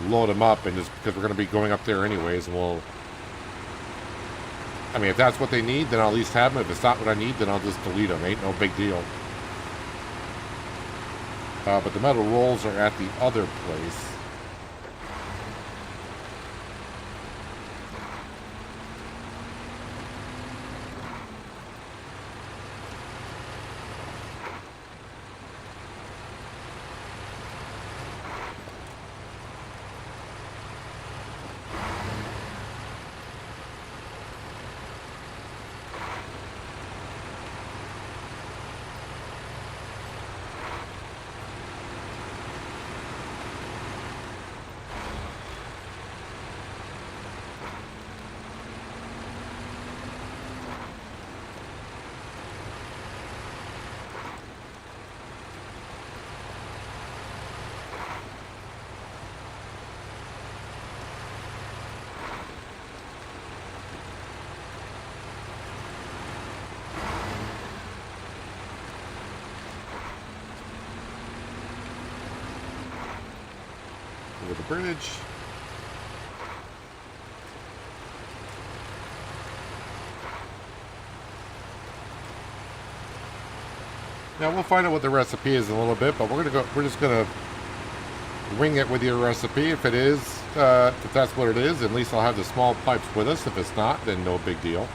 load them up, and just because we're going to be going up there anyways, and we'll I mean, if that's what they need, then I'll at least have them. If it's not what I need, then I'll just delete them. Ain't no big deal. But the metal rolls are at the other place. Over the bridge. Now we'll find out what the recipe is in a little bit, but we're just gonna wing it with your recipe. If it is, if that's what it is, at least I'll have the small pipes with us. If it's not, then no big deal.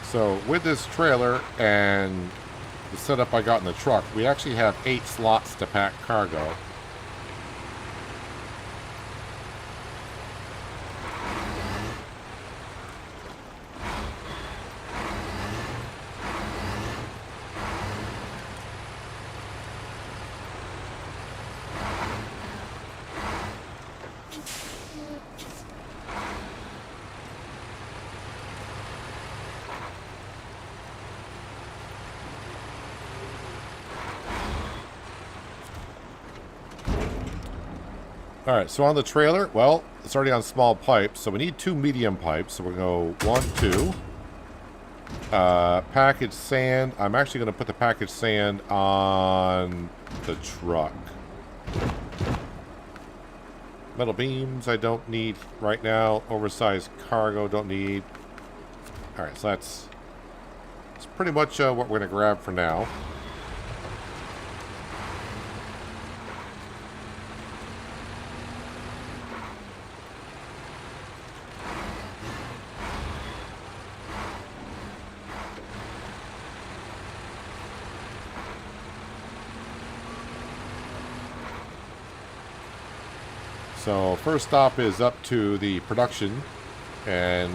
So with this trailer and the setup I got in the truck, we actually have 8 slots to pack cargo. Alright, so on the trailer, well, it's already on small pipes, so we need 2 medium pipes. So we're going to go 1, 2. Package sand. I'm actually going to put the package sand on the truck. Metal beams I don't need right now. Oversized cargo don't need. Alright, so that's pretty much what we're going to grab for now. So first stop is up to the production, and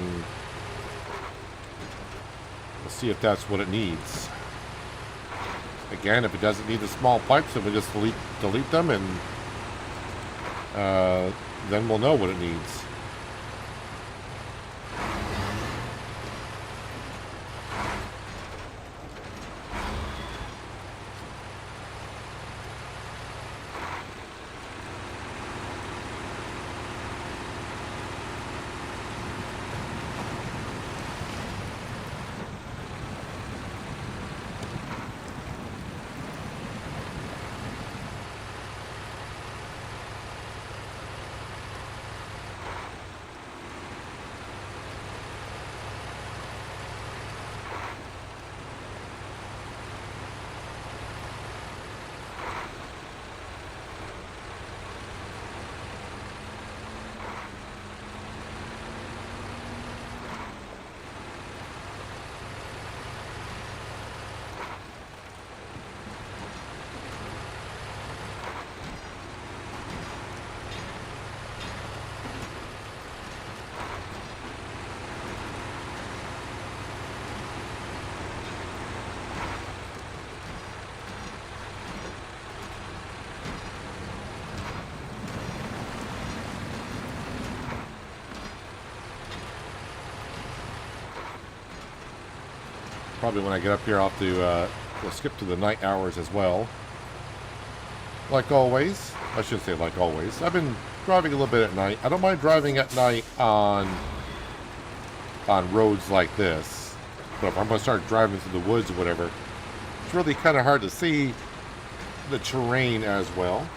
we'll see if that's what it needs. Again, if it doesn't need the small pipes, then we just delete them, and then we'll know what it needs. Probably when I get up here, I'll have to we'll skip to the night hours as well. Like always. I shouldn't say like always. I've been driving a little bit at night. I don't mind driving at night on roads like this. But if I'm going to start driving through the woods or whatever, it's really kind of hard to see the terrain as well.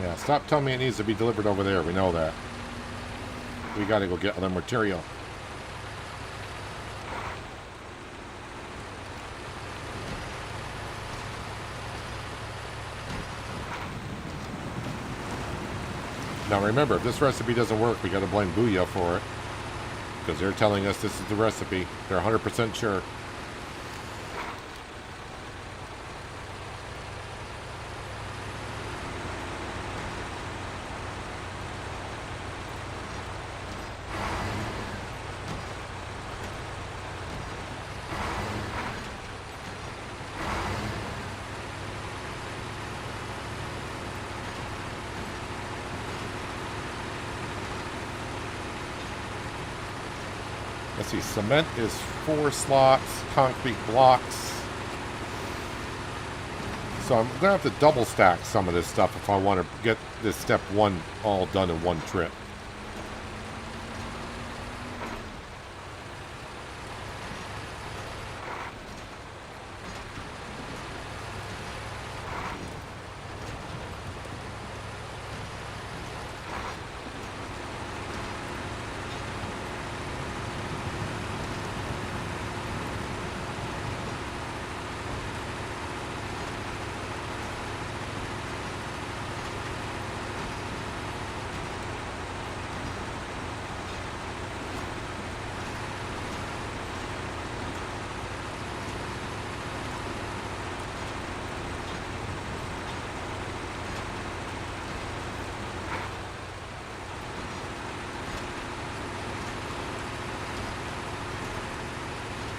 Yeah, stop telling me it needs to be delivered over there. We know that. We gotta go get other material. Now remember, if this recipe doesn't work, we gotta blame Booyah for it. Because they're telling us this is the recipe. They're 100% sure. Let's see, cement is 4 slots, concrete blocks. So I'm going to have to double stack some of this stuff if I want to get this step 1 all done in one trip.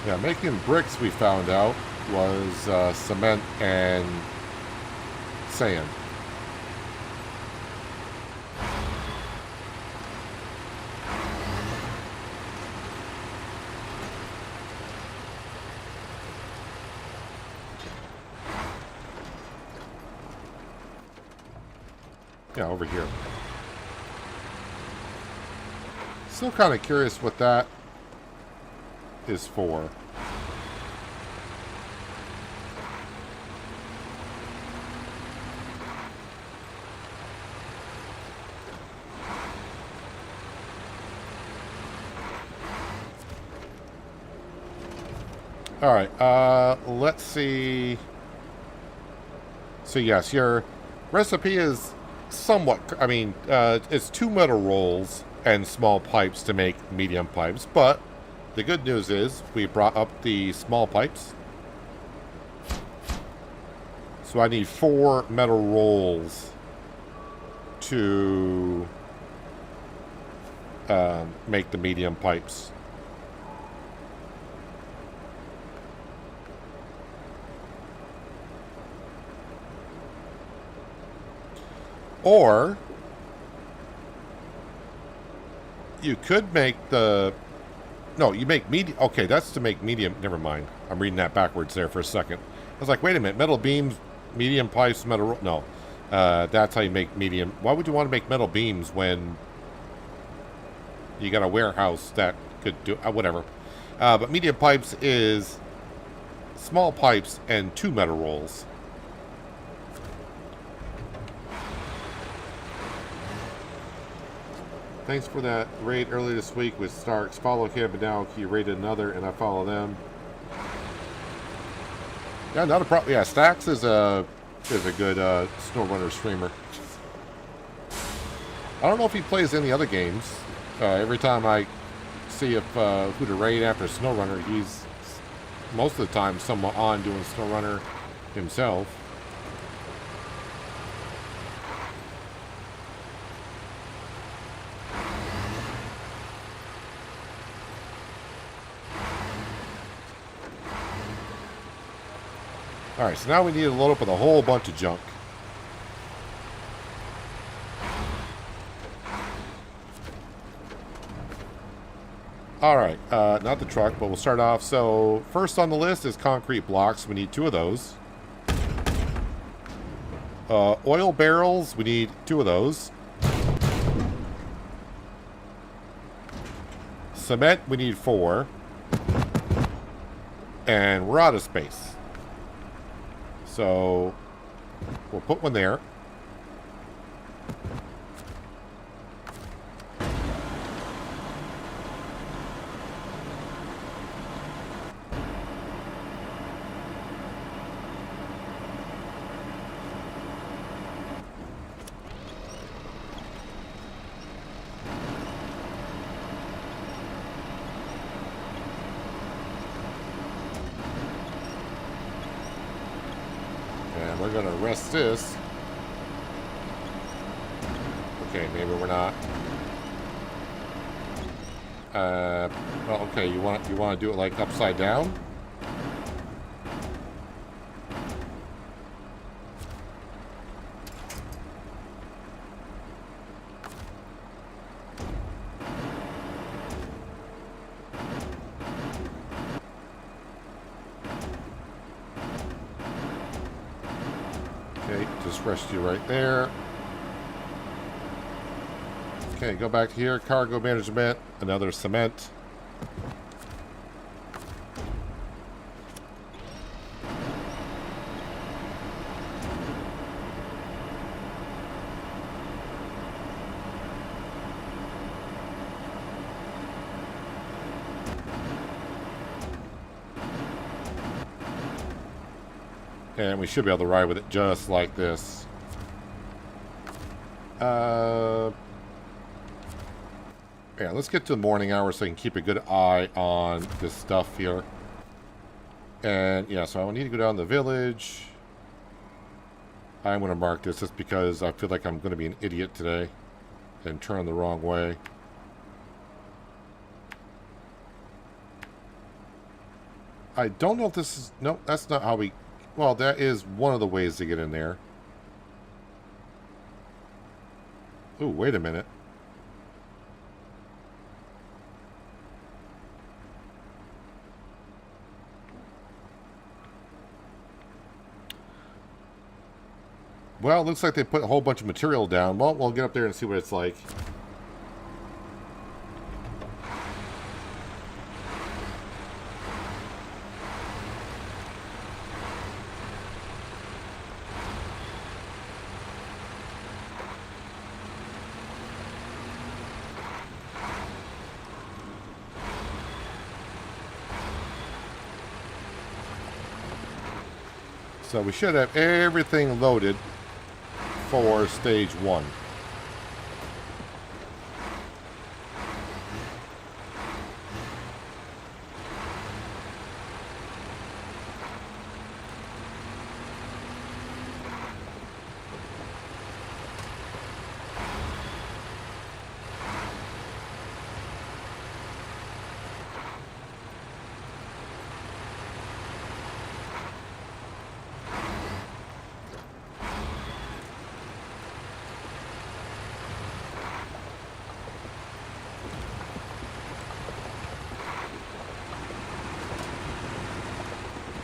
Yeah, making bricks, we found out, was cement and sand. Yeah, over here. Still kind of curious what that is for. All right, let's see. So yes, your recipe is somewhat, I mean, it's 2 metal rolls and small pipes to make medium pipes, but the good news is we brought up the small pipes. So I need 4 metal rolls to make the medium pipes. Or you could make the... No, you make medium... Okay, that's to make medium... Never mind. I'm reading that backwards there for a second. I was like, wait a minute. Metal beams, medium pipes, metal... No. That's how you make medium... Why would you want to make metal beams when you got a warehouse that could do... whatever. But medium pipes is... small pipes and 2 metal rolls. Thanks for that raid earlier this week with Starks. Follow him, and now he raided another, and I follow them. Yeah, not a problem. Yeah, Stacks is a good SnowRunner streamer. I don't know if he plays any other games. Every time I see if who to raid after SnowRunner, he's most of the time someone on doing SnowRunner himself. Alright, so now we need to load up with a whole bunch of junk. Alright, not the truck, but we'll start off. So, first on the list is concrete blocks. We need 2 of those. Oil barrels, we need 2 of those. Cement, we need 4. And we're out of space. So, we'll put one there. And we're going to rest this. Okay, maybe we're not. Well, okay, you want to do it like upside down? Okay, just rest you right there. Okay, go back here. Cargo management. Another cement. And we should be able to ride with it just like this. Yeah, let's get to the morning hours so I can keep a good eye on this stuff here. And yeah, so I need to go down to the village. I'm going to mark this just because I feel like I'm going to be an idiot today and turn the wrong way. I don't know if this is... Nope, that's not how we... Well, that is one of the ways to get in there. Ooh, wait a minute. Well, it looks like they put a whole bunch of material down. Well, we'll get up there and see what it's like. So we should have everything loaded for stage 1.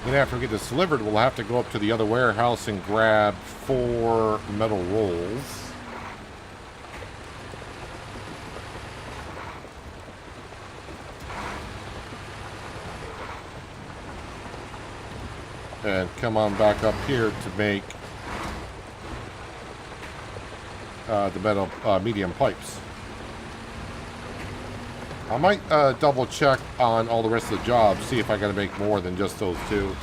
Then after we get this delivered, we'll have to go up to the other warehouse and grab 4 metal rolls. And come on back up here to make the metal medium pipes. I might double check on all the rest of the jobs, see if I gotta make more than just those two.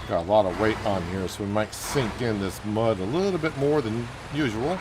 Got a lot of weight on here, so we might sink in this mud a little bit more than usual.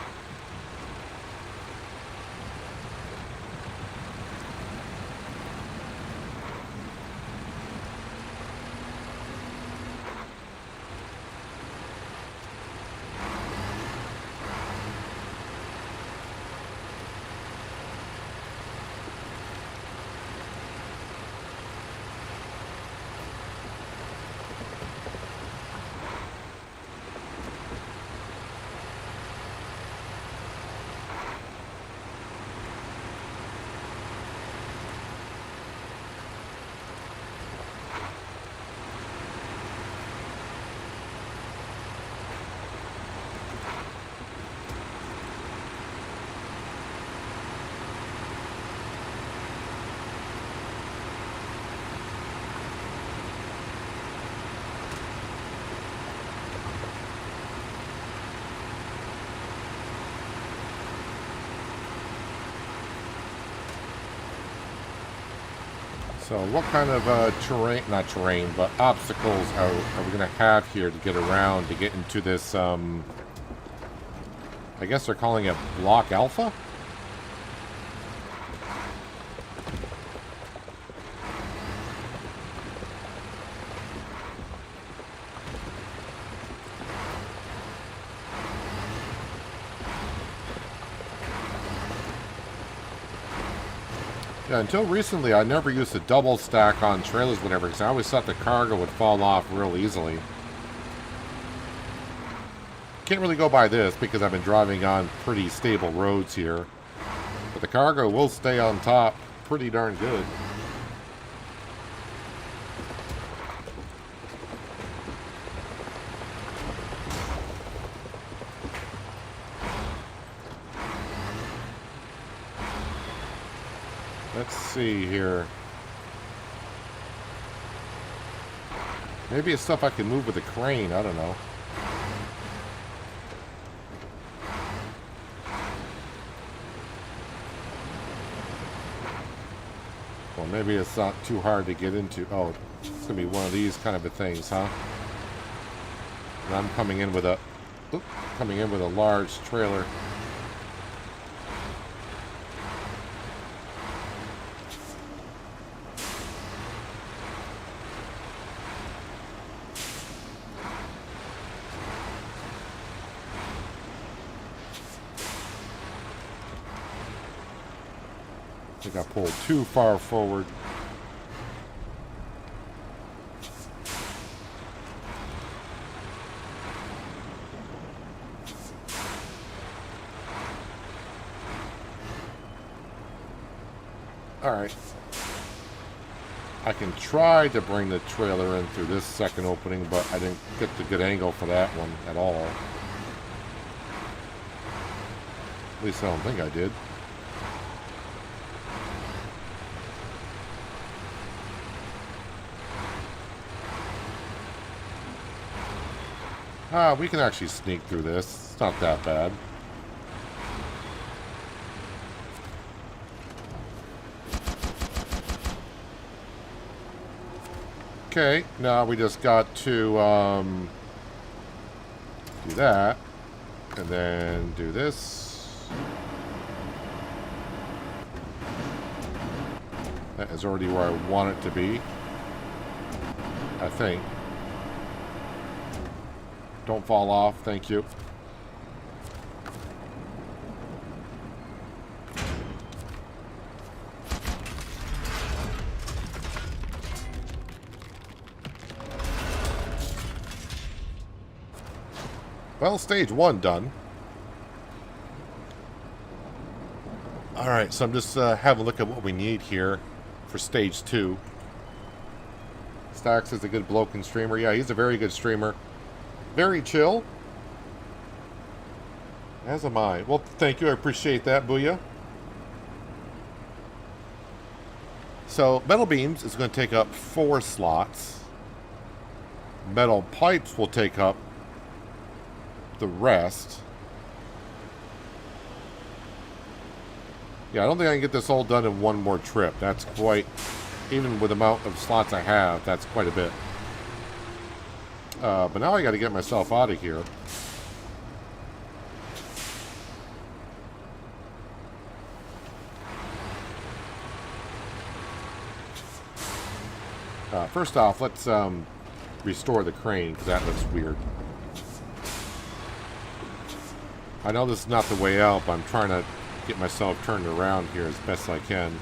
So what kind of terrain, not terrain, but obstacles are we going to have here to get around to get into this, I guess they're calling it Block Alpha? Yeah, until recently, I never used to double stack on trailers, whatever, because I always thought the cargo would fall off real easily. Can't really go by this because I've been driving on pretty stable roads here. But the cargo will stay on top pretty darn good. Let's see here. Maybe it's stuff I can move with a crane. I don't know. Well, maybe it's not too hard to get into. Oh, it's going to be one of these kind of things, huh? And I'm coming in with a... Oop, coming in with a large trailer. I think I pulled too far forward. Alright. I can try to bring the trailer in through this second opening, but I didn't get the good angle for that one at all. At least I don't think I did. We can actually sneak through this. It's not that bad. Okay, now we just got to do that, and then do this. That is already where I want it to be, I think. Don't fall off. Thank you. Well, stage 1 done. Alright, so I'm just having a look at what we need here for stage 2. Stax is a good bloke and streamer. Yeah, he's a very good streamer. Very chill. As am I. Well, thank you. I appreciate that, Booyah. So, metal beams is going to take up 4 slots. Metal pipes will take up the rest. Yeah, I don't think I can get this all done in one more trip. That's quite... Even with the amount of slots I have, that's quite a bit. But now I got to get myself out of here. First off, let's restore the crane, because that looks weird. I know this is not the way out, but I'm trying to get myself turned around here as best I can.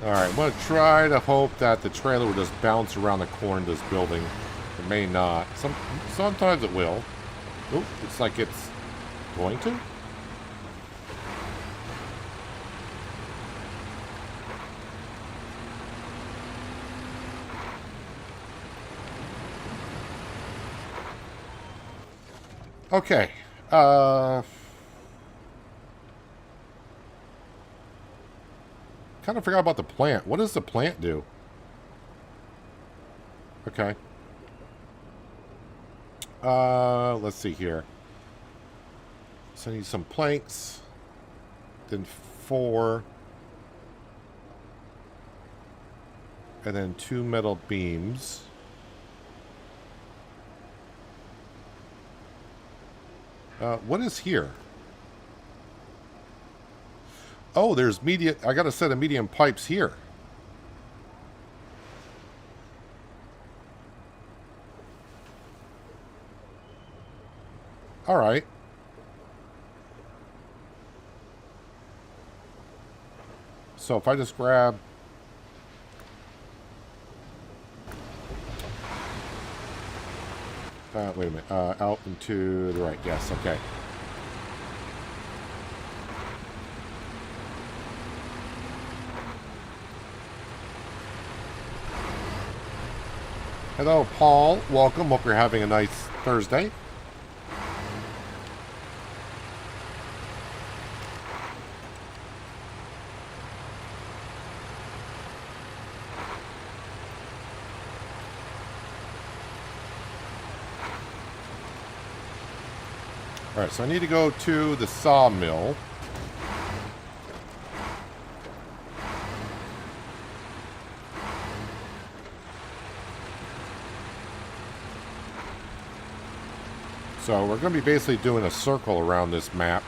Alright, I'm going to try to hope that the trailer will just bounce around the corner of this building. It may not. Sometimes it will. Oop, looks like it's going to. Okay. Kind of forgot about the plant. What does the plant do? Okay. Let's see here. So I need some planks. Then 4. And then 2 metal beams. What is here? Oh, there's medium. I got a set of medium pipes here. All right. So if I just grab... wait a minute. Out and to the right. Yes, okay. Hello, Paul. Welcome. Hope you're having a nice Thursday. Alright, so I need to go to the sawmill. So we're going to be basically doing a circle around this map.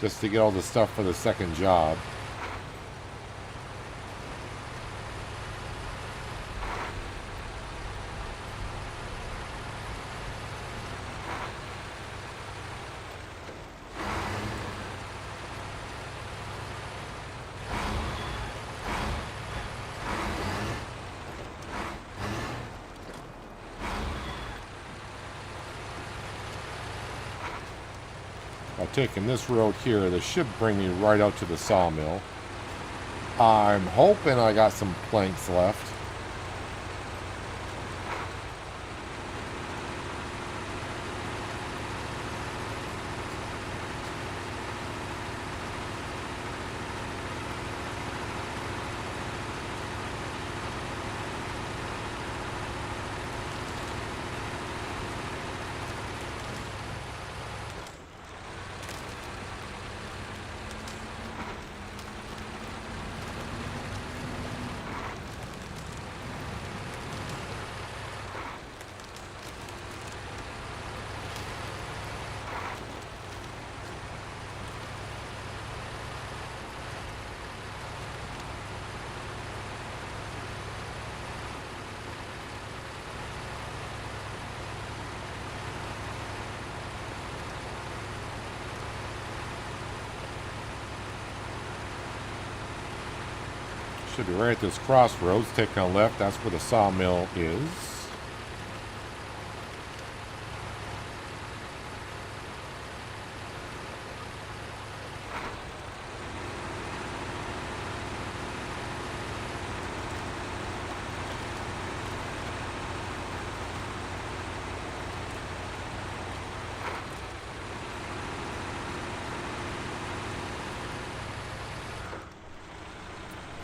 Just to get all the stuff for the second job. Taking this road here, this should bring me right out to the sawmill. I'm hoping I got some planks left. Should be right at this crossroads. Take a left. That's where the sawmill is.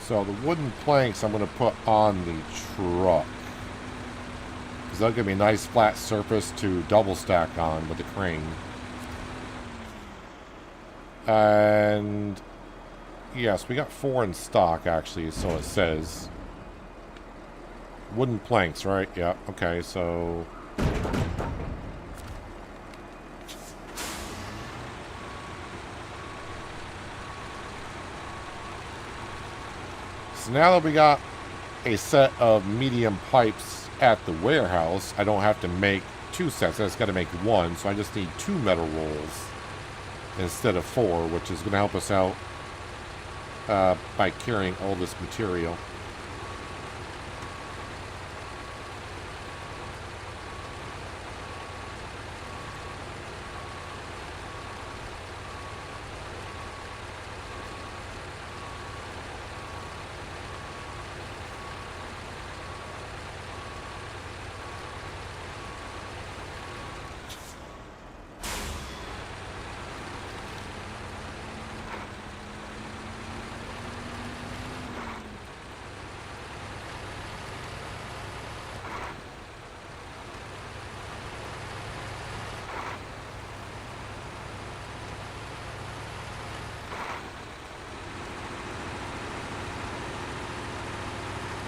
So the wooden planks I'm going to put on the truck, because they'll give me a nice flat surface to double stack on with the crane. And yes, we got 4 in stock actually, so it says. Wooden planks, right? Yeah, okay, so... So now that we got a set of medium pipes at the warehouse, I don't have to make 2 sets. I just got to make 1, so I just need 2 metal rolls instead of 4, which is going to help us out by carrying all this material.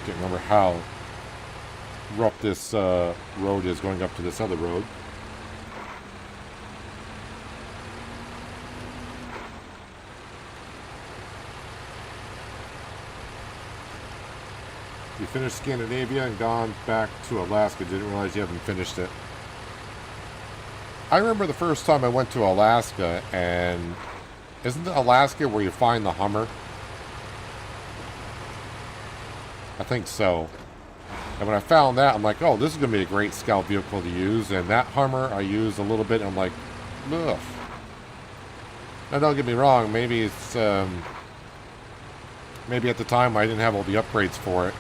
Can't remember how rough this road is going up to this other road. You finished Scandinavia and gone back to Alaska. Didn't realize you haven't finished it. I remember the first time I went to Alaska, and isn't it Alaska where you find the Hummer? I think so. And when I found that, I'm like, oh, this is going to be a great scout vehicle to use. And that Hummer, I used a little bit, and I'm like, ugh. Now, don't get me wrong. Maybe it's, maybe at the time I didn't have all the upgrades for it.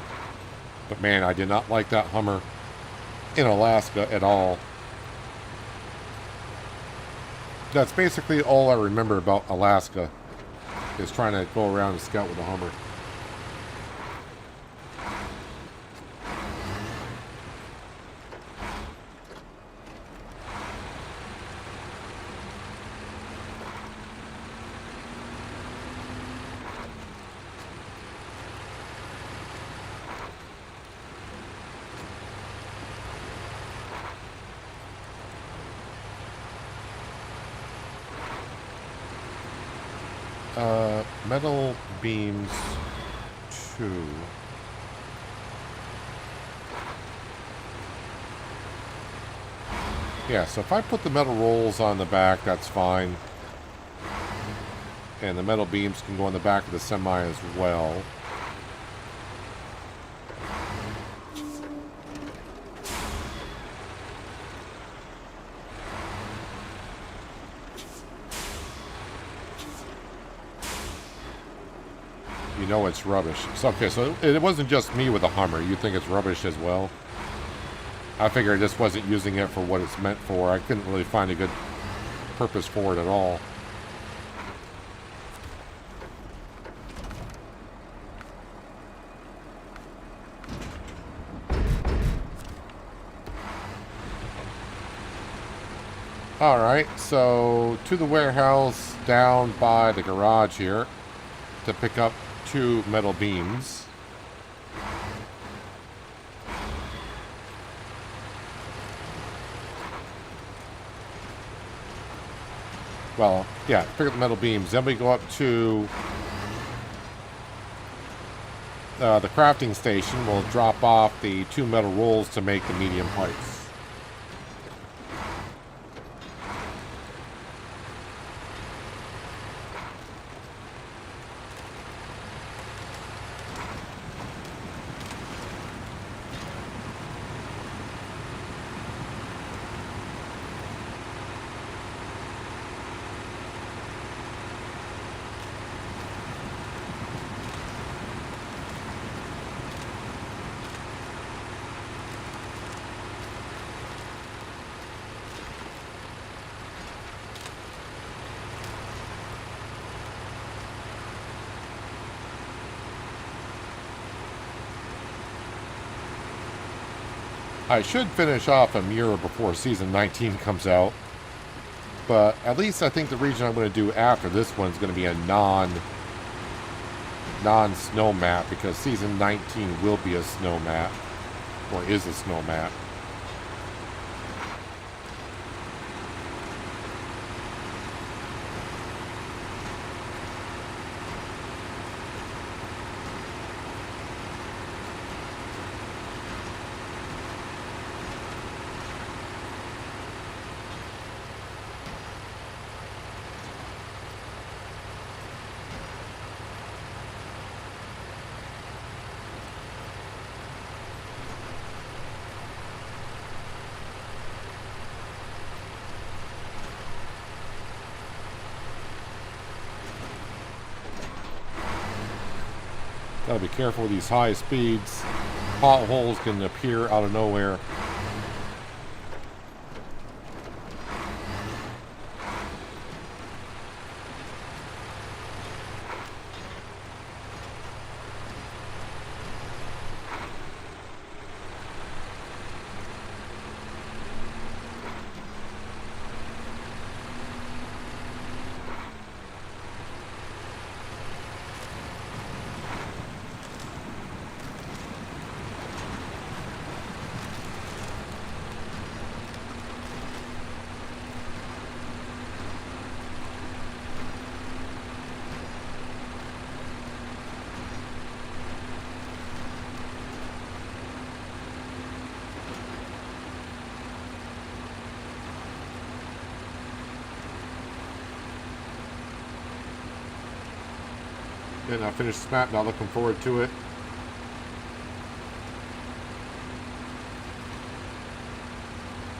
But man, I did not like that Hummer in Alaska at all. That's basically all I remember about Alaska, is trying to go around and scout with a Hummer. Metal beams 2. Yeah, so if I put the metal rolls on the back, that's fine. And the metal beams can go on the back of the semi as well. You know it's rubbish. So, okay, so it wasn't just me with a Hummer. You think it's rubbish as well? I figured I just wasn't using it for what it's meant for. I couldn't really find a good purpose for it at all. Alright, so to the warehouse down by the garage here to pick up 2 metal beams. Well, yeah, pick up the metal beams. Then we go up to the crafting station. We'll drop off the 2 metal rolls to make the medium pipes. I should finish off Amur before Season 19 comes out. But at least I think the region I'm going to do after this one is going to be a non-snow map, because Season 19 will be a snow map. Or is a snow map. Gotta be careful with these high speeds. Potholes can appear out of nowhere. And I finished this map, not looking forward to it.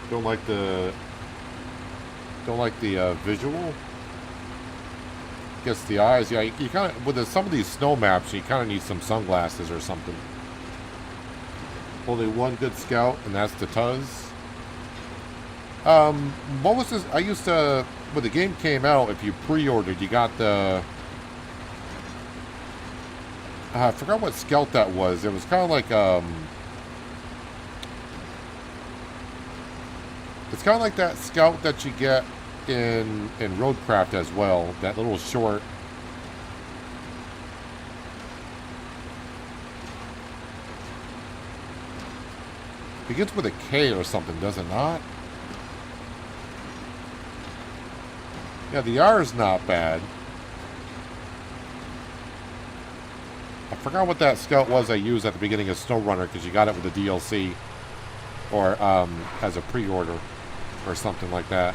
Don't like the visual. Guess the eyes. Yeah, you kind of with some of these snow maps, you kind of need some sunglasses or something. Only one good scout, and that's the Tuz. What was this? I used to, when the game came out, if you pre-ordered, you got the. I forgot what scout that was. It was kind of like it's kind of like that scout that you get in Roadcraft as well. That little short. Begins with a K or something, does it not? Yeah, the R is not bad. I forgot what that scout was I used at the beginning of SnowRunner, because you got it with the DLC. Or as a pre-order. Or something like that.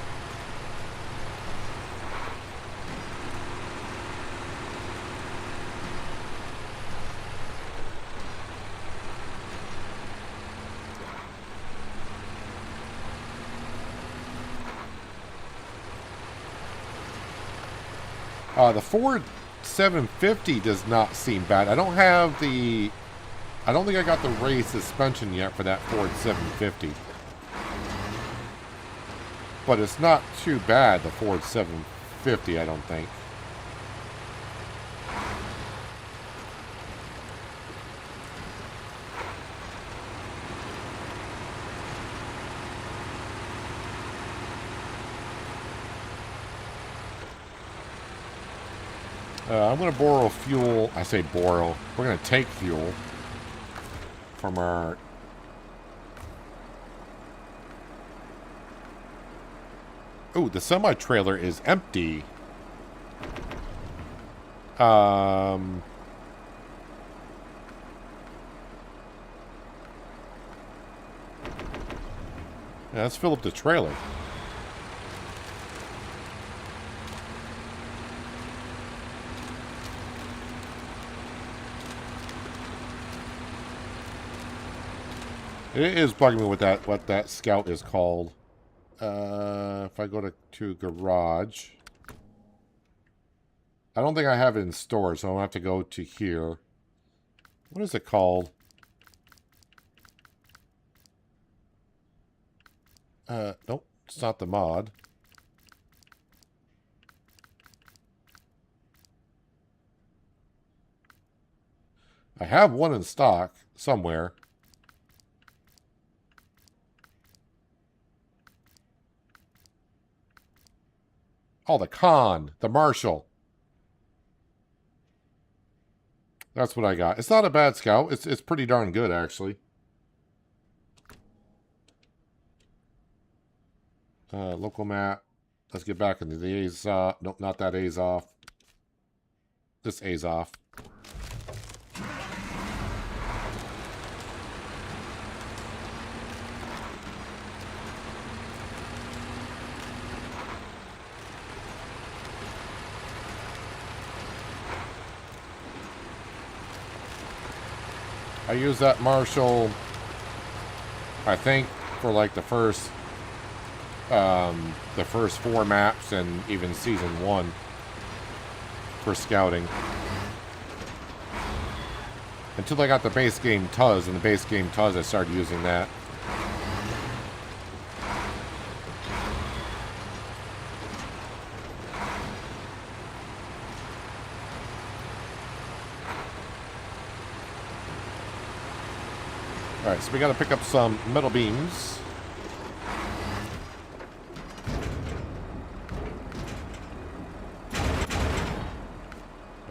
The Ford 750 does not seem bad. I don't think I got the race suspension yet for that Ford 750. But it's not too bad, the Ford 750, I don't think. I'm going to borrow fuel. I say borrow. We're going to take fuel from our... Oh, the semi-trailer is empty. Yeah, let's fill up the trailer. It is bugging me with that, what that scout is called. If I go to garage, I don't think I have it in store, so I'll have to go to here. What is it called? Nope, it's not the mod. I have one in stock somewhere. Oh, the con, the marshal. That's what I got. It's not a bad scout. It's pretty darn good, actually. Local map. Let's get back into the A's. Nope, not that A's off. This A's off. I use that marshal, I think, for like the first 4 maps and even season 1 for scouting. Until I got the base game Tuz, and the base game Tuz, I started using that. Alright, so we gotta pick up some metal beams.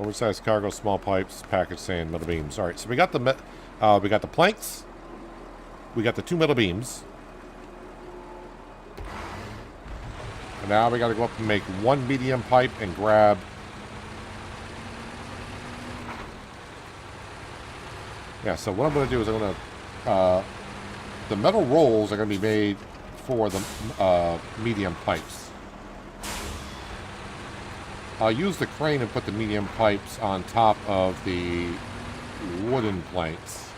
Oversized cargo, small pipes, package sand, metal beams. Alright, so we got the planks. We got the 2 metal beams. And now we gotta go up and make 1 medium pipe and grab so what I'm gonna do is I'm gonna the metal rolls are going to be made for the medium pipes. I'll use the crane and put the medium pipes on top of the wooden planks.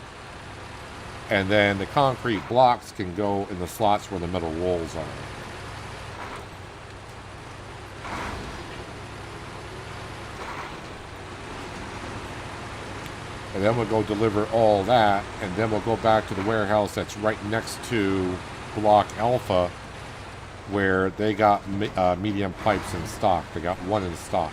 And then the concrete blocks can go in the slots where the metal rolls are. And then we'll go deliver all that, and then we'll go back to the warehouse that's right next to Block Alpha, where they got medium pipes in stock. They got 1 in stock.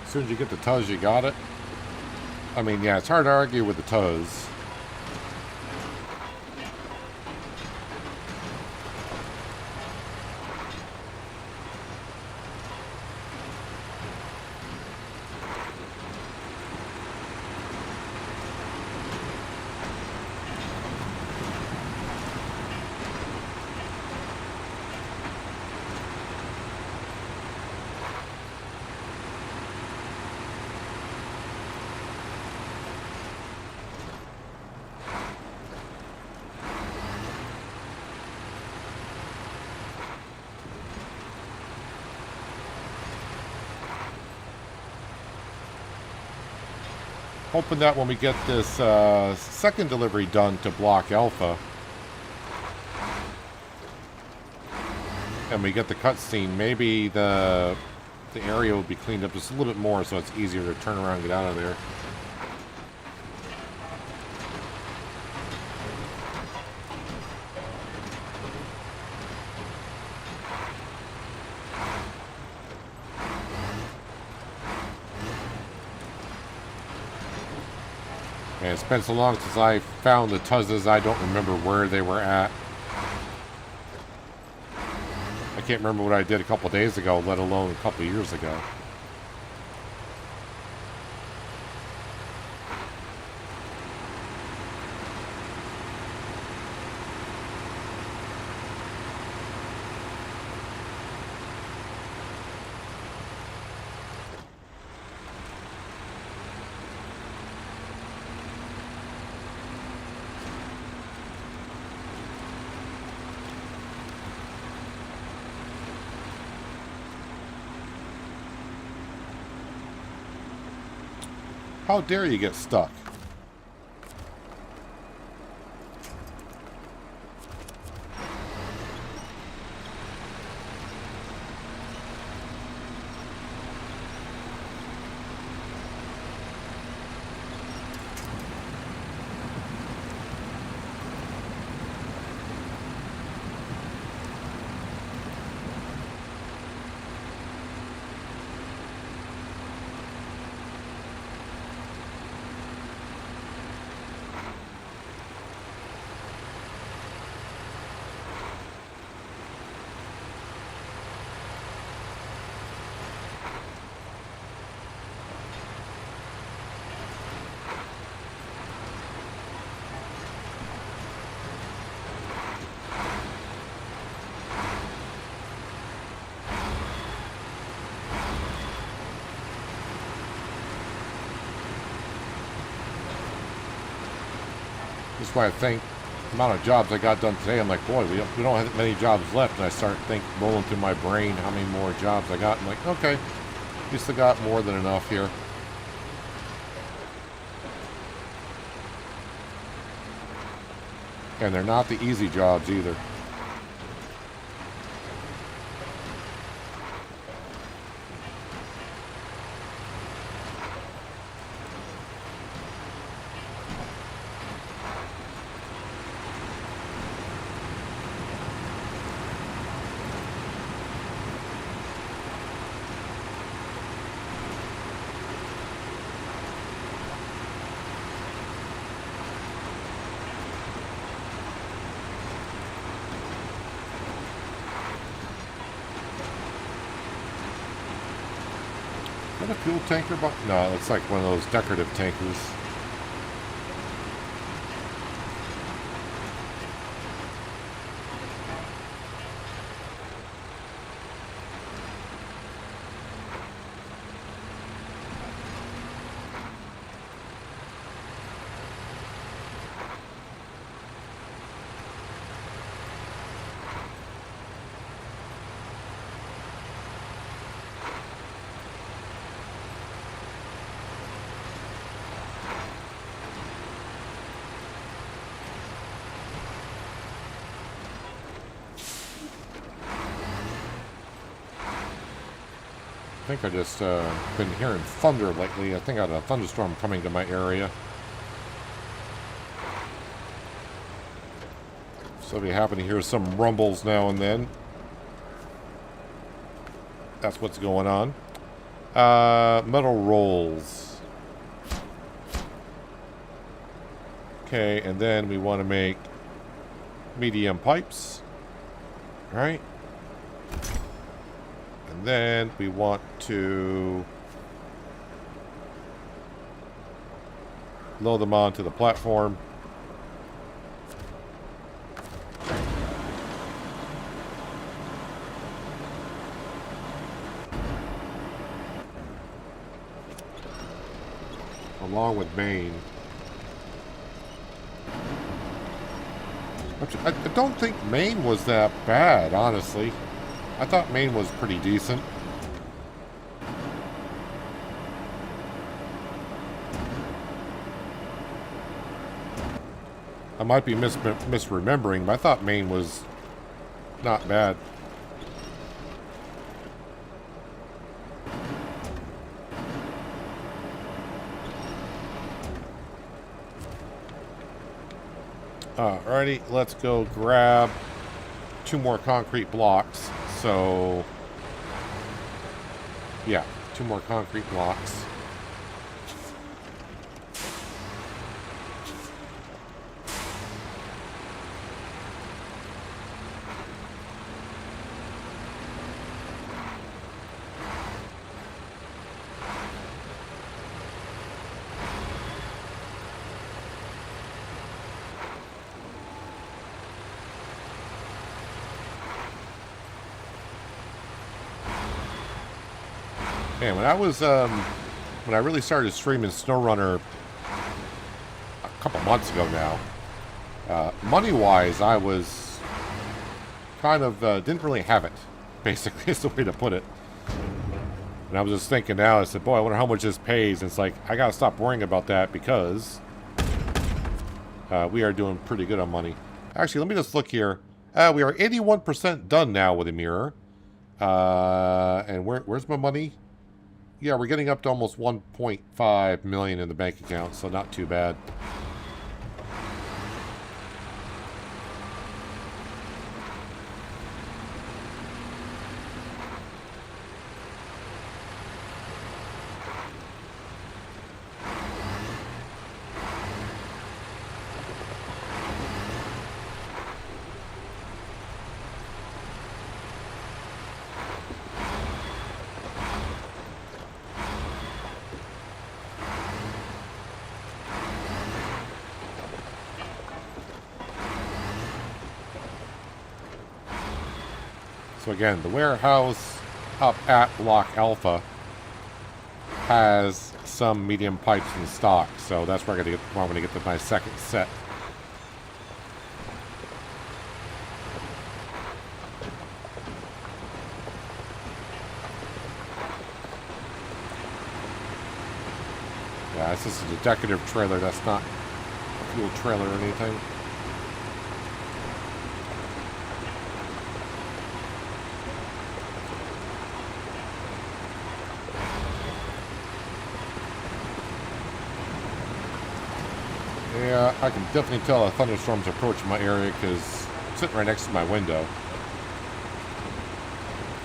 As soon as you get the Tuz, you got it. I mean, yeah, it's hard to argue with the Tuz. Hoping that when we get this second delivery done to Block Alpha, and we get the cutscene, maybe the area will be cleaned up just a little bit more, so it's easier to turn around and get out of there. And it's been so long since I found the Tuzzes, I don't remember where they were at. I can't remember what I did a couple days ago, let alone a couple years ago. How dare you get stuck? That's why I think the amount of jobs I got done today, I'm like, boy, we don't have many jobs left. And I start rolling through my brain how many more jobs I got. I'm like, okay, we still got more than enough here. And they're not the easy jobs either. Is that a fuel tanker? No, it looks like one of those decorative tankers. I think I just been hearing thunder lately. I think I had a thunderstorm coming to my area. So if you happen to hear some rumbles now and then, that's what's going on. Metal rolls. Okay, and then we want to make medium pipes. All right. And then we want to load them onto the platform. Along with main. I don't think main was that bad, honestly. I thought main was pretty decent. I might be misremembering, but I thought main was not bad. Alrighty, let's go grab 2 more concrete blocks. So, yeah, 2 more concrete blocks. Man, when I was, when I really started streaming SnowRunner a couple months ago now, money-wise, I was kind of, didn't really have it, basically, is the way to put it. And I was just thinking now, I said, boy, I wonder how much this pays. And it's like, I got to stop worrying about that because we are doing pretty good on money. Actually, let me just look here. We are 81% done now with a mirror. And where's my money? Yeah, we're getting up to almost 1.5 million in the bank account, so not too bad. So again, the warehouse up at Block Alpha has some medium pipes in stock, so that's where I'm going to get my second set. Yeah, this is a decorative trailer. That's not a fuel trailer or anything. Yeah, I can definitely tell a thunderstorm's approaching my area because I'm sitting right next to my window.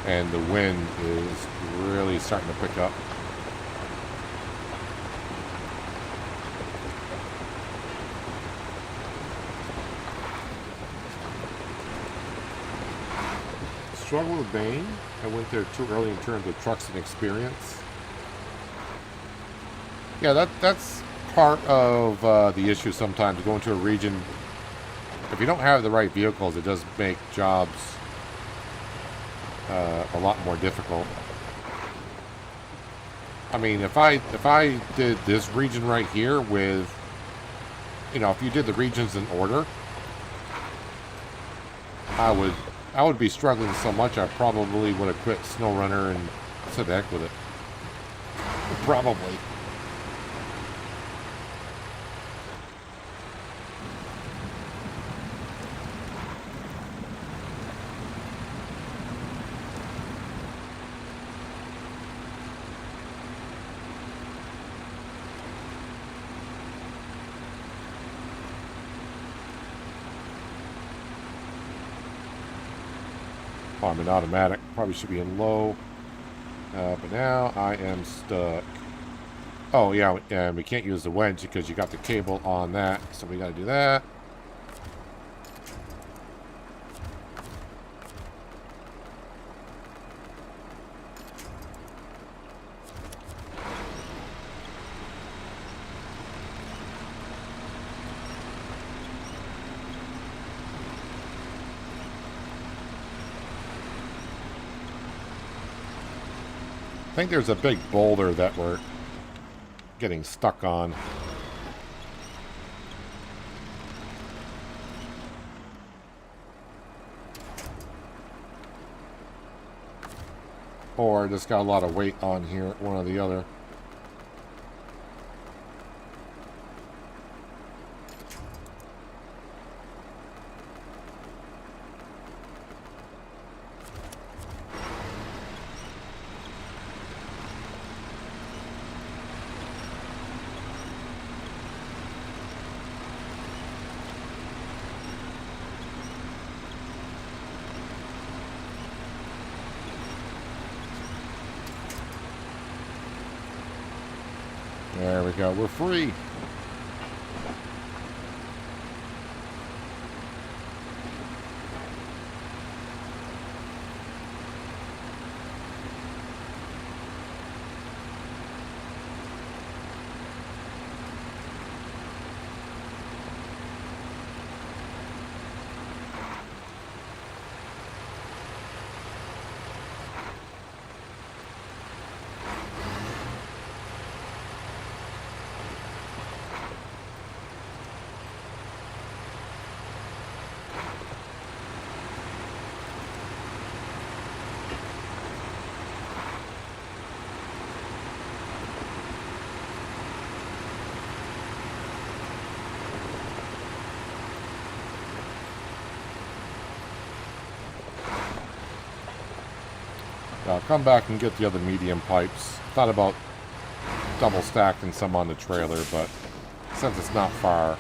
And the wind is really starting to pick up. Struggle with Maine. I went there too early in terms of trucks and experience. Yeah, that's part of the issue sometimes. Going to a region, if you don't have the right vehicles, it does make jobs a lot more difficult. I mean, if I did this region right here with, you know, if you did the regions in order, I would be struggling so much I probably would have quit SnowRunner and said heck with it. Probably. Oh, I'm in automatic. Probably should be in low. But now I am stuck. Oh, yeah, and we can't use the winch because you got the cable on that. So we got to do that. I think there's a big boulder that we're getting stuck on. Or just got a lot of weight on here, one or the other. There we go. We're free. I'll come back and get the other medium pipes. Thought about double stacking some on the trailer, but since it's not far.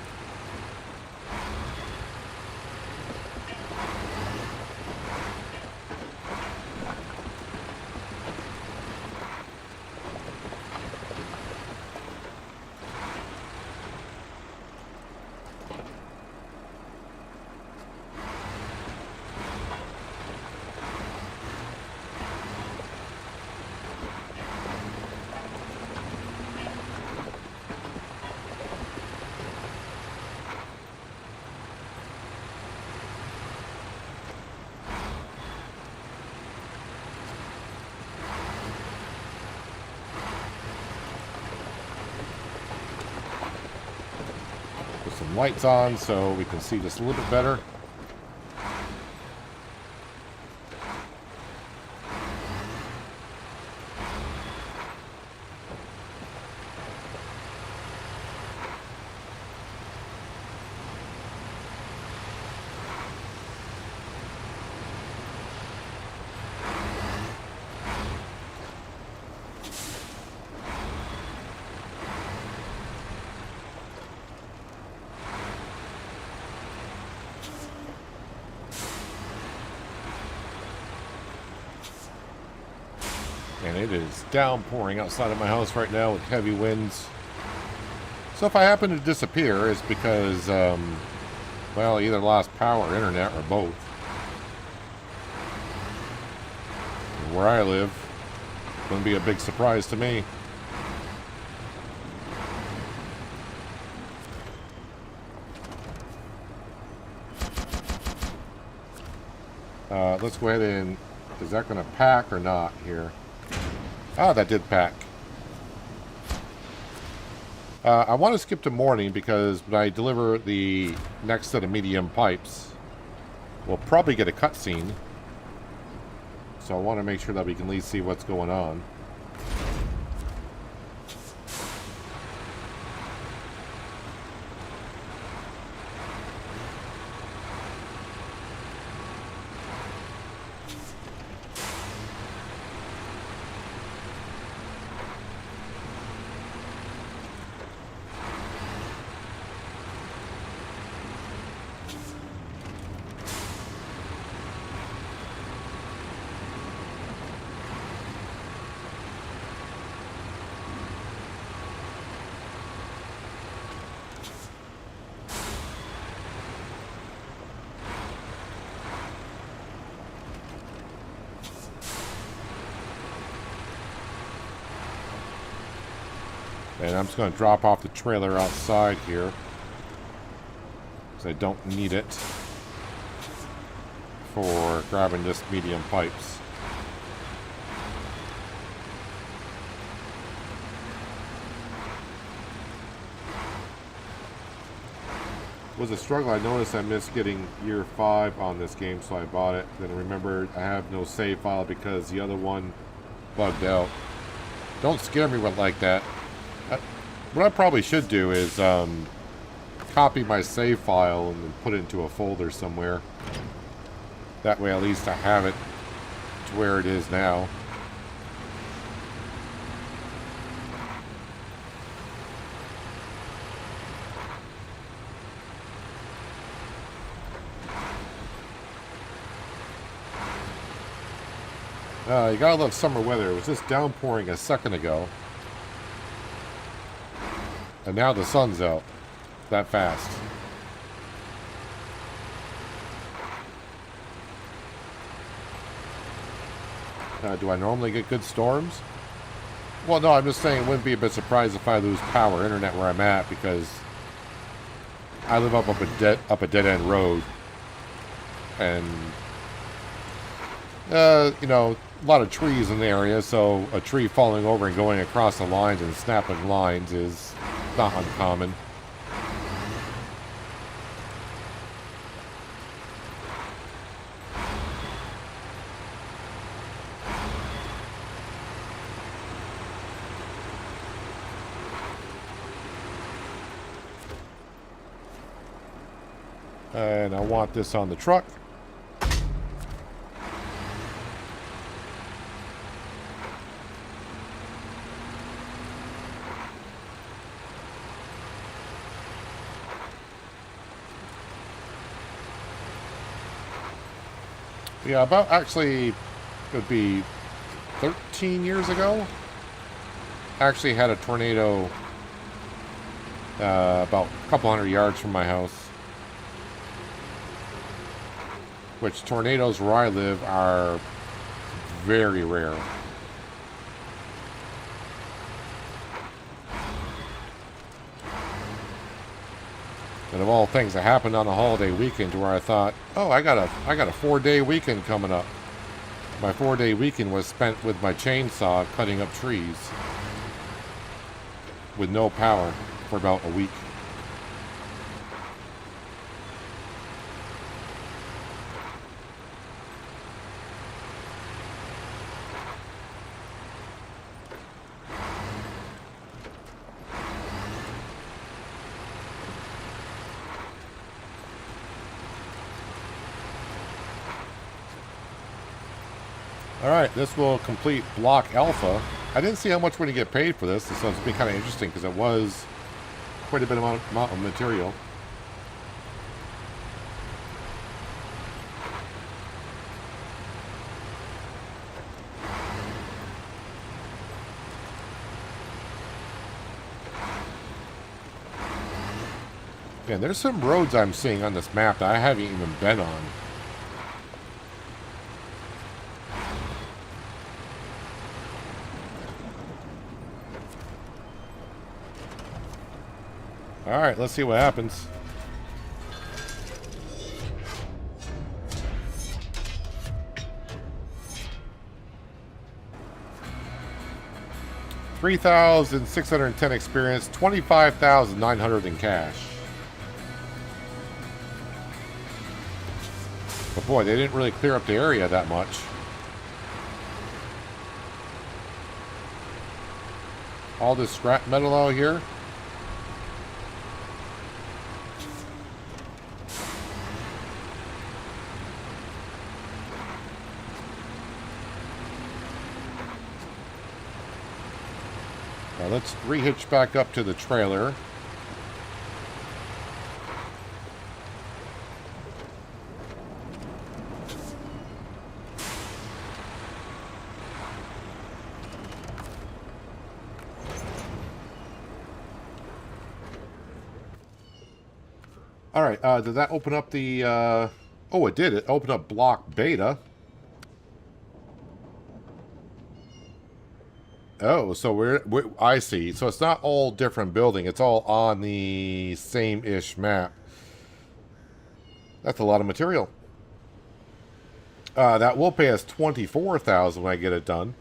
Some lights on so we can see just a little bit better. And it is downpouring outside of my house right now with heavy winds. So if I happen to disappear, it's because, well, either lost power or internet or both. Where I live, wouldn't be a big surprise to me. Let's go ahead and... Is that going to pack or not here? Ah, that did pack. I want to skip to morning because when I deliver the next set of medium pipes, we'll probably get a cutscene. So I want to make sure that we can at least see what's going on. And I'm just going to drop off the trailer outside here, because I don't need it for grabbing just medium pipes. It was a struggle. I noticed I missed getting year 5 on this game, so I bought it. Then I remembered I have no save file because the other one bugged out. Don't scare me with like that. What I probably should do is copy my save file and then put it into a folder somewhere. That way at least I have it to where it is now. You gotta love summer weather. It was just downpouring a second ago. And now the sun's out that fast. Do I normally get good storms? Well, no, I'm just saying it wouldn't be a bit surprised if I lose power, internet where I'm at, because I live up a dead-end road. And, you know, a lot of trees in the area, so a tree falling over and going across the lines and snapping lines is not uncommon. And I want this on the truck. Yeah, about actually, it would be 13 years ago. I actually had a tornado about a couple hundred yards from my house. Which tornadoes where I live are very rare. And of all things, it happened on a holiday weekend where I thought, oh, I got a 4-day weekend coming up. My 4-day weekend was spent with my chainsaw cutting up trees with no power for about a week. Alright, this will complete Block Alpha. I didn't see how much we're going to get paid for this, so it's been kind of interesting because it was quite a bit amount of material. Yeah, there's some roads I'm seeing on this map that I haven't even been on. Alright, let's see what happens. $3,610 experience, $25,900 in cash. But boy, they didn't really clear up the area that much. All this scrap metal out here. Now let's re-hitch back up to the trailer. Alright, did that open up the... Oh, it did. It opened up block beta. Oh, so we're I see. So it's not all different building. It's all on the same-ish map. That's a lot of material. That will pay us $24,000 when I get it done.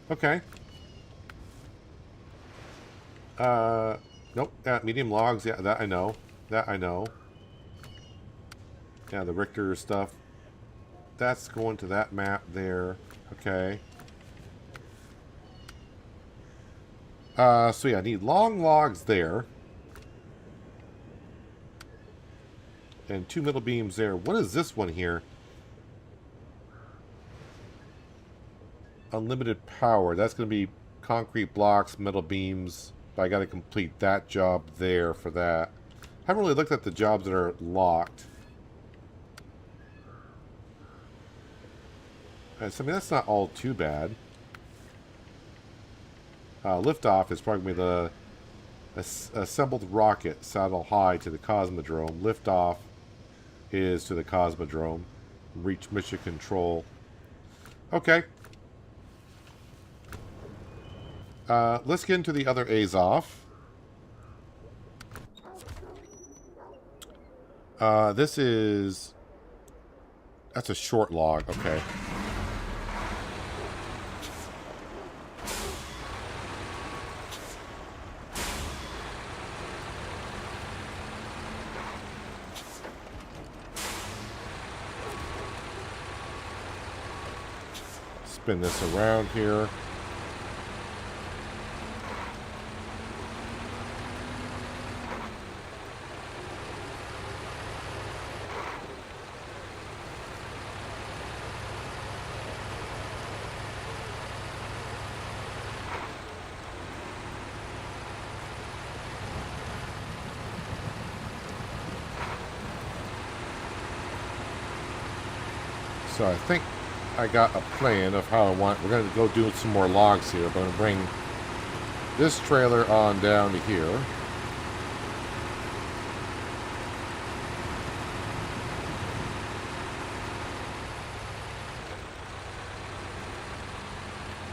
Okay. Nope. Medium logs. Yeah, that I know. That I know. Yeah, the Richter stuff. That's going to that map there. Okay. So yeah, I need long logs there. And 2 middle beams there. What is this one here? Unlimited power. That's going to be concrete blocks, metal beams. But I got to complete that job there for that. Haven't really looked at the jobs that are locked. So, I mean, that's not all too bad. Liftoff is probably the assembled rocket saddle high to the Cosmodrome. Liftoff is to the Cosmodrome. Reach mission control. Okay. Let's get into the other Azov. This is... That's a short log. Okay. Spin this around here. So I think I got a plan of how I want. We're going to go do some more logs here. I'm going to bring this trailer on down to here.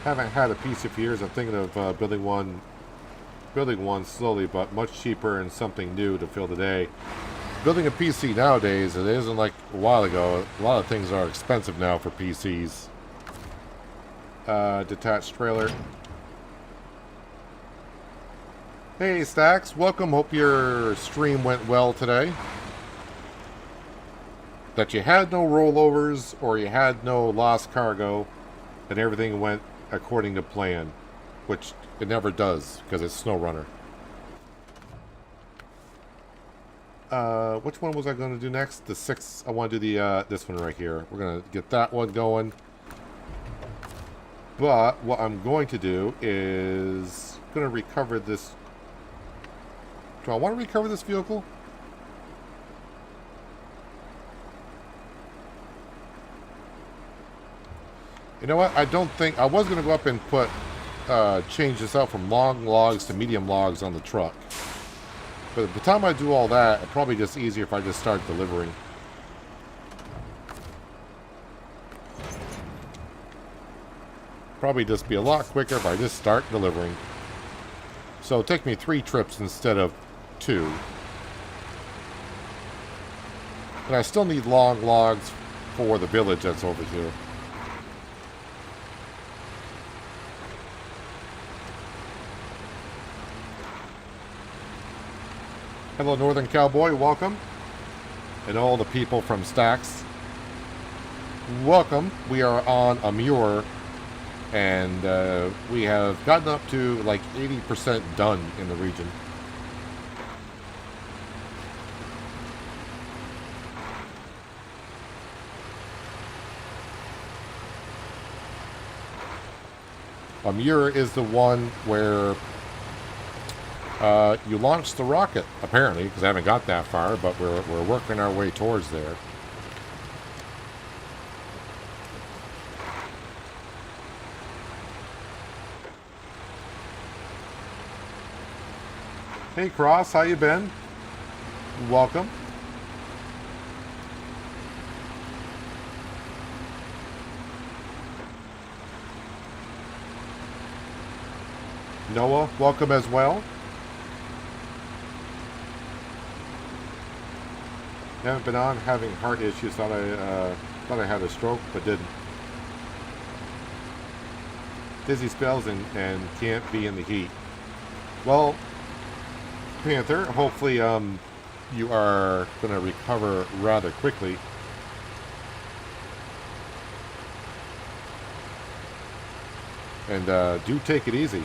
Haven't had a PC for years. I'm thinking of building one slowly, but much cheaper and something new to fill the day. Building a PC nowadays, it isn't like a while ago. A lot of things are expensive now for PCs. Detached trailer. Hey Stacks, welcome. Hope your stream went well today. That you had no rollovers or you had no lost cargo, and everything went according to plan, which it never does because it's SnowRunner. Which one was I going to do next? The 6. I want to do the this one right here. We're going to get that one going. But what I'm going to do is going to recover this. Do I want to recover this vehicle? You know what? I don't think... I was going to go up and put... change this out from long logs to medium logs on the truck. But by the time I do all that, it's probably just easier if I just start delivering. Probably just be a lot quicker if I just start delivering. So it'll take me 3 trips instead of 2. And I still need long logs for the village that's over here. Hello, Northern Cowboy. Welcome. And all the people from Stacks. Welcome. We are on Amur. And we have gotten up to like 80% done in the region. Amur is the one where you launch the rocket, apparently, because I haven't got that far, but we're working our way towards there. Hey Cross, how you been? Welcome. Noah, welcome as well. Haven't been on, having heart issues. Thought I had a stroke, but didn't. Dizzy spells and can't be in the heat. Well, Panther, hopefully you are going to recover rather quickly. And do take it easy.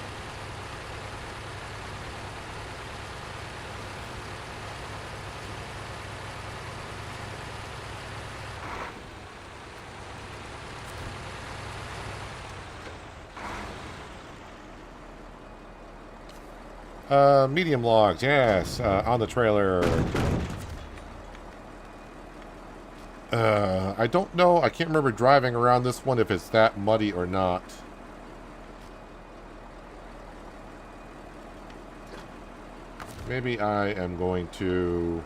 Medium logs, yes, on the trailer. I don't know, I can't remember driving around this one if it's that muddy or not. Maybe I am going to...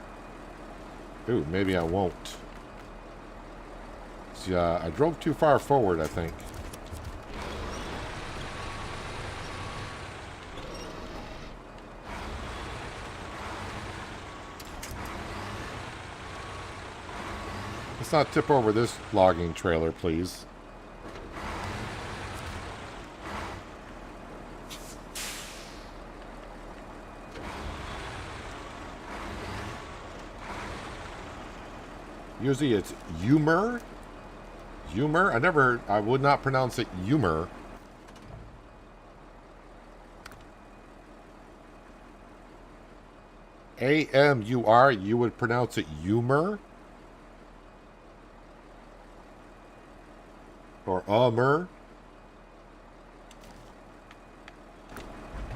Ooh, maybe I won't. See, I drove too far forward, I think. Let's not tip over this logging trailer, please. Usually it's Amur. Amur? I would not pronounce it Amur. A-M-U-R, you would pronounce it Amur? Or Amur.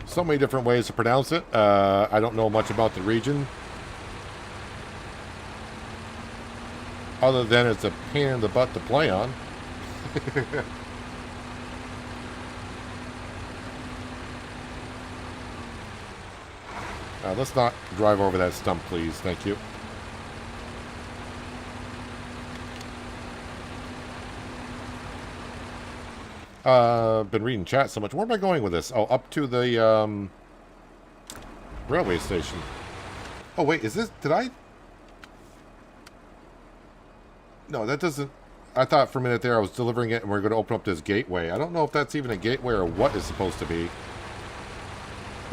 So many different ways to pronounce it. I don't know much about the region. Other than it's a pain in the butt to play on. Let's not drive over that stump, please. Thank you. Been reading chat so much. Where am I going with this? Oh, up to the railway station. Oh, wait, is this... Did I... No, that doesn't... I thought for a minute there I was delivering it and we're going to open up this gateway. I don't know if that's even a gateway or what it's supposed to be.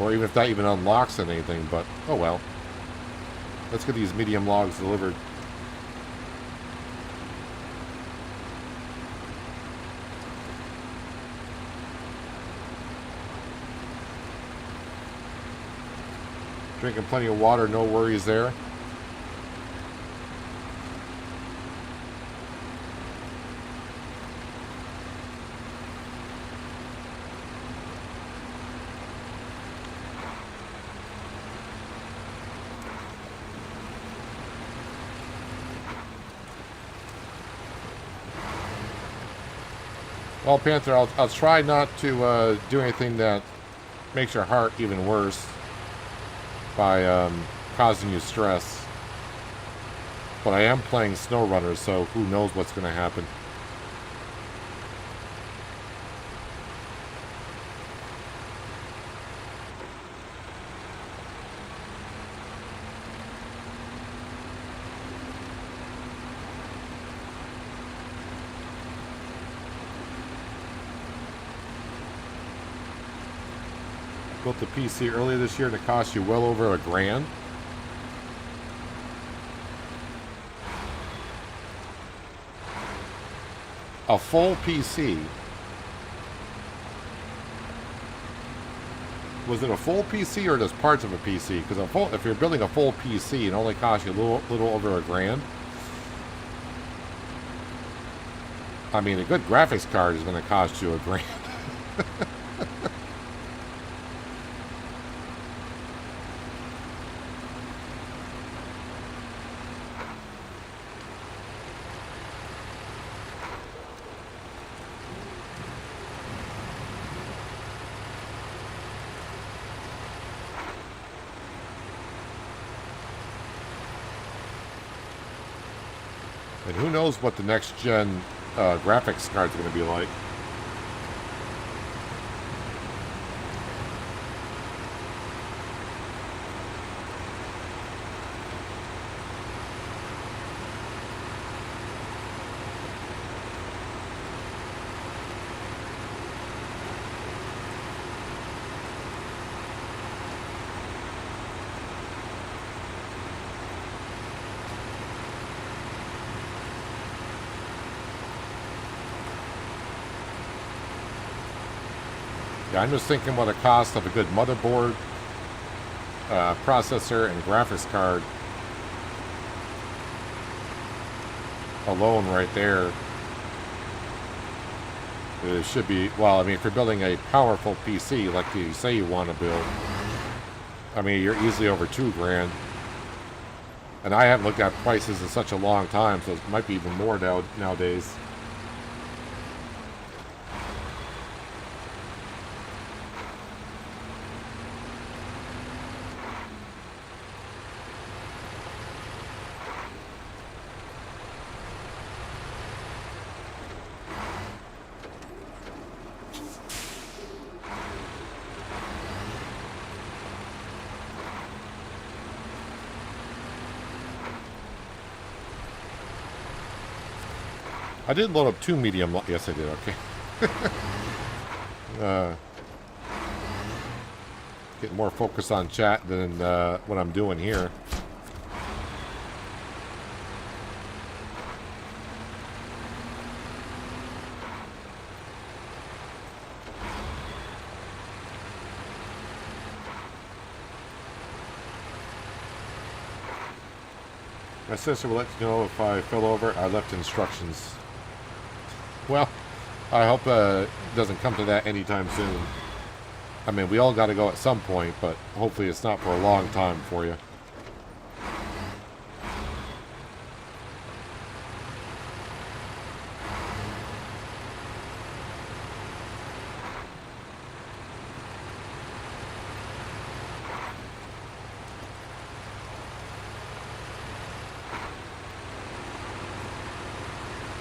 Or even if that even unlocks anything, but oh well. Let's get these medium logs delivered. Drinking plenty of water, no worries there. Well, Panther, I'll try not to do anything that makes your heart even worse by causing you stress. But I am playing SnowRunner, so who knows what's going to happen. Built the PC earlier this year and it cost you well over $1,000. A full PC. Was it a full PC or just parts of a PC? Because if you're building a full PC, it only costs you a little over $1,000. I mean, a good graphics card is going to cost you $1,000. And who knows what the next gen graphics cards are going to be like. Yeah, I'm just thinking what the cost of a good motherboard, processor, and graphics card alone right there. It should be, well, I mean, if you're building a powerful PC like you say you want to build, I mean, you're easily over $2,000. And I haven't looked at prices in such a long time, so it might be even more nowadays. I did load up 2 medium. Yes, I did. Okay. Getting more focus on chat than what I'm doing here. My sister will let you know if I fell over. I left instructions. Well, I hope it doesn't come to that anytime soon. I mean, we all got to go at some point, but hopefully it's not for a long time for you.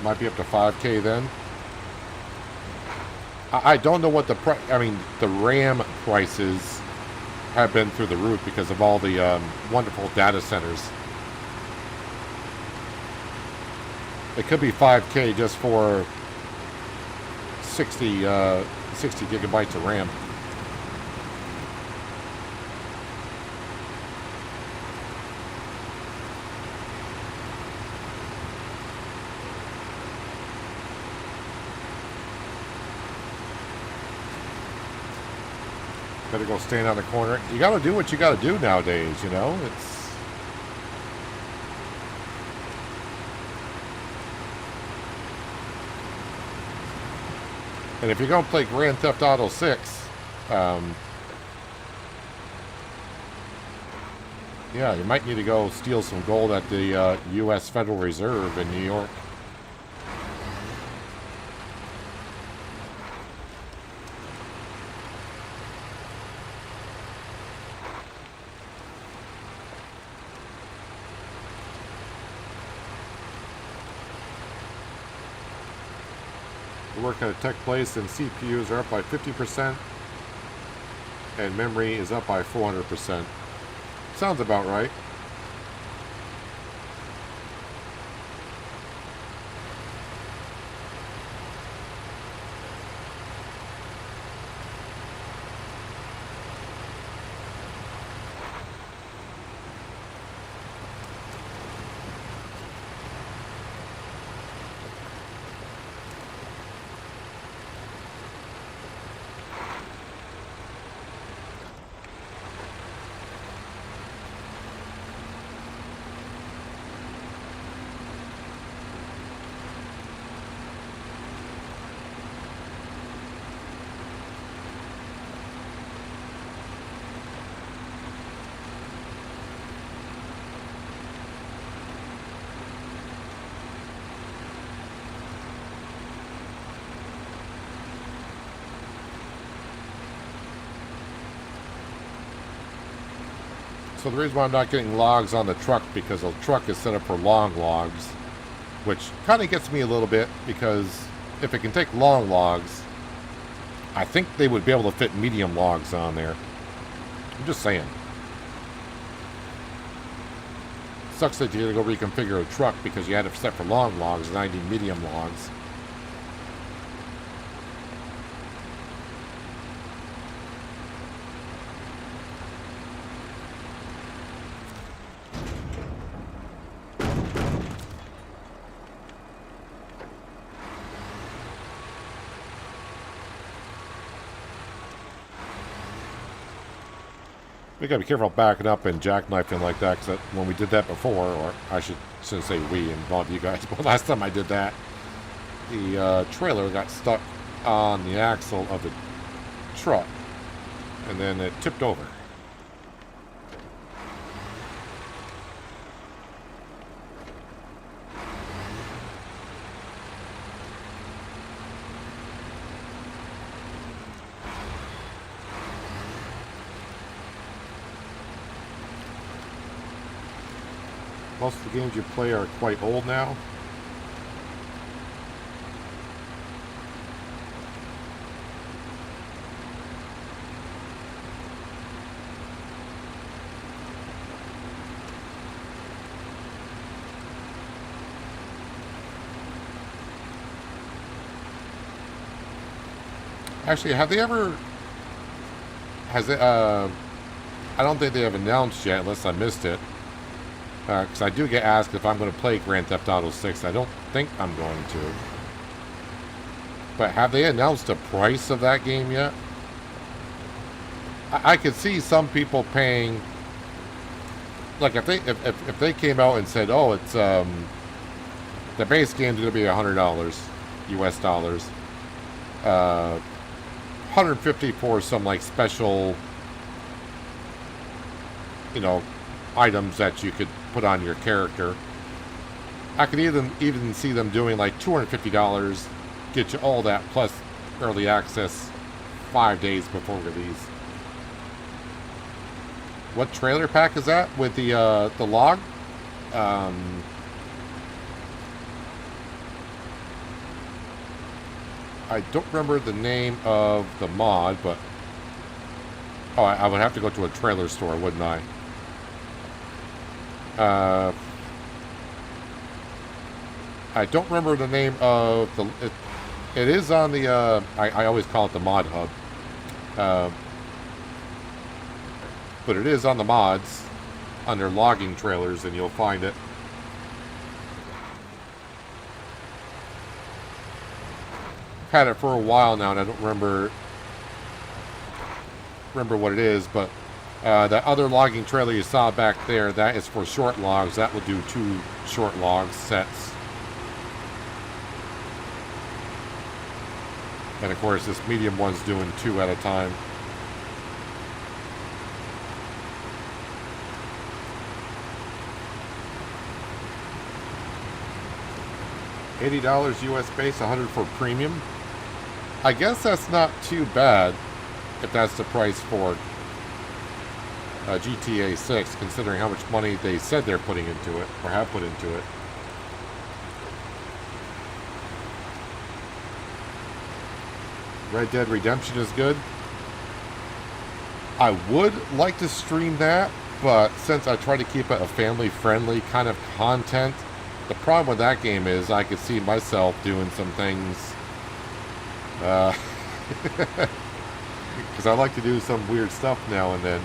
Might be up to 5K then. I don't know what the the RAM prices have been through the roof because of all the wonderful data centers. It could be 5K just for 60 gigabytes of RAM. Better go stand on the corner. You got to do what you got to do nowadays, you know? It's... And if you're going to play Grand Theft Auto 6, yeah, you might need to go steal some gold at the U.S. Federal Reserve in New York. Work at a tech place, and CPUs are up by 50% and memory is up by 400%. Sounds about right. So the reason why I'm not getting logs on the truck, because the truck is set up for long logs, which kind of gets me a little bit, because if it can take long logs, I think they would be able to fit medium logs on there. I'm just saying. Sucks that you gotta go reconfigure a truck because you had it set for long logs and I need medium logs. We gotta be careful backing up and jackknifing like that, because when we did that before, or I shouldn't say we involved you guys, but last time I did that, the trailer got stuck on the axle of the truck, and then it tipped over. Most of the games you play are quite old now. Actually, have they ever... Has it... I don't think they have announced yet, unless I missed it. Because I do get asked if I'm going to play Grand Theft Auto 6. I don't think I'm going to. But have they announced the price of that game yet? I could see some people paying... Like, if they came out and said, oh, it's... the base game's going to be $100 US dollars. $150 for some, like, special... You know... items that you could put on your character. I could even see them doing like $250, get you all that plus early access 5 days before release. What trailer pack is that with the log? I don't remember the name of the mod, but... Oh, I would have to go to a trailer store, wouldn't I? I don't remember the name of the... It is on the... I always call it the mod hub. But it is on the mods, under logging trailers, and you'll find it. Had it for a while now, and I don't remember what it is, but that other logging trailer you saw back there, that is for short logs. That will do 2 short log sets. And of course, this medium one's doing 2 at a time. $80 US base, 100 for premium. I guess that's not too bad if that's the price for GTA 6, considering how much money they said they're putting into it, or have put into it. Red Dead Redemption is good. I would like to stream that, but since I try to keep it a family-friendly kind of content, the problem with that game is I could see myself doing some things, because I like to do some weird stuff now and then.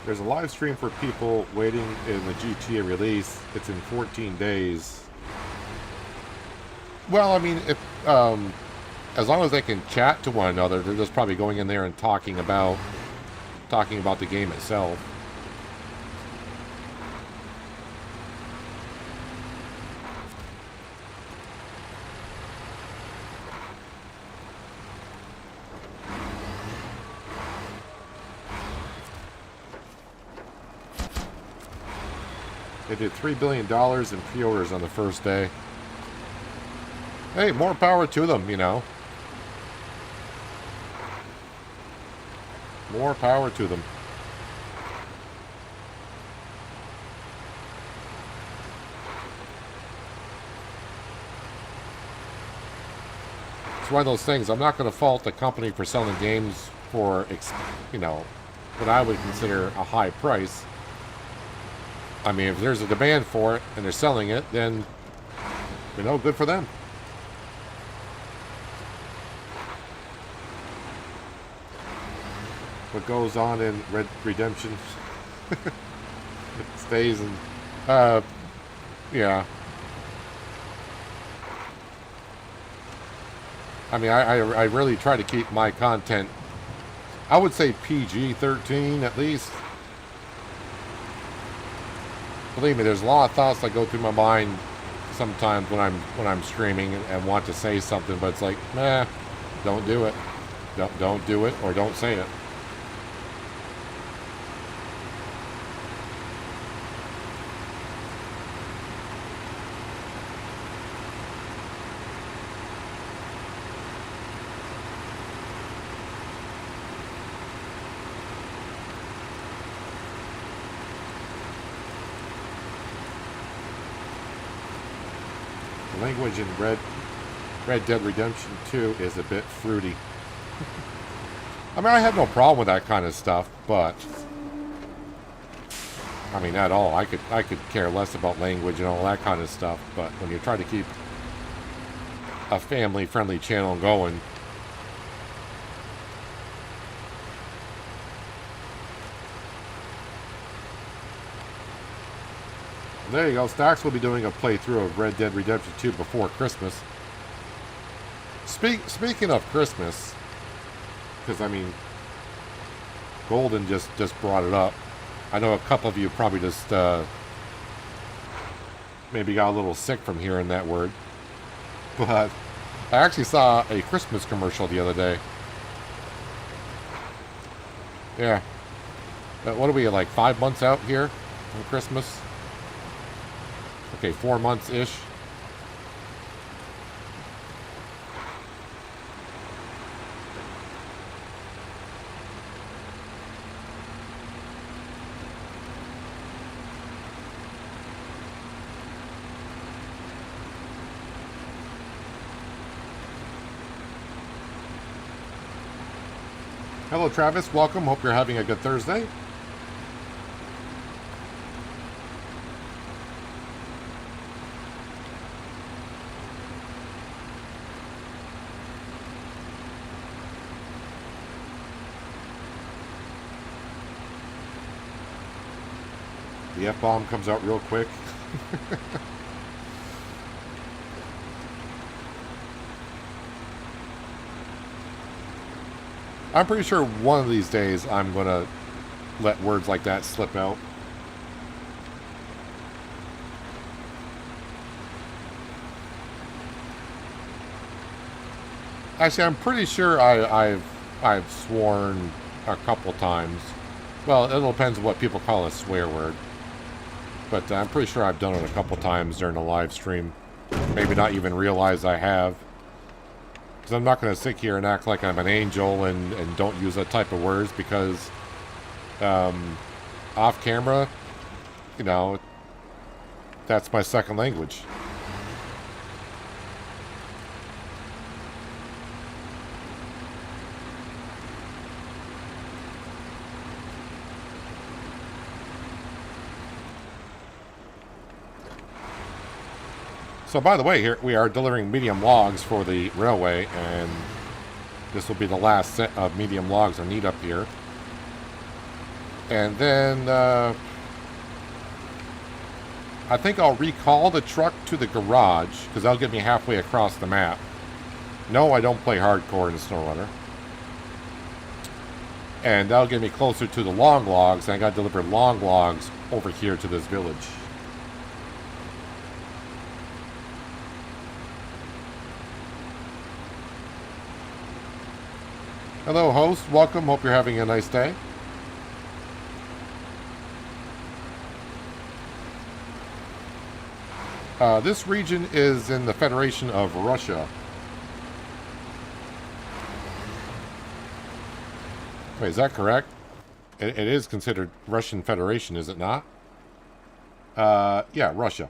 There's a live stream for people waiting in the GTA release. It's in 14 days. Well, I mean, if as long as they can chat to one another, they're just probably going in there and talking about the game itself. They did $3 billion in pre-orders on the first day. Hey, more power to them, you know. More power to them. It's one of those things. I'm not going to fault the company for selling games for, you know, what I would consider a high price. I mean, if there's a demand for it and they're selling it, then, you know, good for them. What goes on in Red Redemption stays in, yeah. I mean, I really try to keep my content, I would say PG-13 at least. Believe me, there's a lot of thoughts that go through my mind sometimes when I'm streaming and want to say something, but it's like, nah, don't do it. Don't do it, or don't say it. Language in Red Dead Redemption 2 is a bit fruity. I mean, I have no problem with that kind of stuff, but I mean, at all. I could care less about language and all that kind of stuff, but when you try to keep a family-friendly channel going, there you go. Stacks will be doing a playthrough of Red Dead Redemption 2 before Christmas. Speaking of Christmas, because I mean, Golden just brought it up. I know a couple of you probably just maybe got a little sick from hearing that word, but I actually saw a Christmas commercial the other day. Yeah, What are we, like 5 months out here from Christmas? Okay, 4 months-ish. Hello, Travis. Welcome. Hope you're having a good Thursday. The F-bomb comes out real quick. I'm pretty sure one of these days I'm going to let words like that slip out. Actually, I'm pretty sure I've sworn a couple times. Well, it depends on what people call a swear word. But I'm pretty sure I've done it a couple times during the live stream. Maybe not even realize I have. Because I'm not going to sit here and act like I'm an angel and don't use that type of words because off camera, you know, that's my second language. So, by the way, here we are delivering medium logs for the railway, and this will be the last set of medium logs I need up here. And then I think I'll recall the truck to the garage, because that'll get me halfway across the map. No, I don't play hardcore in SnowRunner. And that'll get me closer to the long logs, and I gotta deliver long logs over here to this village. Hello, host. Welcome. Hope you're having a nice day. This region is in the Federation of Russia. Wait, is that correct? It is considered Russian Federation, is it not? Yeah, Russia.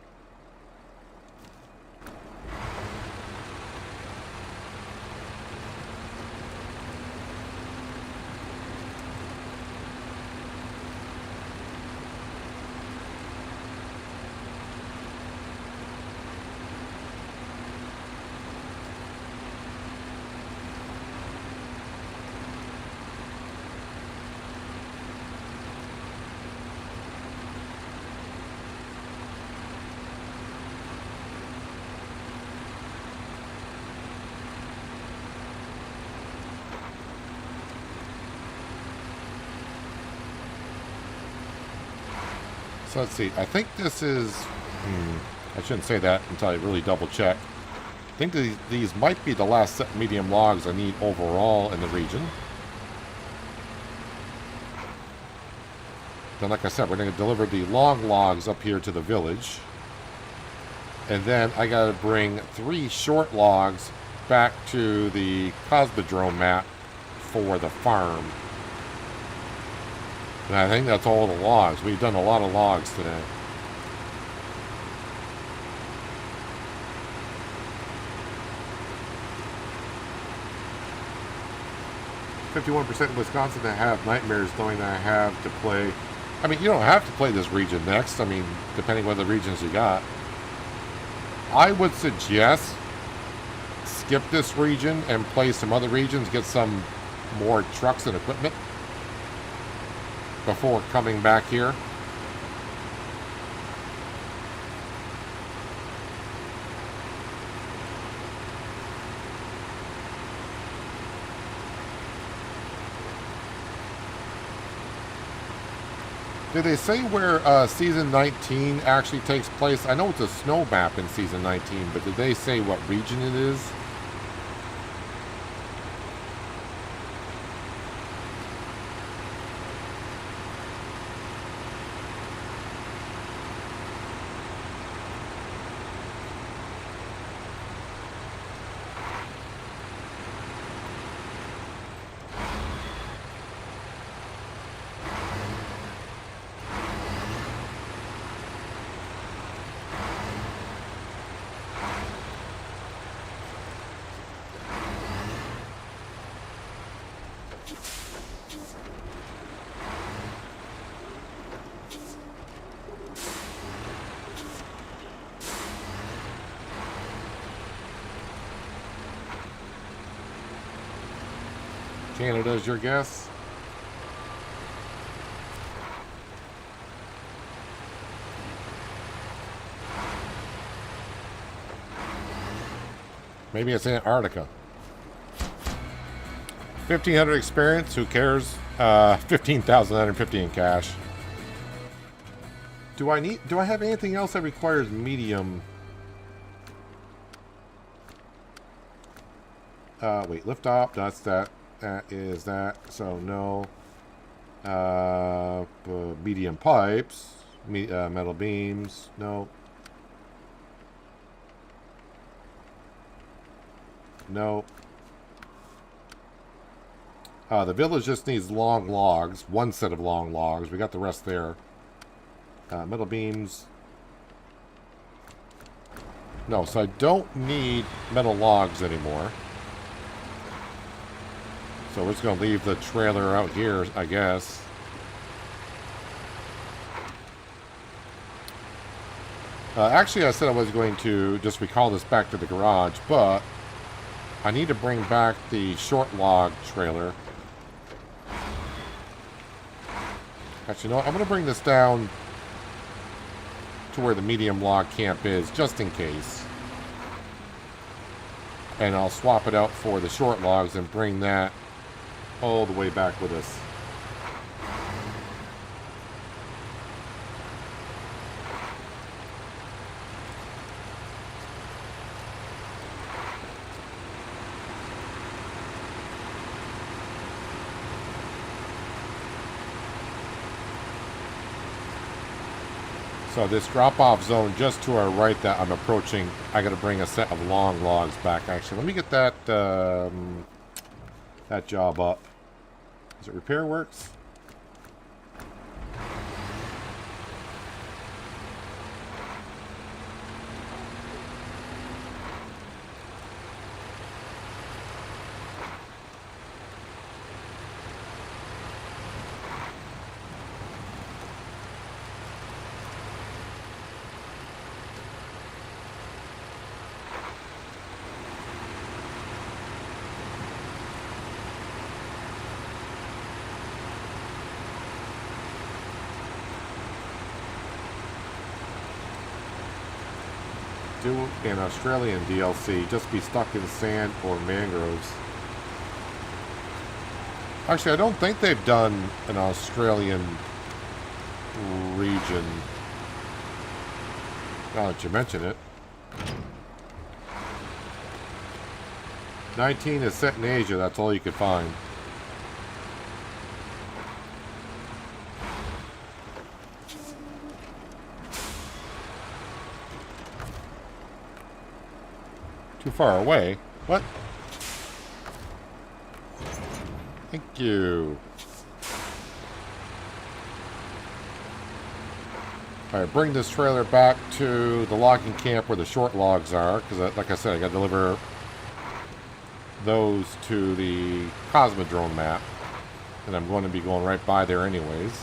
So let's see. I think this is... I shouldn't say that until I really double check. I think these might be the last set of medium logs I need overall in the region. Then, like I said, we're going to deliver the long logs up here to the village. And then I got to bring 3 short logs back to the Cosmodrome map for the farm. And I think that's all the logs. We've done a lot of logs today. "51% in Wisconsin that have nightmares knowing that I have to play." I mean, you don't have to play this region next. I mean, depending what the regions you got. I would suggest skip this region and play some other regions, get some more trucks and equipment before coming back here. Did they say where Season 19 actually takes place? I know it's a snow map in Season 19, but did they say what region it is? Canada is your guess? Maybe it's Antarctica. 1,500 experience, who cares? 15,950 in cash. Do I have anything else that requires medium? Wait, lift off, that's that. That is that, so no. Medium pipes, metal beams, no. No. The village just needs long logs. One set of long logs. We got the rest there. Metal beams. No, so I don't need metal logs anymore. So we're just going to leave the trailer out here, I guess. Actually, I said I was going to just recall this back to the garage, but I need to bring back the short log trailer. Actually, no, I'm going to bring this down to where the medium log camp is, just in case. And I'll swap it out for the short logs and bring that all the way back with us. So this drop-off zone just to our right that I'm approaching, I got to bring a set of long logs back. Actually, let me get that that job up. Is it repair works? Do an Australian DLC, just be stuck in sand or mangroves. Actually, I don't think they've done an Australian region. Now that you mention it. 19 is set in Asia, that's all you could find. Too far away. What? Thank you. Alright, bring this trailer back to the logging camp where the short logs are, because like I said, I got to deliver those to the Cosmodrome map, and I'm going to be going right by there anyways.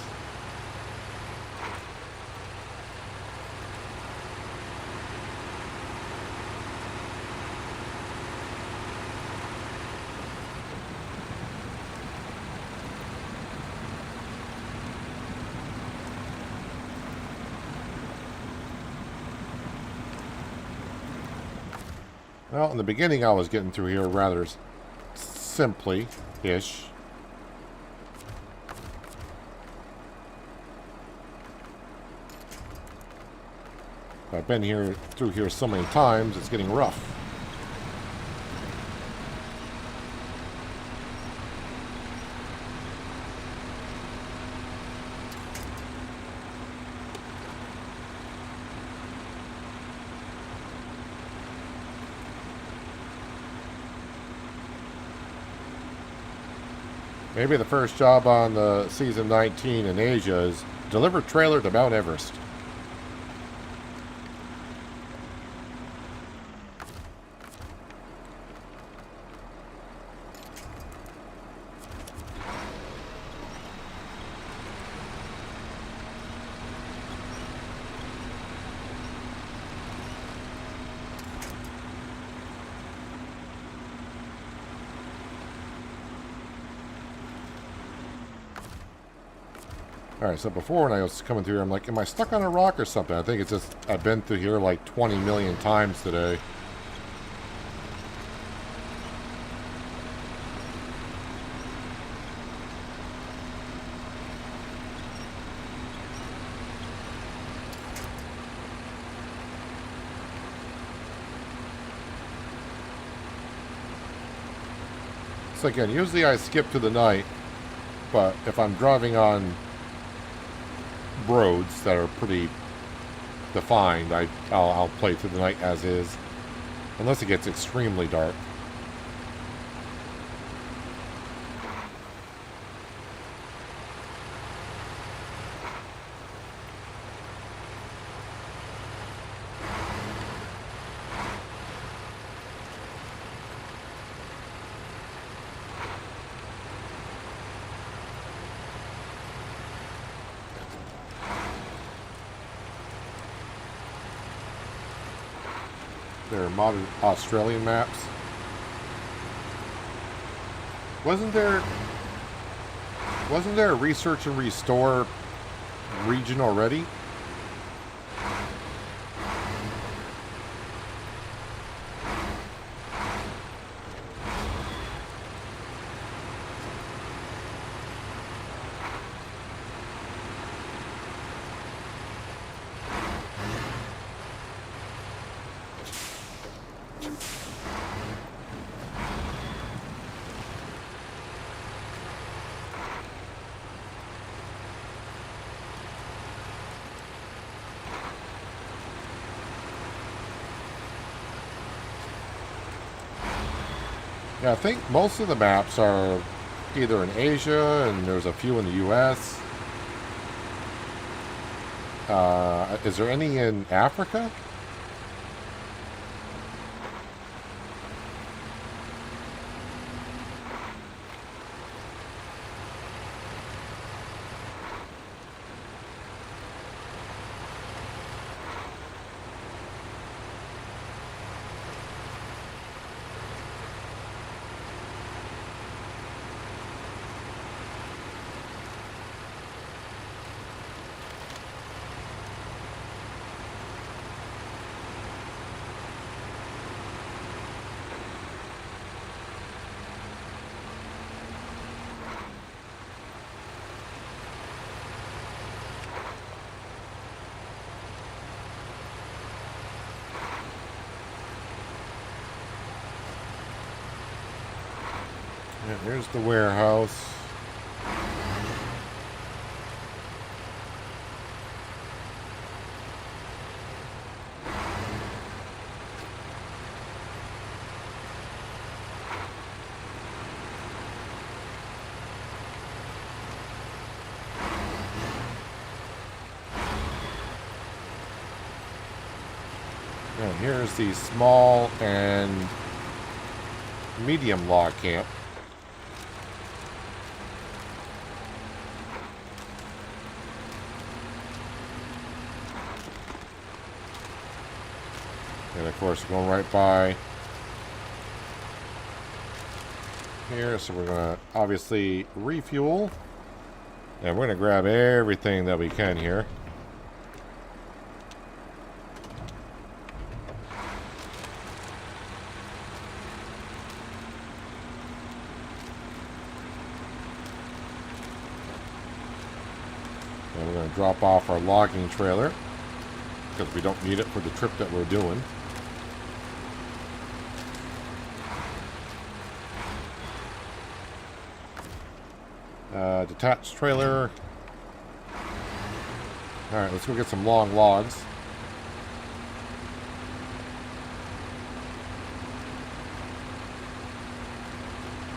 Well, in the beginning I was getting through here rather simply-ish. I've been through here so many times, it's getting rough. Maybe the first job on the season 19 in Asia is deliver trailer to Mount Everest. Alright, so before when I was coming through here, I'm like, am I stuck on a rock or something? I think it's just, I've been through here like 20 million times today. So again, usually I skip to the night, but if I'm driving on roads that are pretty defined, I'll play through the night as is, unless it gets extremely dark. They're modern Australian maps. Wasn't there a research and restore region already? Yeah, I think most of the maps are either in Asia, and there's a few in the U.S. Is there any in Africa? Yeah, here's the warehouse. And here's the small and medium log camp. And of course, going right by here, so we're going to obviously refuel. And we're going to grab everything that we can here. And we're going to drop off our logging trailer, because we don't need it for the trip that we're doing. Detached trailer. Alright, let's go get some long logs.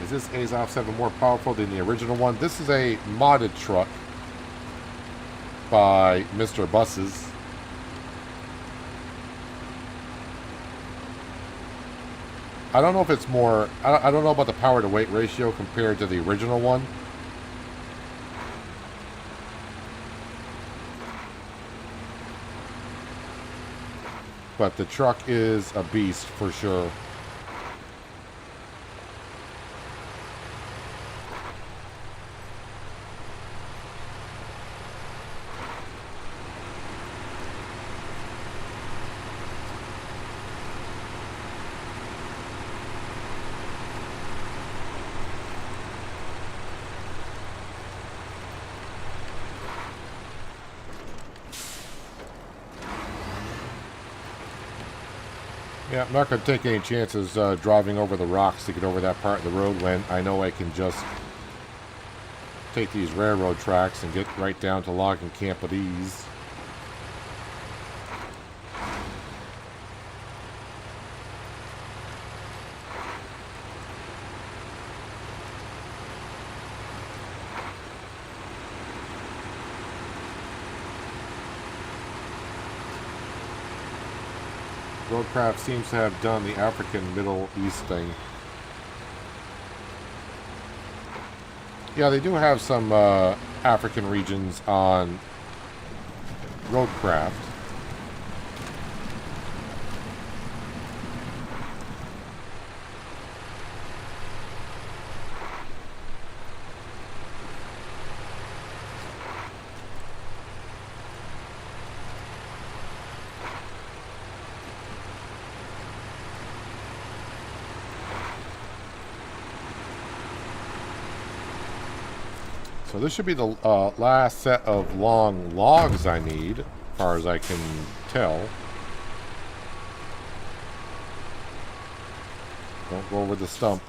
Is this Azov 7 more powerful than the original one? This is a modded truck by Mr. Buses. I don't know if it's more... I don't know about the power to weight ratio compared to the original one. But the truck is a beast for sure. Yeah, I'm not going to take any chances driving over the rocks to get over that part of the road when I know I can just take these railroad tracks and get right down to logging camp with ease. Roadcraft seems to have done the African Middle East thing. Yeah, they do have some African regions on Roadcraft. So this should be the last set of long logs I need, as far as I can tell. Don't go over the stump.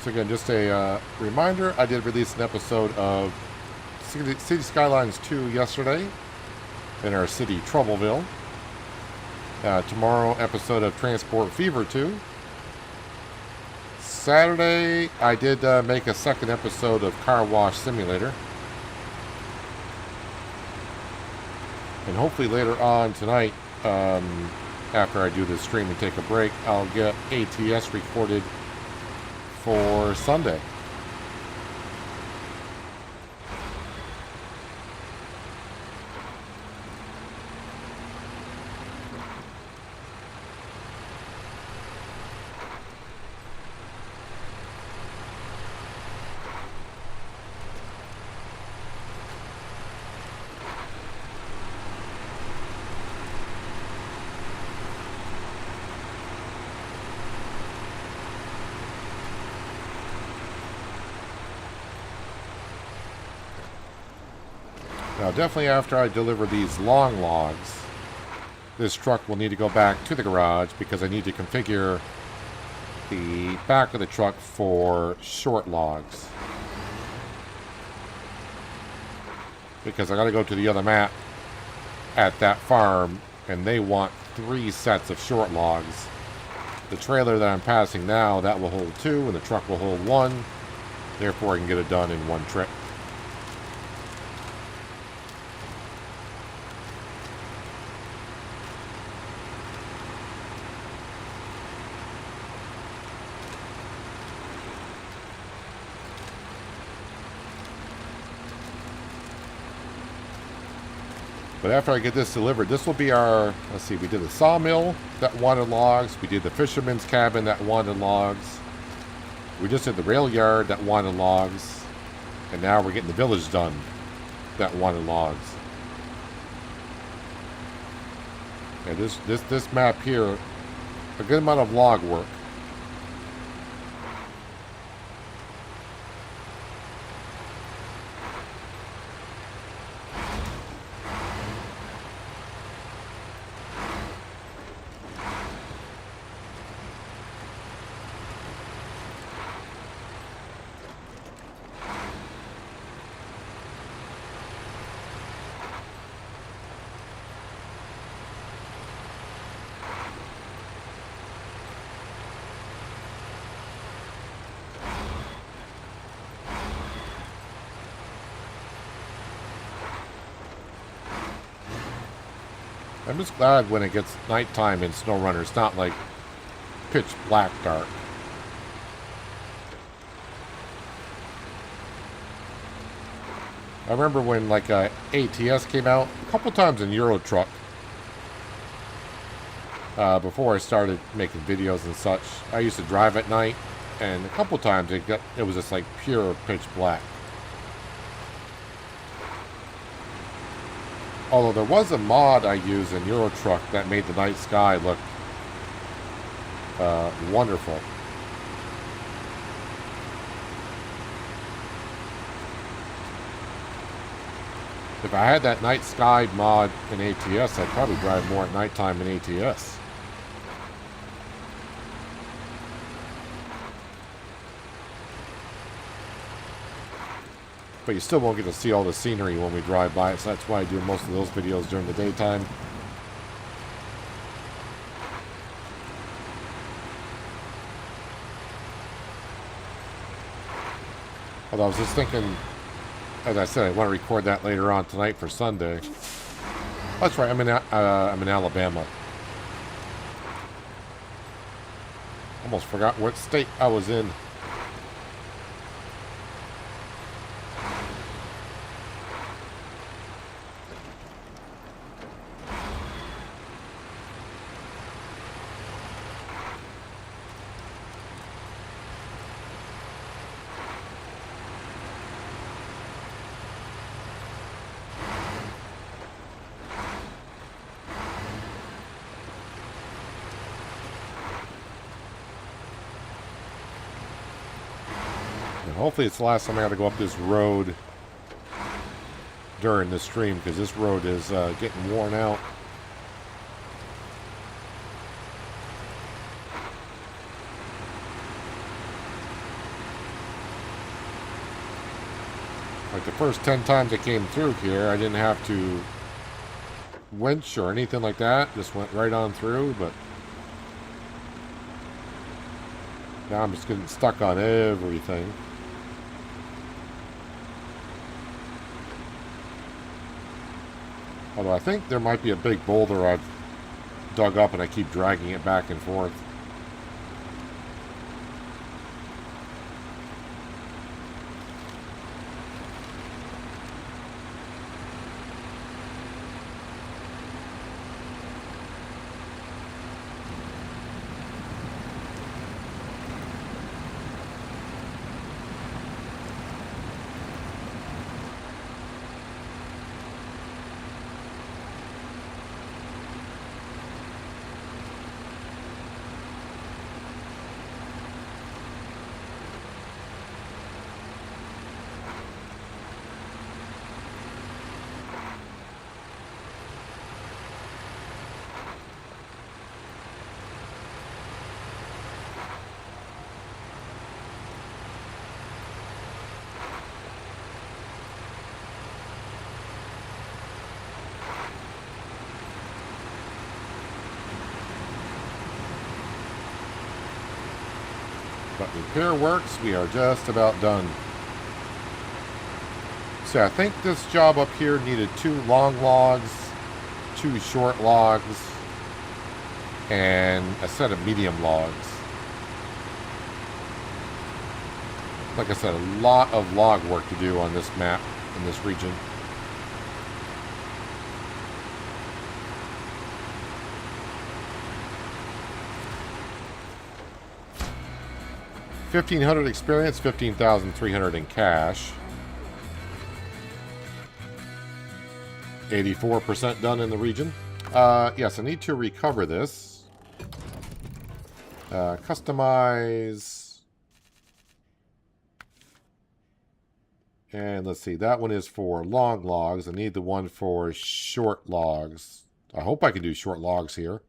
So again, just a reminder, I did release an episode of City Skylines 2 yesterday in our city, Troubleville. Tomorrow, episode of Transport Fever 2. Saturday, I did make a second episode of Car Wash Simulator. And hopefully later on tonight, after I do this stream and take a break, I'll get ATS recorded for Sunday. Now, definitely after I deliver these long logs, this truck will need to go back to the garage because I need to configure the back of the truck for short logs. Because I got to go to the other map at that farm, and they want 3 sets of short logs. The trailer that I'm passing now, that will hold 2, and the truck will hold 1. Therefore, I can get it done in one trip. But after I get this delivered, this will be our, let's see, we did the sawmill that wanted logs. We did the fisherman's cabin that wanted logs. We just did the rail yard that wanted logs. And now we're getting the village done that wanted logs. And this map here, a good amount of log work. I'm just glad when it gets nighttime in SnowRunner, it's not like pitch black dark. I remember when like ATS came out a couple times in Euro Truck. Before I started making videos and such, I used to drive at night, and a couple times it was just like pure pitch black. Although there was a mod I used in Euro Truck that made the night sky look wonderful. If I had that night sky mod in ATS, I'd probably drive more at nighttime in ATS. But you still won't get to see all the scenery when we drive by it, so that's why I do most of those videos during the daytime. Although I was just thinking, as I said, I want to record that later on tonight for Sunday. That's right, I'm in Alabama. Almost forgot what state I was in. And hopefully it's the last time I got to go up this road during the stream, because this road is getting worn out. Like the first 10 times I came through here, I didn't have to winch or anything like that. Just went right on through, but now I'm just getting stuck on everything. Although I think there might be a big boulder I've dug up and I keep dragging it back and forth. But repair works, we are just about done. So I think this job up here needed 2 long logs, 2 short logs, and a set of medium logs. Like I said, a lot of log work to do on this map in this region. $1,500 experience, 15,300 in cash. 84% done in the region. Yes, I need to recover this. Customize. And let's see, that one is for long logs. I need the one for short logs. I hope I can do short logs here.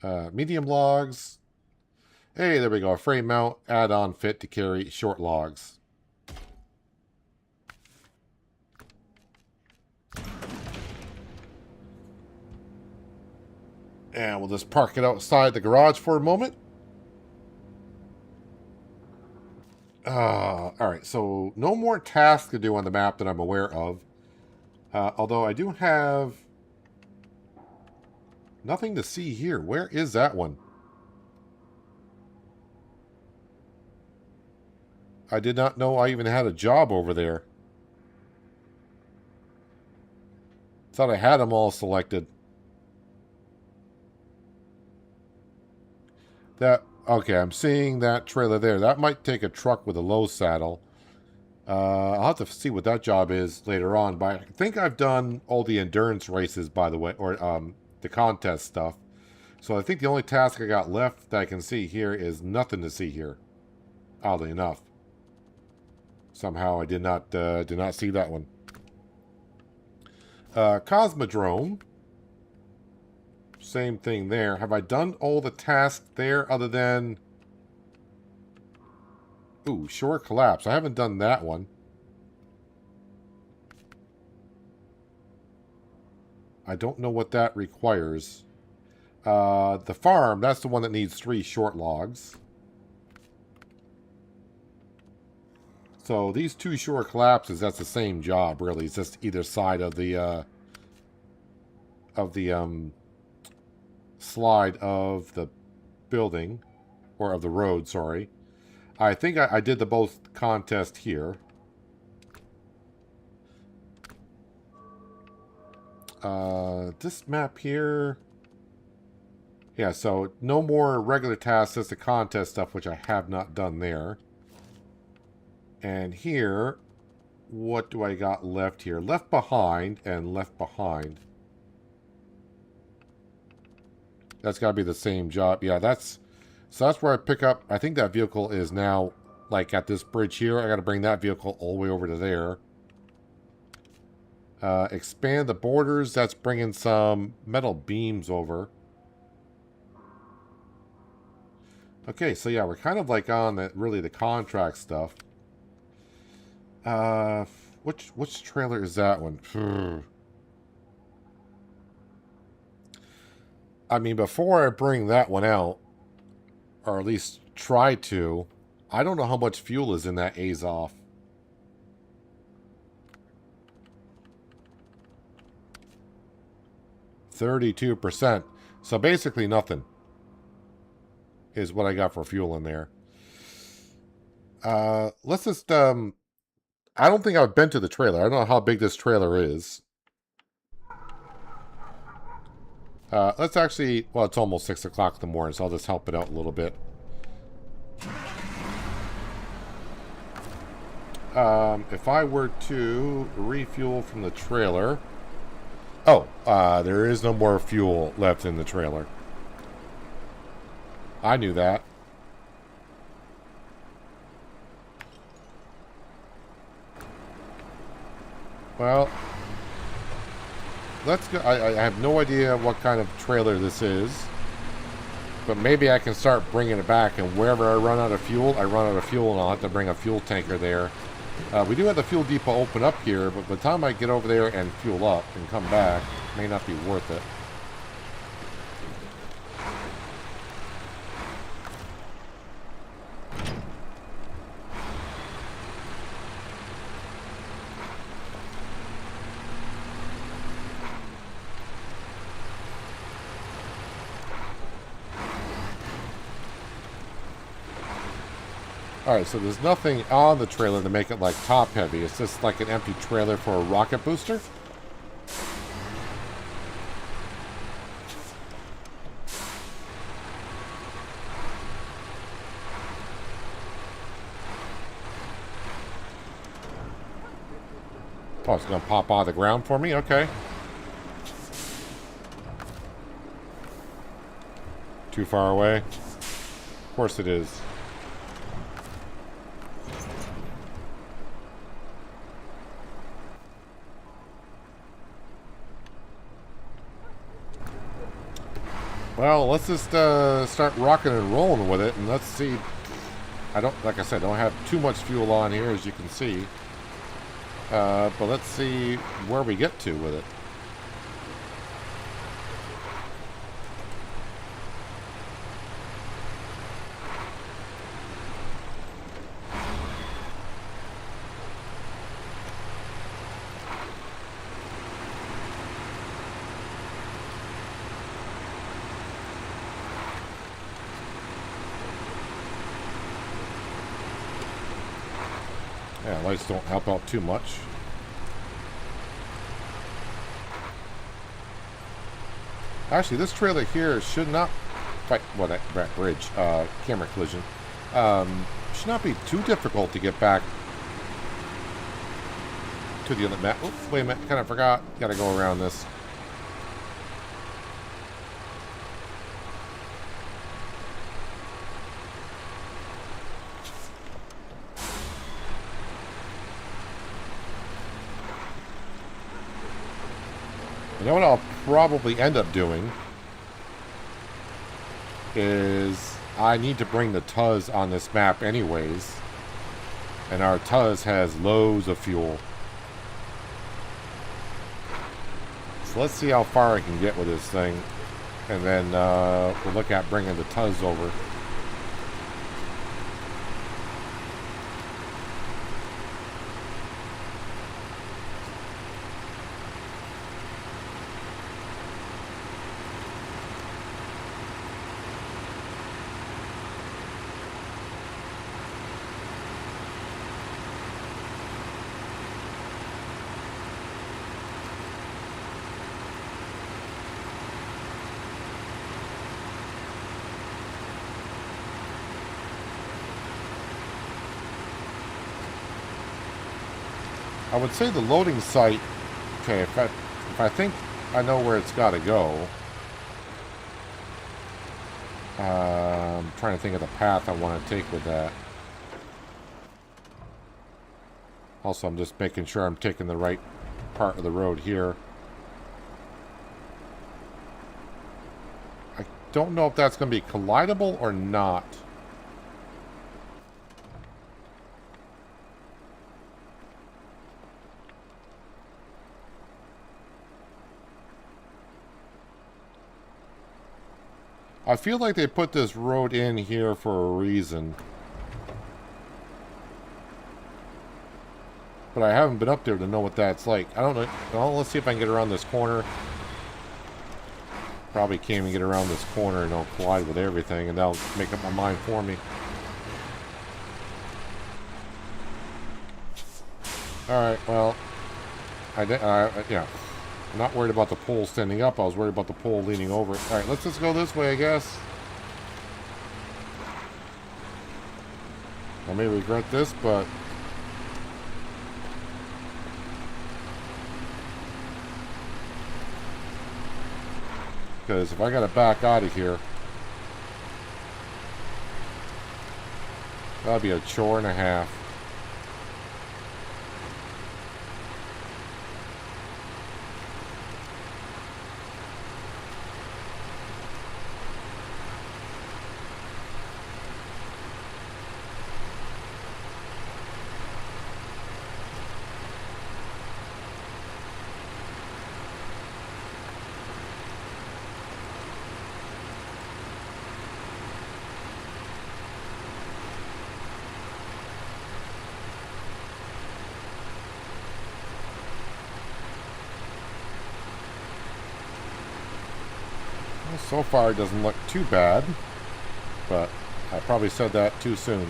Medium logs. Hey, there we go. A frame mount, add-on fit to carry short logs. And we'll just park it outside the garage for a moment. Alright, so no more tasks to do on the map that I'm aware of. Although I do have nothing to see here. Where is that one? I did not know I even had a job over there. Thought I had them all selected. Okay, I'm seeing that trailer there. That might take a truck with a low saddle. I'll have to see what that job is later on. But I think I've done all the endurance races, by the way, or the contest stuff. So I think the only task I got left that I can see here is nothing to see here. Oddly enough. Somehow I did not see that one. Cosmodrome. Same thing there. Have I done all the tasks there other than... Ooh, shore collapse. I haven't done that one. I don't know what that requires. The farm, that's the one that needs 3 short logs. So these 2 shore collapses, that's the same job, really. It's just either side of the slide of the building, or of the road, sorry. I think I did the both contest here. This map here... Yeah, so no more regular tasks, just the contest stuff, which I have not done there. And here, what do I got left here? Left behind and left behind. That's got to be the same job. Yeah, so that's where I pick up. I think that vehicle is now, like, at this bridge here. I got to bring that vehicle all the way over to there. Expand the borders. That's bringing some metal beams over. Okay, so yeah, we're kind of like on really the contract stuff. Which trailer is that one? I mean, before I bring that one out, or at least try to, I don't know how much fuel is in that Azov. %. So basically nothing is what I got for fuel in there. Let's just, I don't think I've been to the trailer. I don't know how big this trailer is. Let's actually, well, it's almost 6 o'clock in the morning, so I'll just help it out a little bit. If I were to refuel from the trailer... Oh, there is no more fuel left in the trailer. I knew that. Well, let's go. I have no idea what kind of trailer this is, but maybe I can start bringing it back, and wherever I run out of fuel, I run out of fuel, and I'll have to bring a fuel tanker there. We do have the fuel depot open up here, but by the time I get over there and fuel up and come back, it may not be worth it. Alright, so there's nothing on the trailer to make it like top heavy. It's just like an empty trailer for a rocket booster. Oh, it's going to pop out of the ground for me? Okay. Too far away? Of course it is. Well, let's just start rocking and rolling with it, and let's see. Like I said, don't have too much fuel on here, as you can see. But let's see where we get to with it. Yeah, lights don't help out too much. Actually, this trailer here should not fight. Well, that bridge, camera collision, should not be too difficult to get back to the other map. Oops, wait a minute, kind of forgot. Got to go around this. You know what I'll probably end up doing is I need to bring the Tuz on this map anyways. And our Tuz has loads of fuel. So let's see how far I can get with this thing. And then we'll look at bringing the Tuz over. I would say the loading site, okay, if I think I know where it's got to go. I'm trying to think of the path I want to take with that. Also, I'm just making sure I'm taking the right part of the road here. I don't know if that's going to be collidable or not. I feel like they put this road in here for a reason. But I haven't been up there to know what that's like. I don't know. Well, let's see if I can get around this corner. Probably can't even get around this corner and I'll collide with everything, and that'll make up my mind for me. Alright, well, yeah. I'm not worried about the pole standing up. I was worried about the pole leaning over. Alright, let's just go this way, I guess. I may regret this, but... because if I gotta back out of here... that'll be a chore and a half. So far it doesn't look too bad, but I probably said that too soon.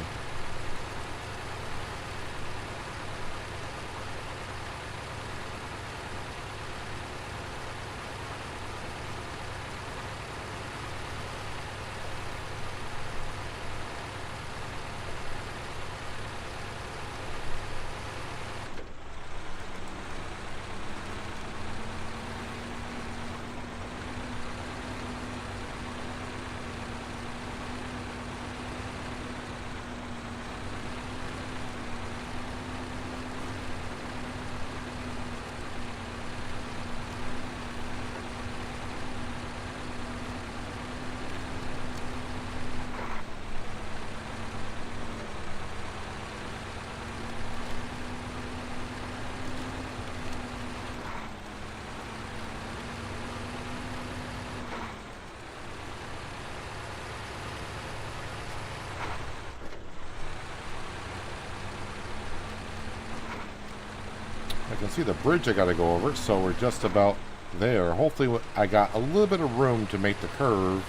I can see the bridge I gotta go over, so we're just about there. Hopefully I got a little bit of room to make the curve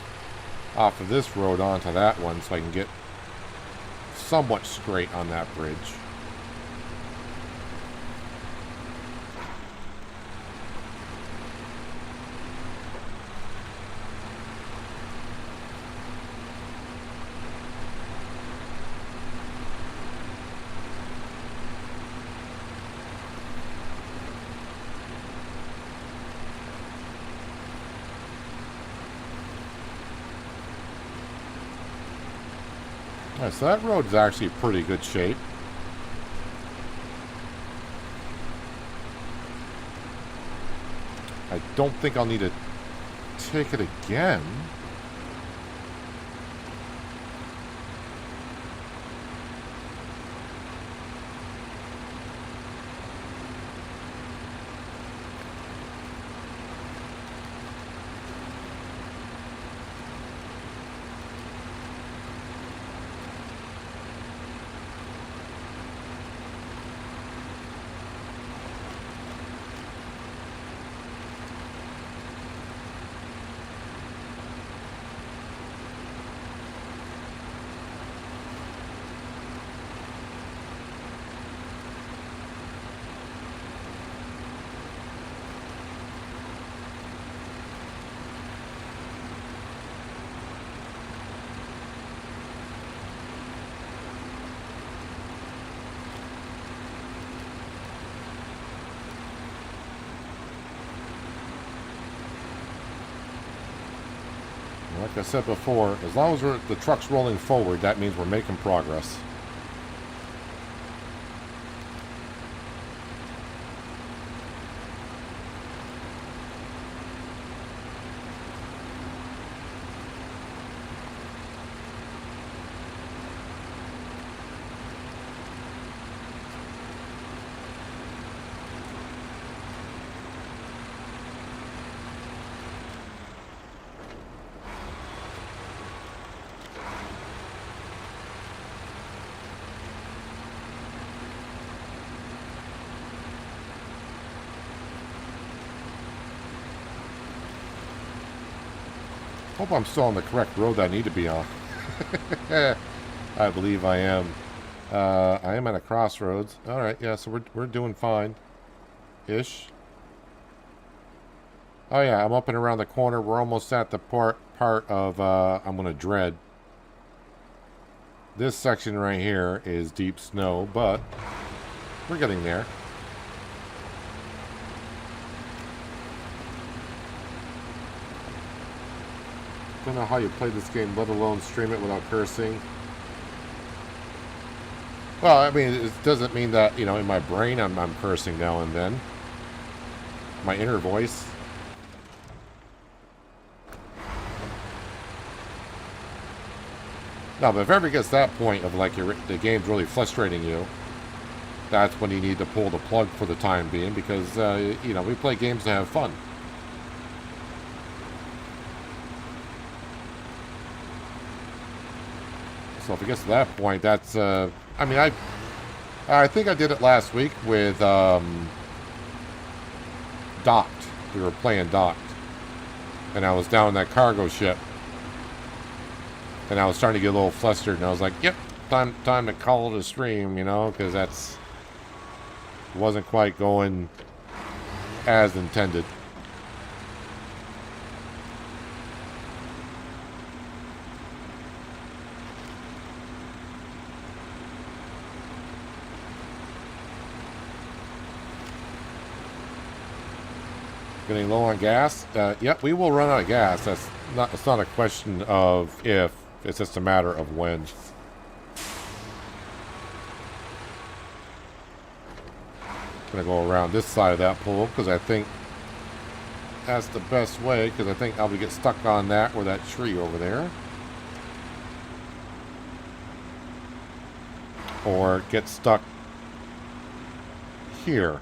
off of this road onto that one so I can get somewhat straight on that bridge. Alright, so that road's actually pretty good shape. I don't think I'll need to take it again. Like I said before, as long as the truck's rolling forward, that means we're making progress. Hope I'm still on the correct road that I need to be on. I believe I am. I am at a crossroads. Alright, yeah, so we're doing fine. Ish. Oh yeah, I'm up and around the corner. We're almost at the part of I'm going to dread. This section right here is deep snow, but we're getting there. Don't know how you play this game, let alone stream it without cursing. Well, I mean, it doesn't mean that, you know, in my brain I'm cursing now and then. My inner voice. No, but if ever gets to that point of, like, the game's really frustrating you, that's when you need to pull the plug for the time being, because, you know, we play games to have fun. So if it gets to that point, that's, I mean, I think I did it last week with, Docked. We were playing Docked. And I was down in that cargo ship. And I was starting to get a little flustered, and I was like, yep, time to call it a stream, you know, because that's, wasn't quite going as intended. Getting low on gas? Yep, we will run out of gas. It's not a question of if, it's just a matter of when. Gonna go around this side of that pole because I think that's the best way, because I think I'll get stuck on that or that tree over there. Or get stuck here.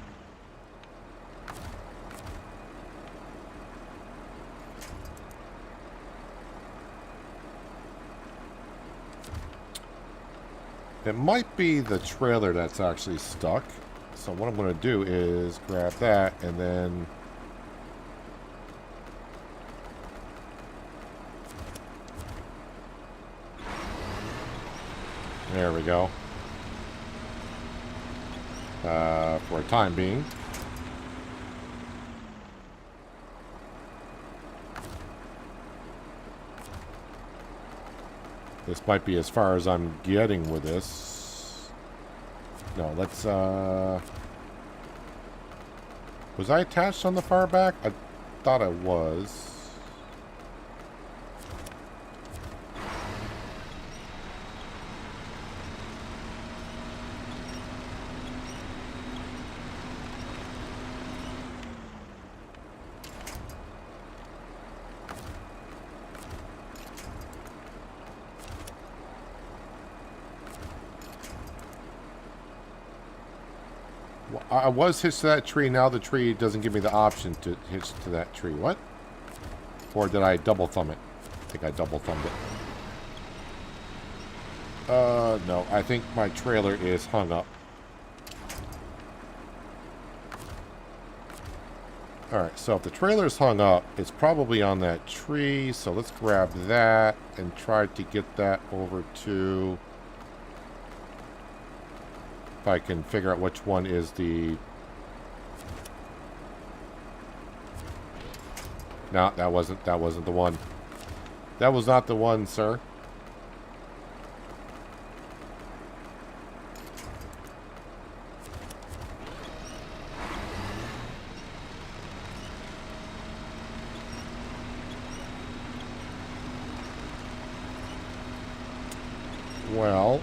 It might be the trailer that's actually stuck. So what I'm going to do is grab that and then... There we go. For a time being. This might be as far as I'm getting with this. No, let's, was I attached on the far back? I thought I was. Well, I was hitched to that tree. Now the tree doesn't give me the option to hitch to that tree. What? Or did I double thumb it? I think I double thumbed it. No. I think my trailer is hung up. Alright, so if the trailer's hung up, it's probably on that tree. So let's grab that and try to get that over to... If I can figure out which one is the... No, that wasn't the one. That was not the one, sir. Well,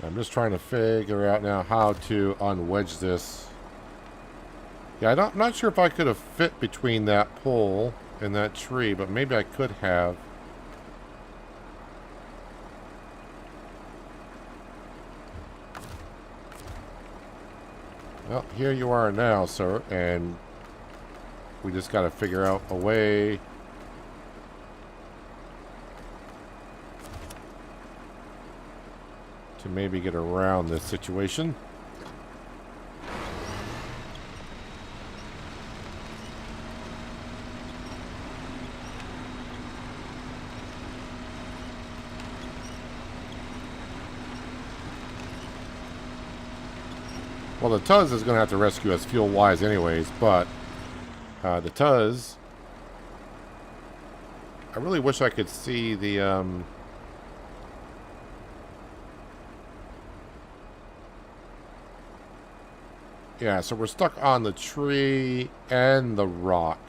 I'm just trying to figure out now how to unwedge this. Yeah, I'm not sure if I could have fit between that pole and that tree, but maybe I could have. Well, here you are now, sir, and we just got to figure out a way to maybe get around this situation. Well, the Tuz is going to have to rescue us fuel-wise anyways, but the Tuz... I really wish I could see the... Yeah, so we're stuck on the tree and the rock.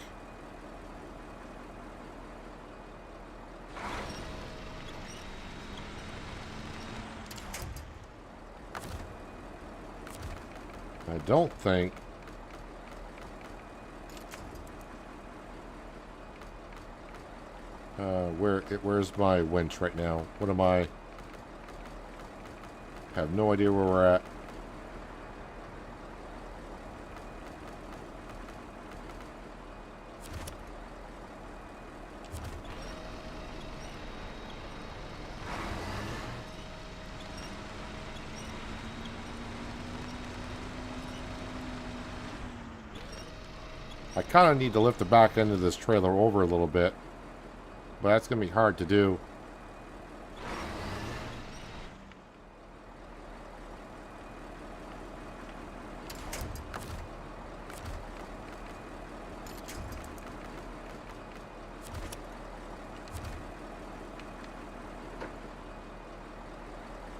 I don't think... where's my winch right now? What am I... have no idea where we're at. I kind of need to lift the back end of this trailer over a little bit, but that's going to be hard to do.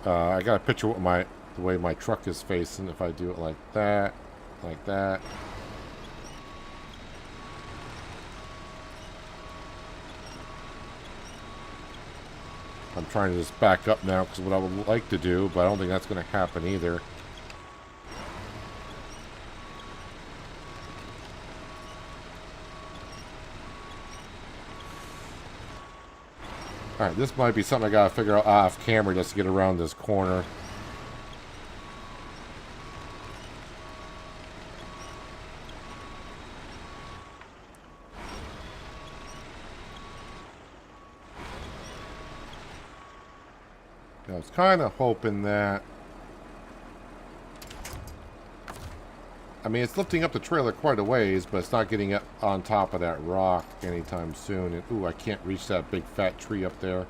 I got a picture of the way my truck is facing. If I do it like that, like that. I'm trying to just back up now because what I would like to do, but I don't think that's going to happen either. Alright, this might be something I gotta figure out off camera just to get around this corner. I was kind of hoping that... I mean, it's lifting up the trailer quite a ways, but it's not getting up on top of that rock anytime soon. And, ooh, I can't reach that big fat tree up there.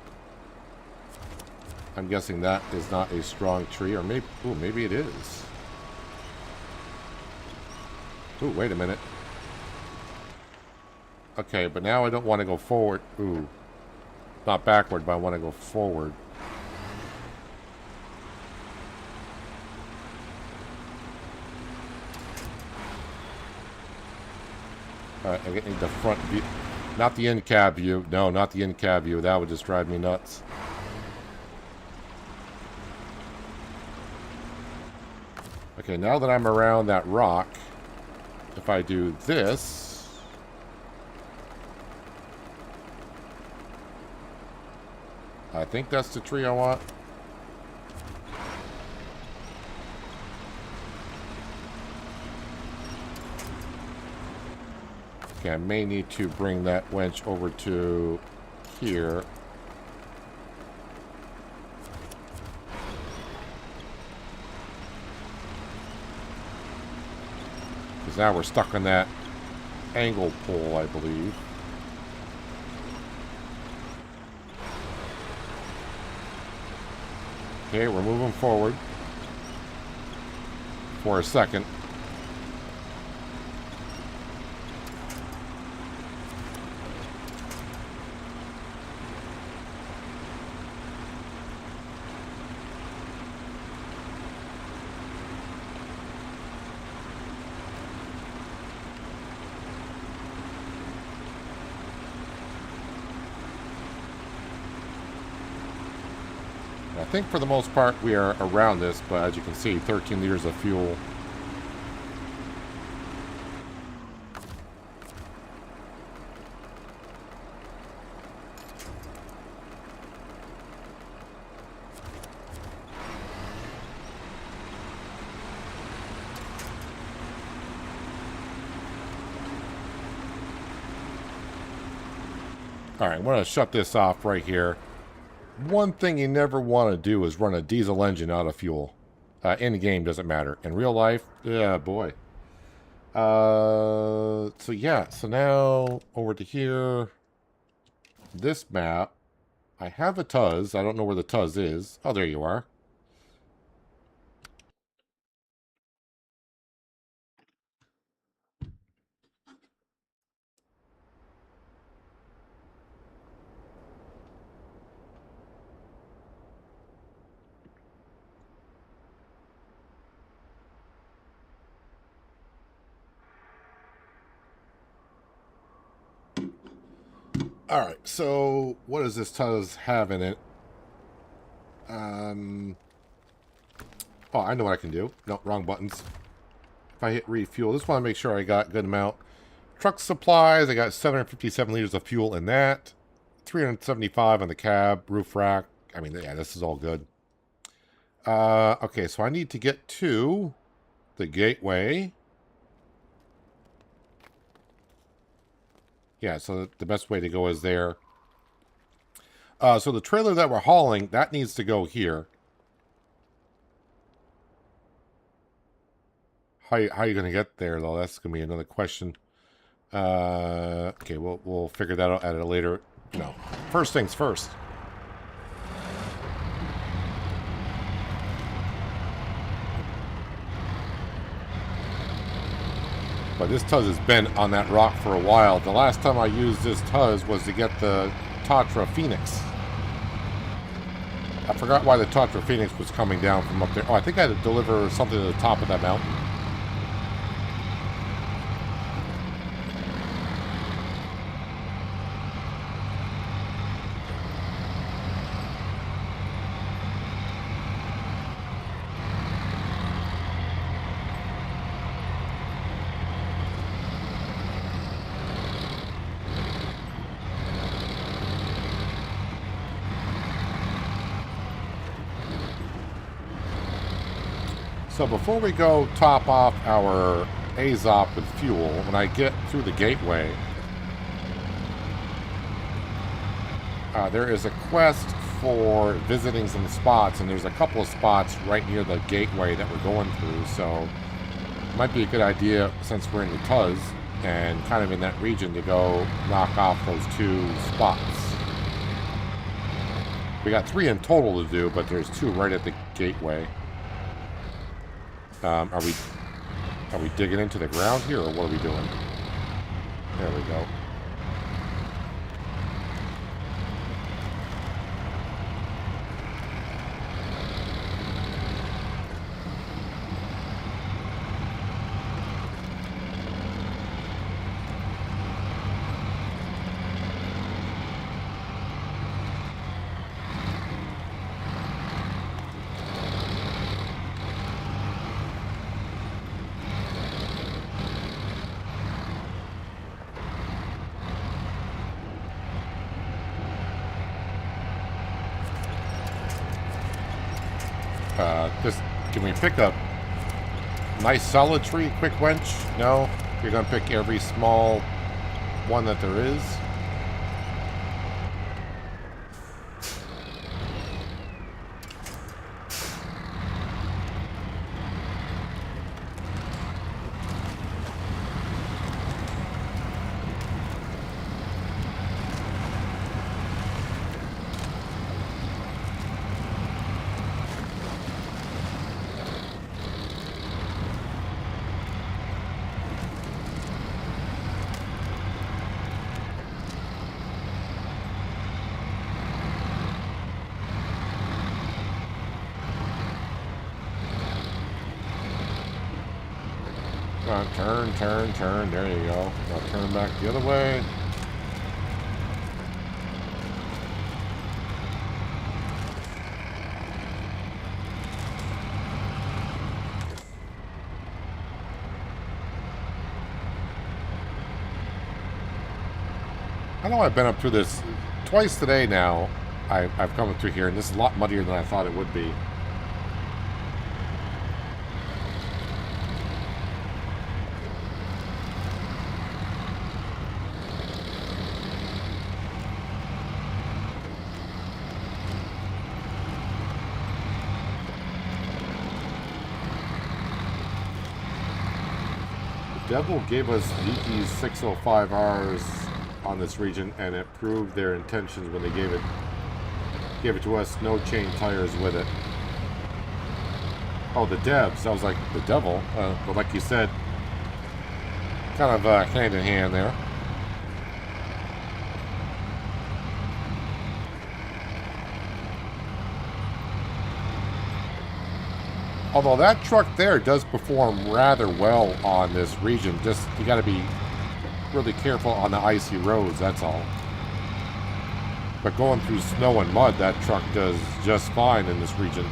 I'm guessing that is not a strong tree, or maybe... Ooh, maybe it is. Ooh, wait a minute. Okay, but now I don't want to go forward. Ooh. Not backward, but I want to go forward. Alright, I need the front view. Not the in-cab view. No, not the in-cab view. That would just drive me nuts. Okay, now that I'm around that rock, if I do this... I think that's the tree I want. Okay, I may need to bring that winch over to here. Because now we're stuck on that angle pole, I believe. Okay, we're moving forward for a second. I think for the most part we are around this, but as you can see, 13 liters of fuel. Alright, I'm going to shut this off right here. One thing you never want to do is run a diesel engine out of fuel. In the game, doesn't matter. In real life, yeah, boy. So yeah, so now over to here. This map. I have a Tuz. I don't know where the Tuz is. Oh, there you are. Alright, so what does this Tuz have in it? Oh, I know what I can do. No, wrong buttons. If I hit refuel, just want to make sure I got good amount. Truck supplies, I got 757 liters of fuel in that. 375 on the cab, roof rack. I mean, yeah, this is all good. Okay, so I need to get to the gateway. Yeah, so the best way to go is there. So the trailer that we're hauling, that needs to go here. How are you going to get there, though? That's going to be another question. Okay, we'll figure that out at a later... No. First things first. But this Tuz has been on that rock for a while. The last time I used this Tuz was to get the Tatra Phoenix. I forgot why the Tatra Phoenix was coming down from up there. Oh, I think I had to deliver something to the top of that mountain. So before we go top off our Azop with fuel, when I get through the gateway, there is a quest for visiting some spots, and there's a couple of spots right near the gateway that we're going through, so it might be a good idea, since we're in the Tuz, and kind of in that region, to go knock off those 2 spots. We got 3 in total to do, but there's 2 right at the gateway. Are we digging into the ground here, or what are we doing? There we go. Can we pick a nice solid tree, quick wench? No? You're going to pick every small one that there is? Turn. There you go. Now turn back the other way. I know I've been up through this twice today now. I've come through here, and this is a lot muddier than I thought it would be. Devil gave us Yeeky's 605Rs on this region, and it proved their intentions when they gave it to us. No chain tires with it. Oh, the devs. I was like, the devil? But like you said, kind of hand in hand there. Although that truck there does perform rather well on this region. Just, you got to be really careful on the icy roads, that's all. But going through snow and mud, that truck does just fine in this region.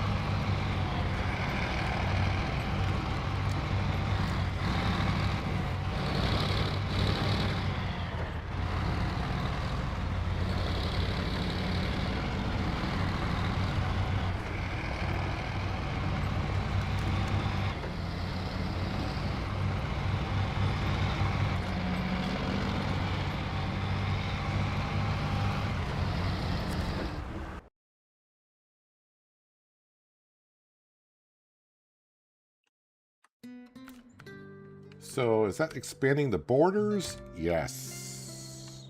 So, is that expanding the borders? Yes.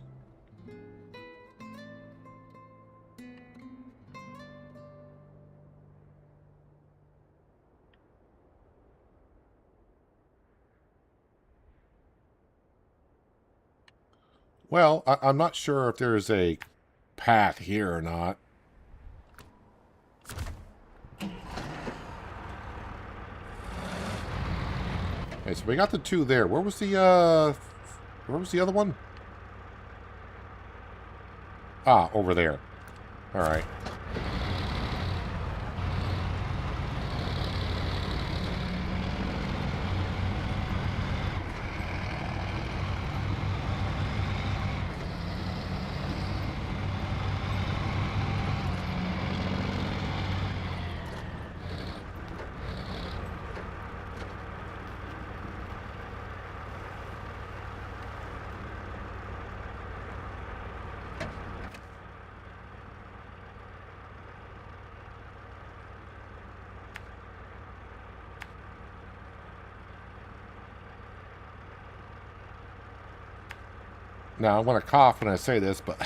Well, I'm not sure if there's a path here or not. Okay, so we got the two there. Where was the other one? Ah, over there. All right. Now, I'm going to cough when I say this, but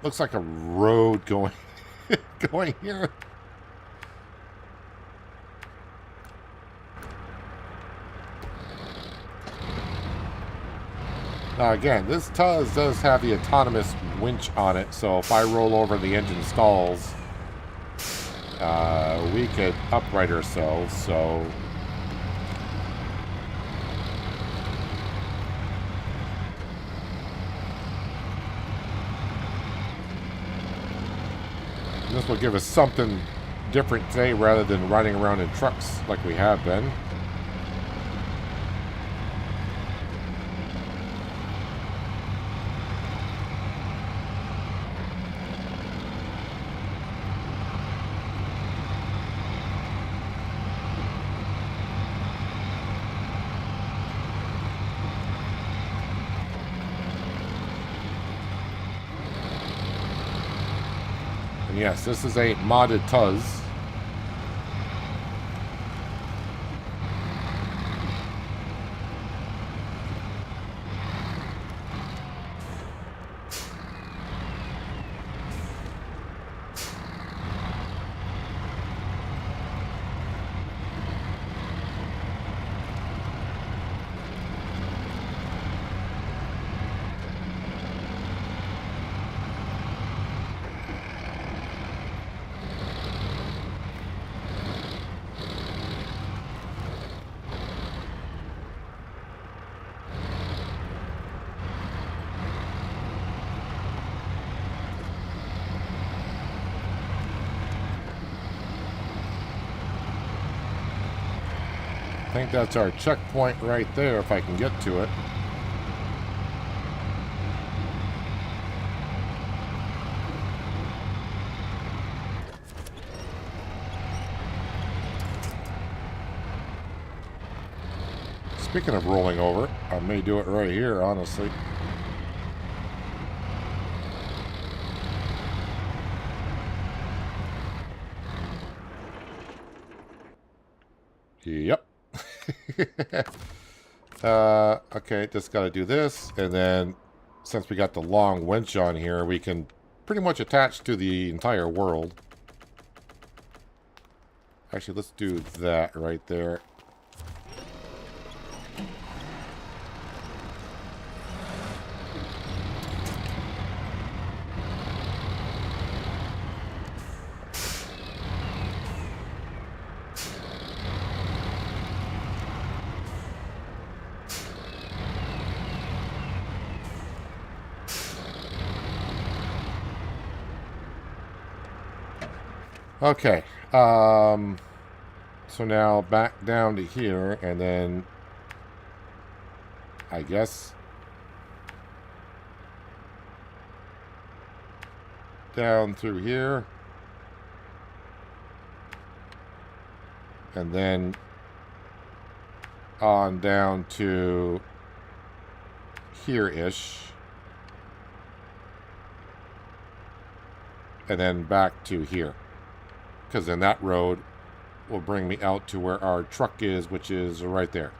looks like a road going going here. Now, again, this does have the autonomous winch on it, so if I roll over the engine stalls, we could upright ourselves, so... This will give us something different today rather than riding around in trucks like we have been. And yes, this is a modded Tuz. I think that's our checkpoint right there, if I can get to it. Speaking of rolling over, I may do it right here, honestly. Yep. Okay, just got to do this, and then since we got the long winch on here, we can pretty much attach to the entire world. Actually, let's do that right there. Okay, so now back down to here, and then I guess down through here, and then on down to here-ish, and then back to here. Because then that road will bring me out to where our truck is, which is right there.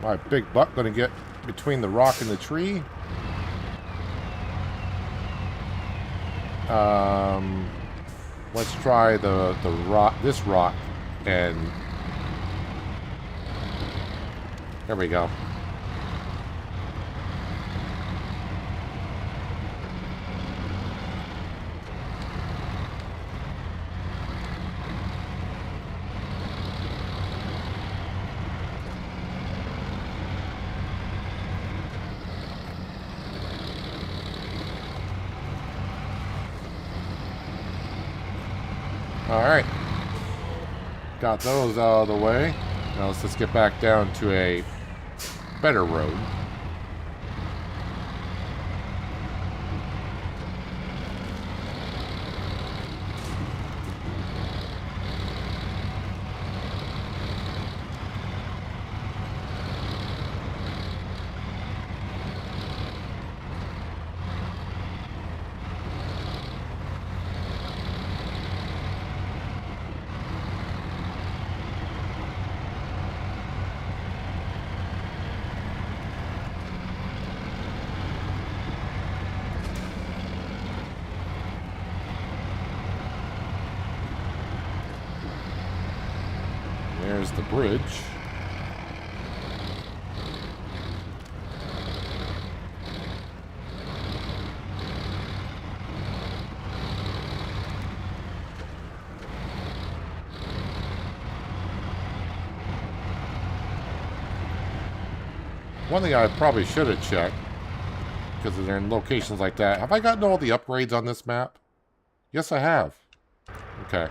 My big butt gonna get between the rock and the tree. Let's try the rock, this rock, and there we go. Alright, got those out of the way. Now let's just get back down to a better road. there's the bridge. One thing I probably should have checked, because they're in locations like that. Have I gotten all the upgrades on this map? Yes, I have. Okay.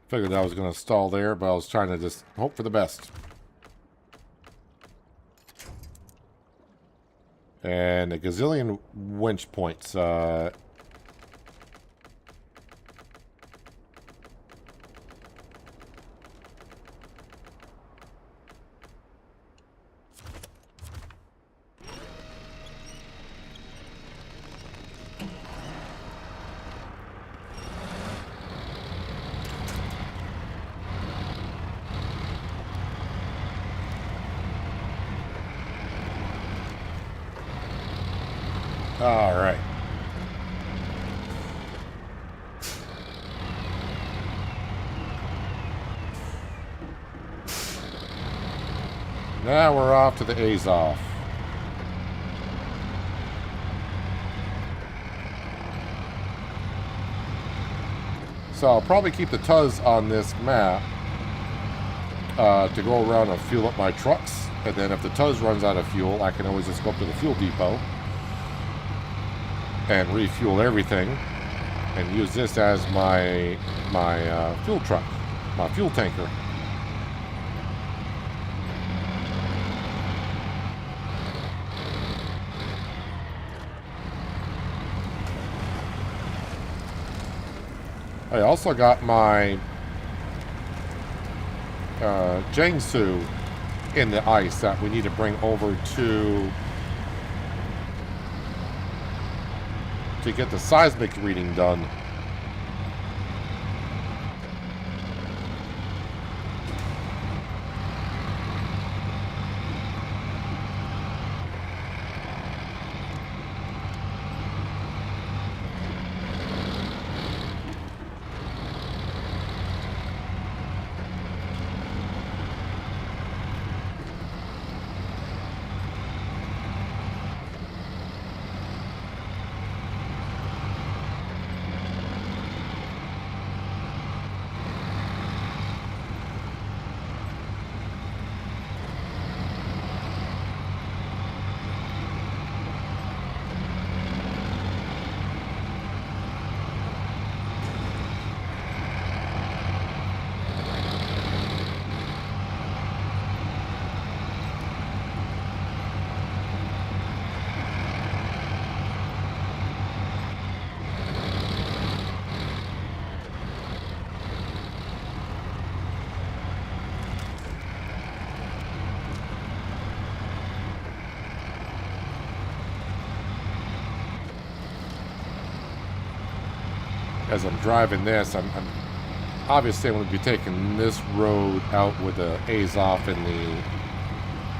Figured I was going to stall there, but I was trying to just hope for the best. And a gazillion winch points. All right. Now we're off to the Azov. So I'll probably keep the Tuz on this map to go around and fuel up my trucks. And then if the Tuz runs out of fuel, I can always just go up to the fuel depot and refuel everything and use this as my fuel truck, my fuel tanker. I also got my Jiangsu in the ice that we need to bring over to get the seismic reading done. As I'm driving this, I'm obviously I'm going to be taking this road out with the Azov and the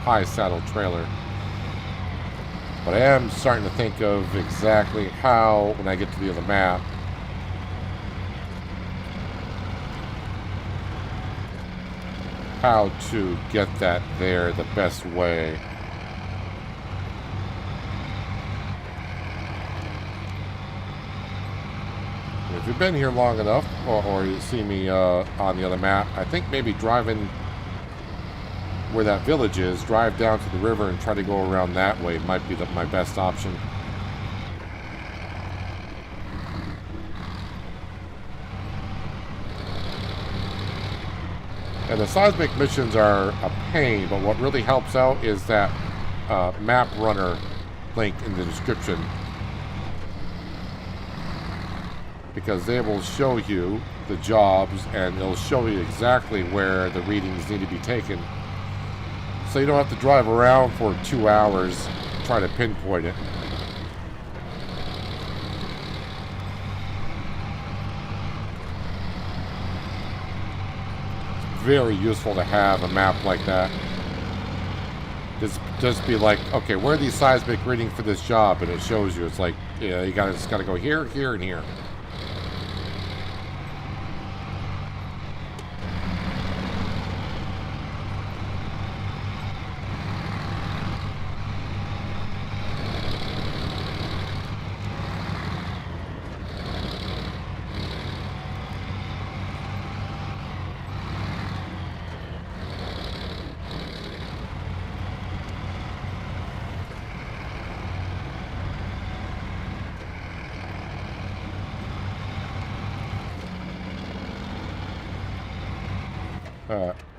high saddle trailer. But I am starting to think of exactly how, when I get to the other map, how to get that there the best way. If you've been here long enough, or you see me on the other map, I think maybe driving where that village is, drive down to the river and try to go around that way might be my best option. And the seismic missions are a pain, but what really helps out is that map runner link in the description. Because they will show you the jobs and they'll show you exactly where the readings need to be taken. So you don't have to drive around for 2 hours trying to pinpoint it. It's very useful to have a map like that. Just be like, okay, where are these seismic readings for this job? And it shows you. It's like, yeah, you just gotta go here, here, and here.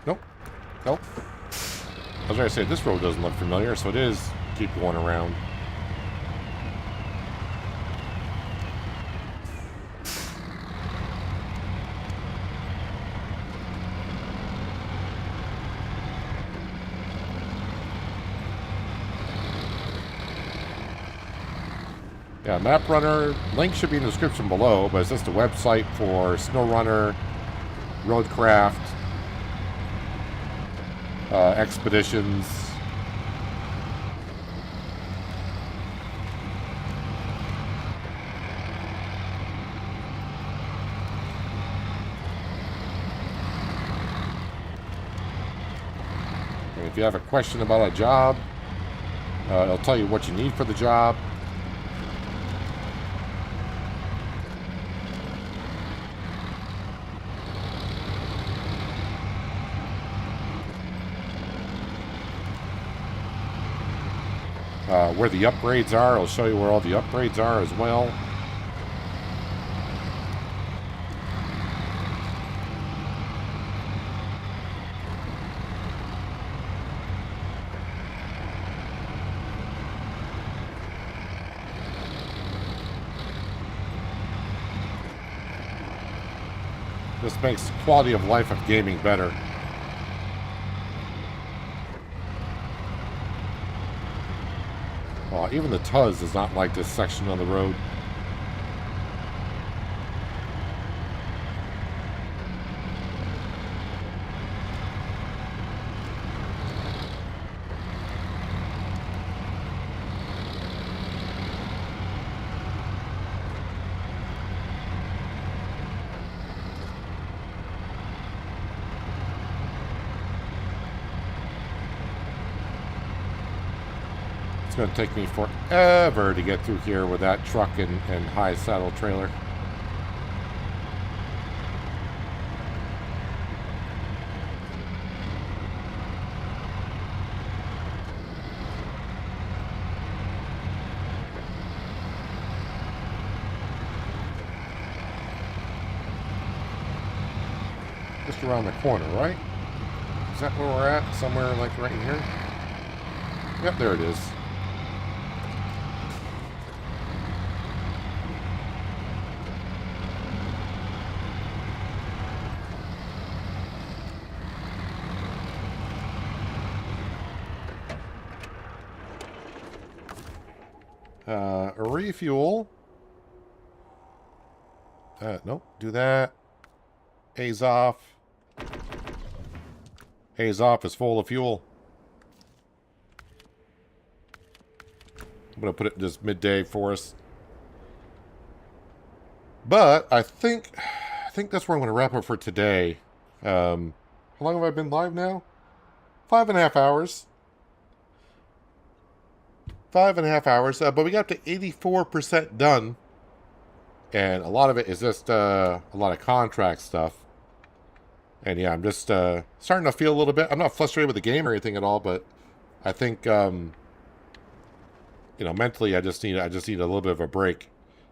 Nope. Nope. I was going to say, this road doesn't look familiar, so it is keep going around. Yeah, Map Runner, link should be in the description below, but it's just a website for SnowRunner, Roadcraft, expeditions. And if you have a question about a job, it'll tell you what you need for the job. Where the upgrades are, I'll show you where all the upgrades are as well. This makes the quality of life of gaming better. Even the Tuz does not like this section of the road. It's going to take me forever to get through here with that truck and high saddle trailer. Just around the corner, right? Is that where we're at? Somewhere like right here? Yep, there it is. Refuel. Nope, do that. A's off. A's off is full of fuel. I'm going to put it in just midday for us. But I think that's where I'm going to wrap up for today. How long have I been live now? 5.5 hours. 5.5 hours, but we got to 84% done, and a lot of it is just a lot of contract stuff. And yeah, I'm just starting to feel a little bit. I'm not frustrated with the game or anything at all, but I think mentally, I just need a little bit of a break,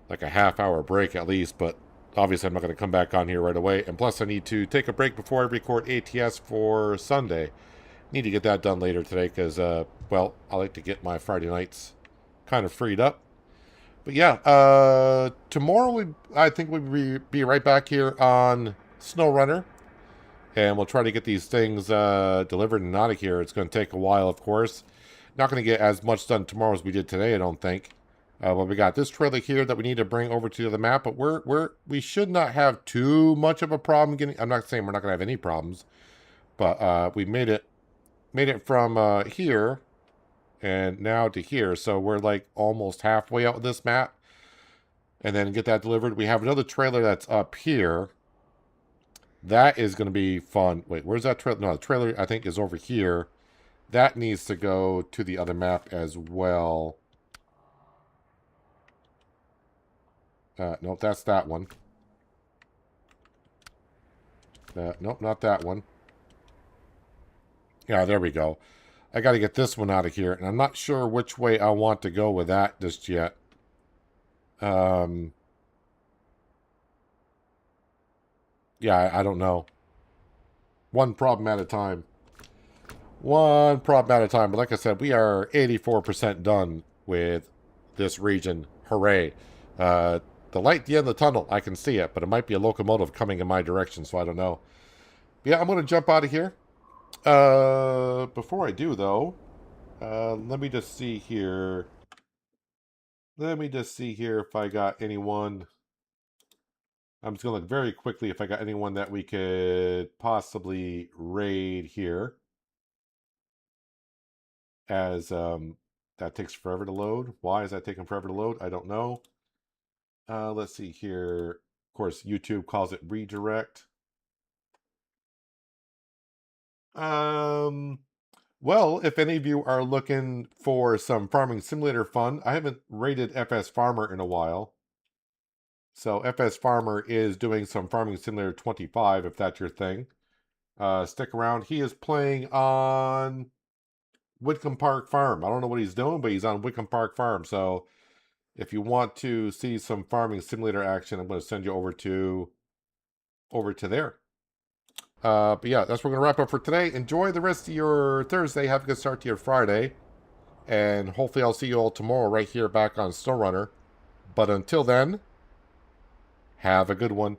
like a half-hour break at least. But obviously, I'm not going to come back on here right away. And plus, I need to take a break before I record ATS for Sunday. Need to get that done later today because, well, I like to get my Friday nights kind of freed up. But yeah, tomorrow I think we'll be right back here on SnowRunner. And we'll try to get these things delivered and out of here. It's going to take a while, of course. Not going to get as much done tomorrow as we did today, I don't think. But we got this trailer here that we need to bring over to the map. But we should not have too much of a problem getting... I'm not saying we're not going to have any problems. But we made it from here and now to here. So we're like almost halfway out of this map. And then get that delivered. We have another trailer that's up here. That is going to be fun. Wait, where's that trailer? No, the trailer, I think, is over here. That needs to go to the other map as well. Nope, that's that one. Nope, not that one. Yeah, there we go. I got to get this one out of here. And I'm not sure which way I want to go with that just yet. Yeah, I don't know. One problem at a time. One problem at a time. But like I said, we are 84% done with this region. Hooray. The light at the end of the tunnel, I can see it, but it might be a locomotive coming in my direction, so I don't know. But yeah, I'm going to jump out of here. Before I do, though, let me just see here. Let me just see here if I got anyone. I'm just going to look very quickly if I got anyone that we could possibly raid here. As that takes forever to load. Why is that taking forever to load? I don't know. Let's see here. Of course, YouTube calls it redirect. Well, if any of you are looking for some farming simulator fun, I haven't rated FS Farmer in a while. So FS Farmer is doing some Farming Simulator 25, if that's your thing. Stick around. He is playing on Whitcomb Park Farm. I don't know what he's doing, but he's on Whitcomb Park Farm. So if you want to see some Farming Simulator action, I'm going to send you over to there. But yeah, that's what we're going to wrap up for today. Enjoy the rest of your Thursday. Have a good start to your Friday. And hopefully I'll see you all tomorrow right here back on SnowRunner. But until then, have a good one.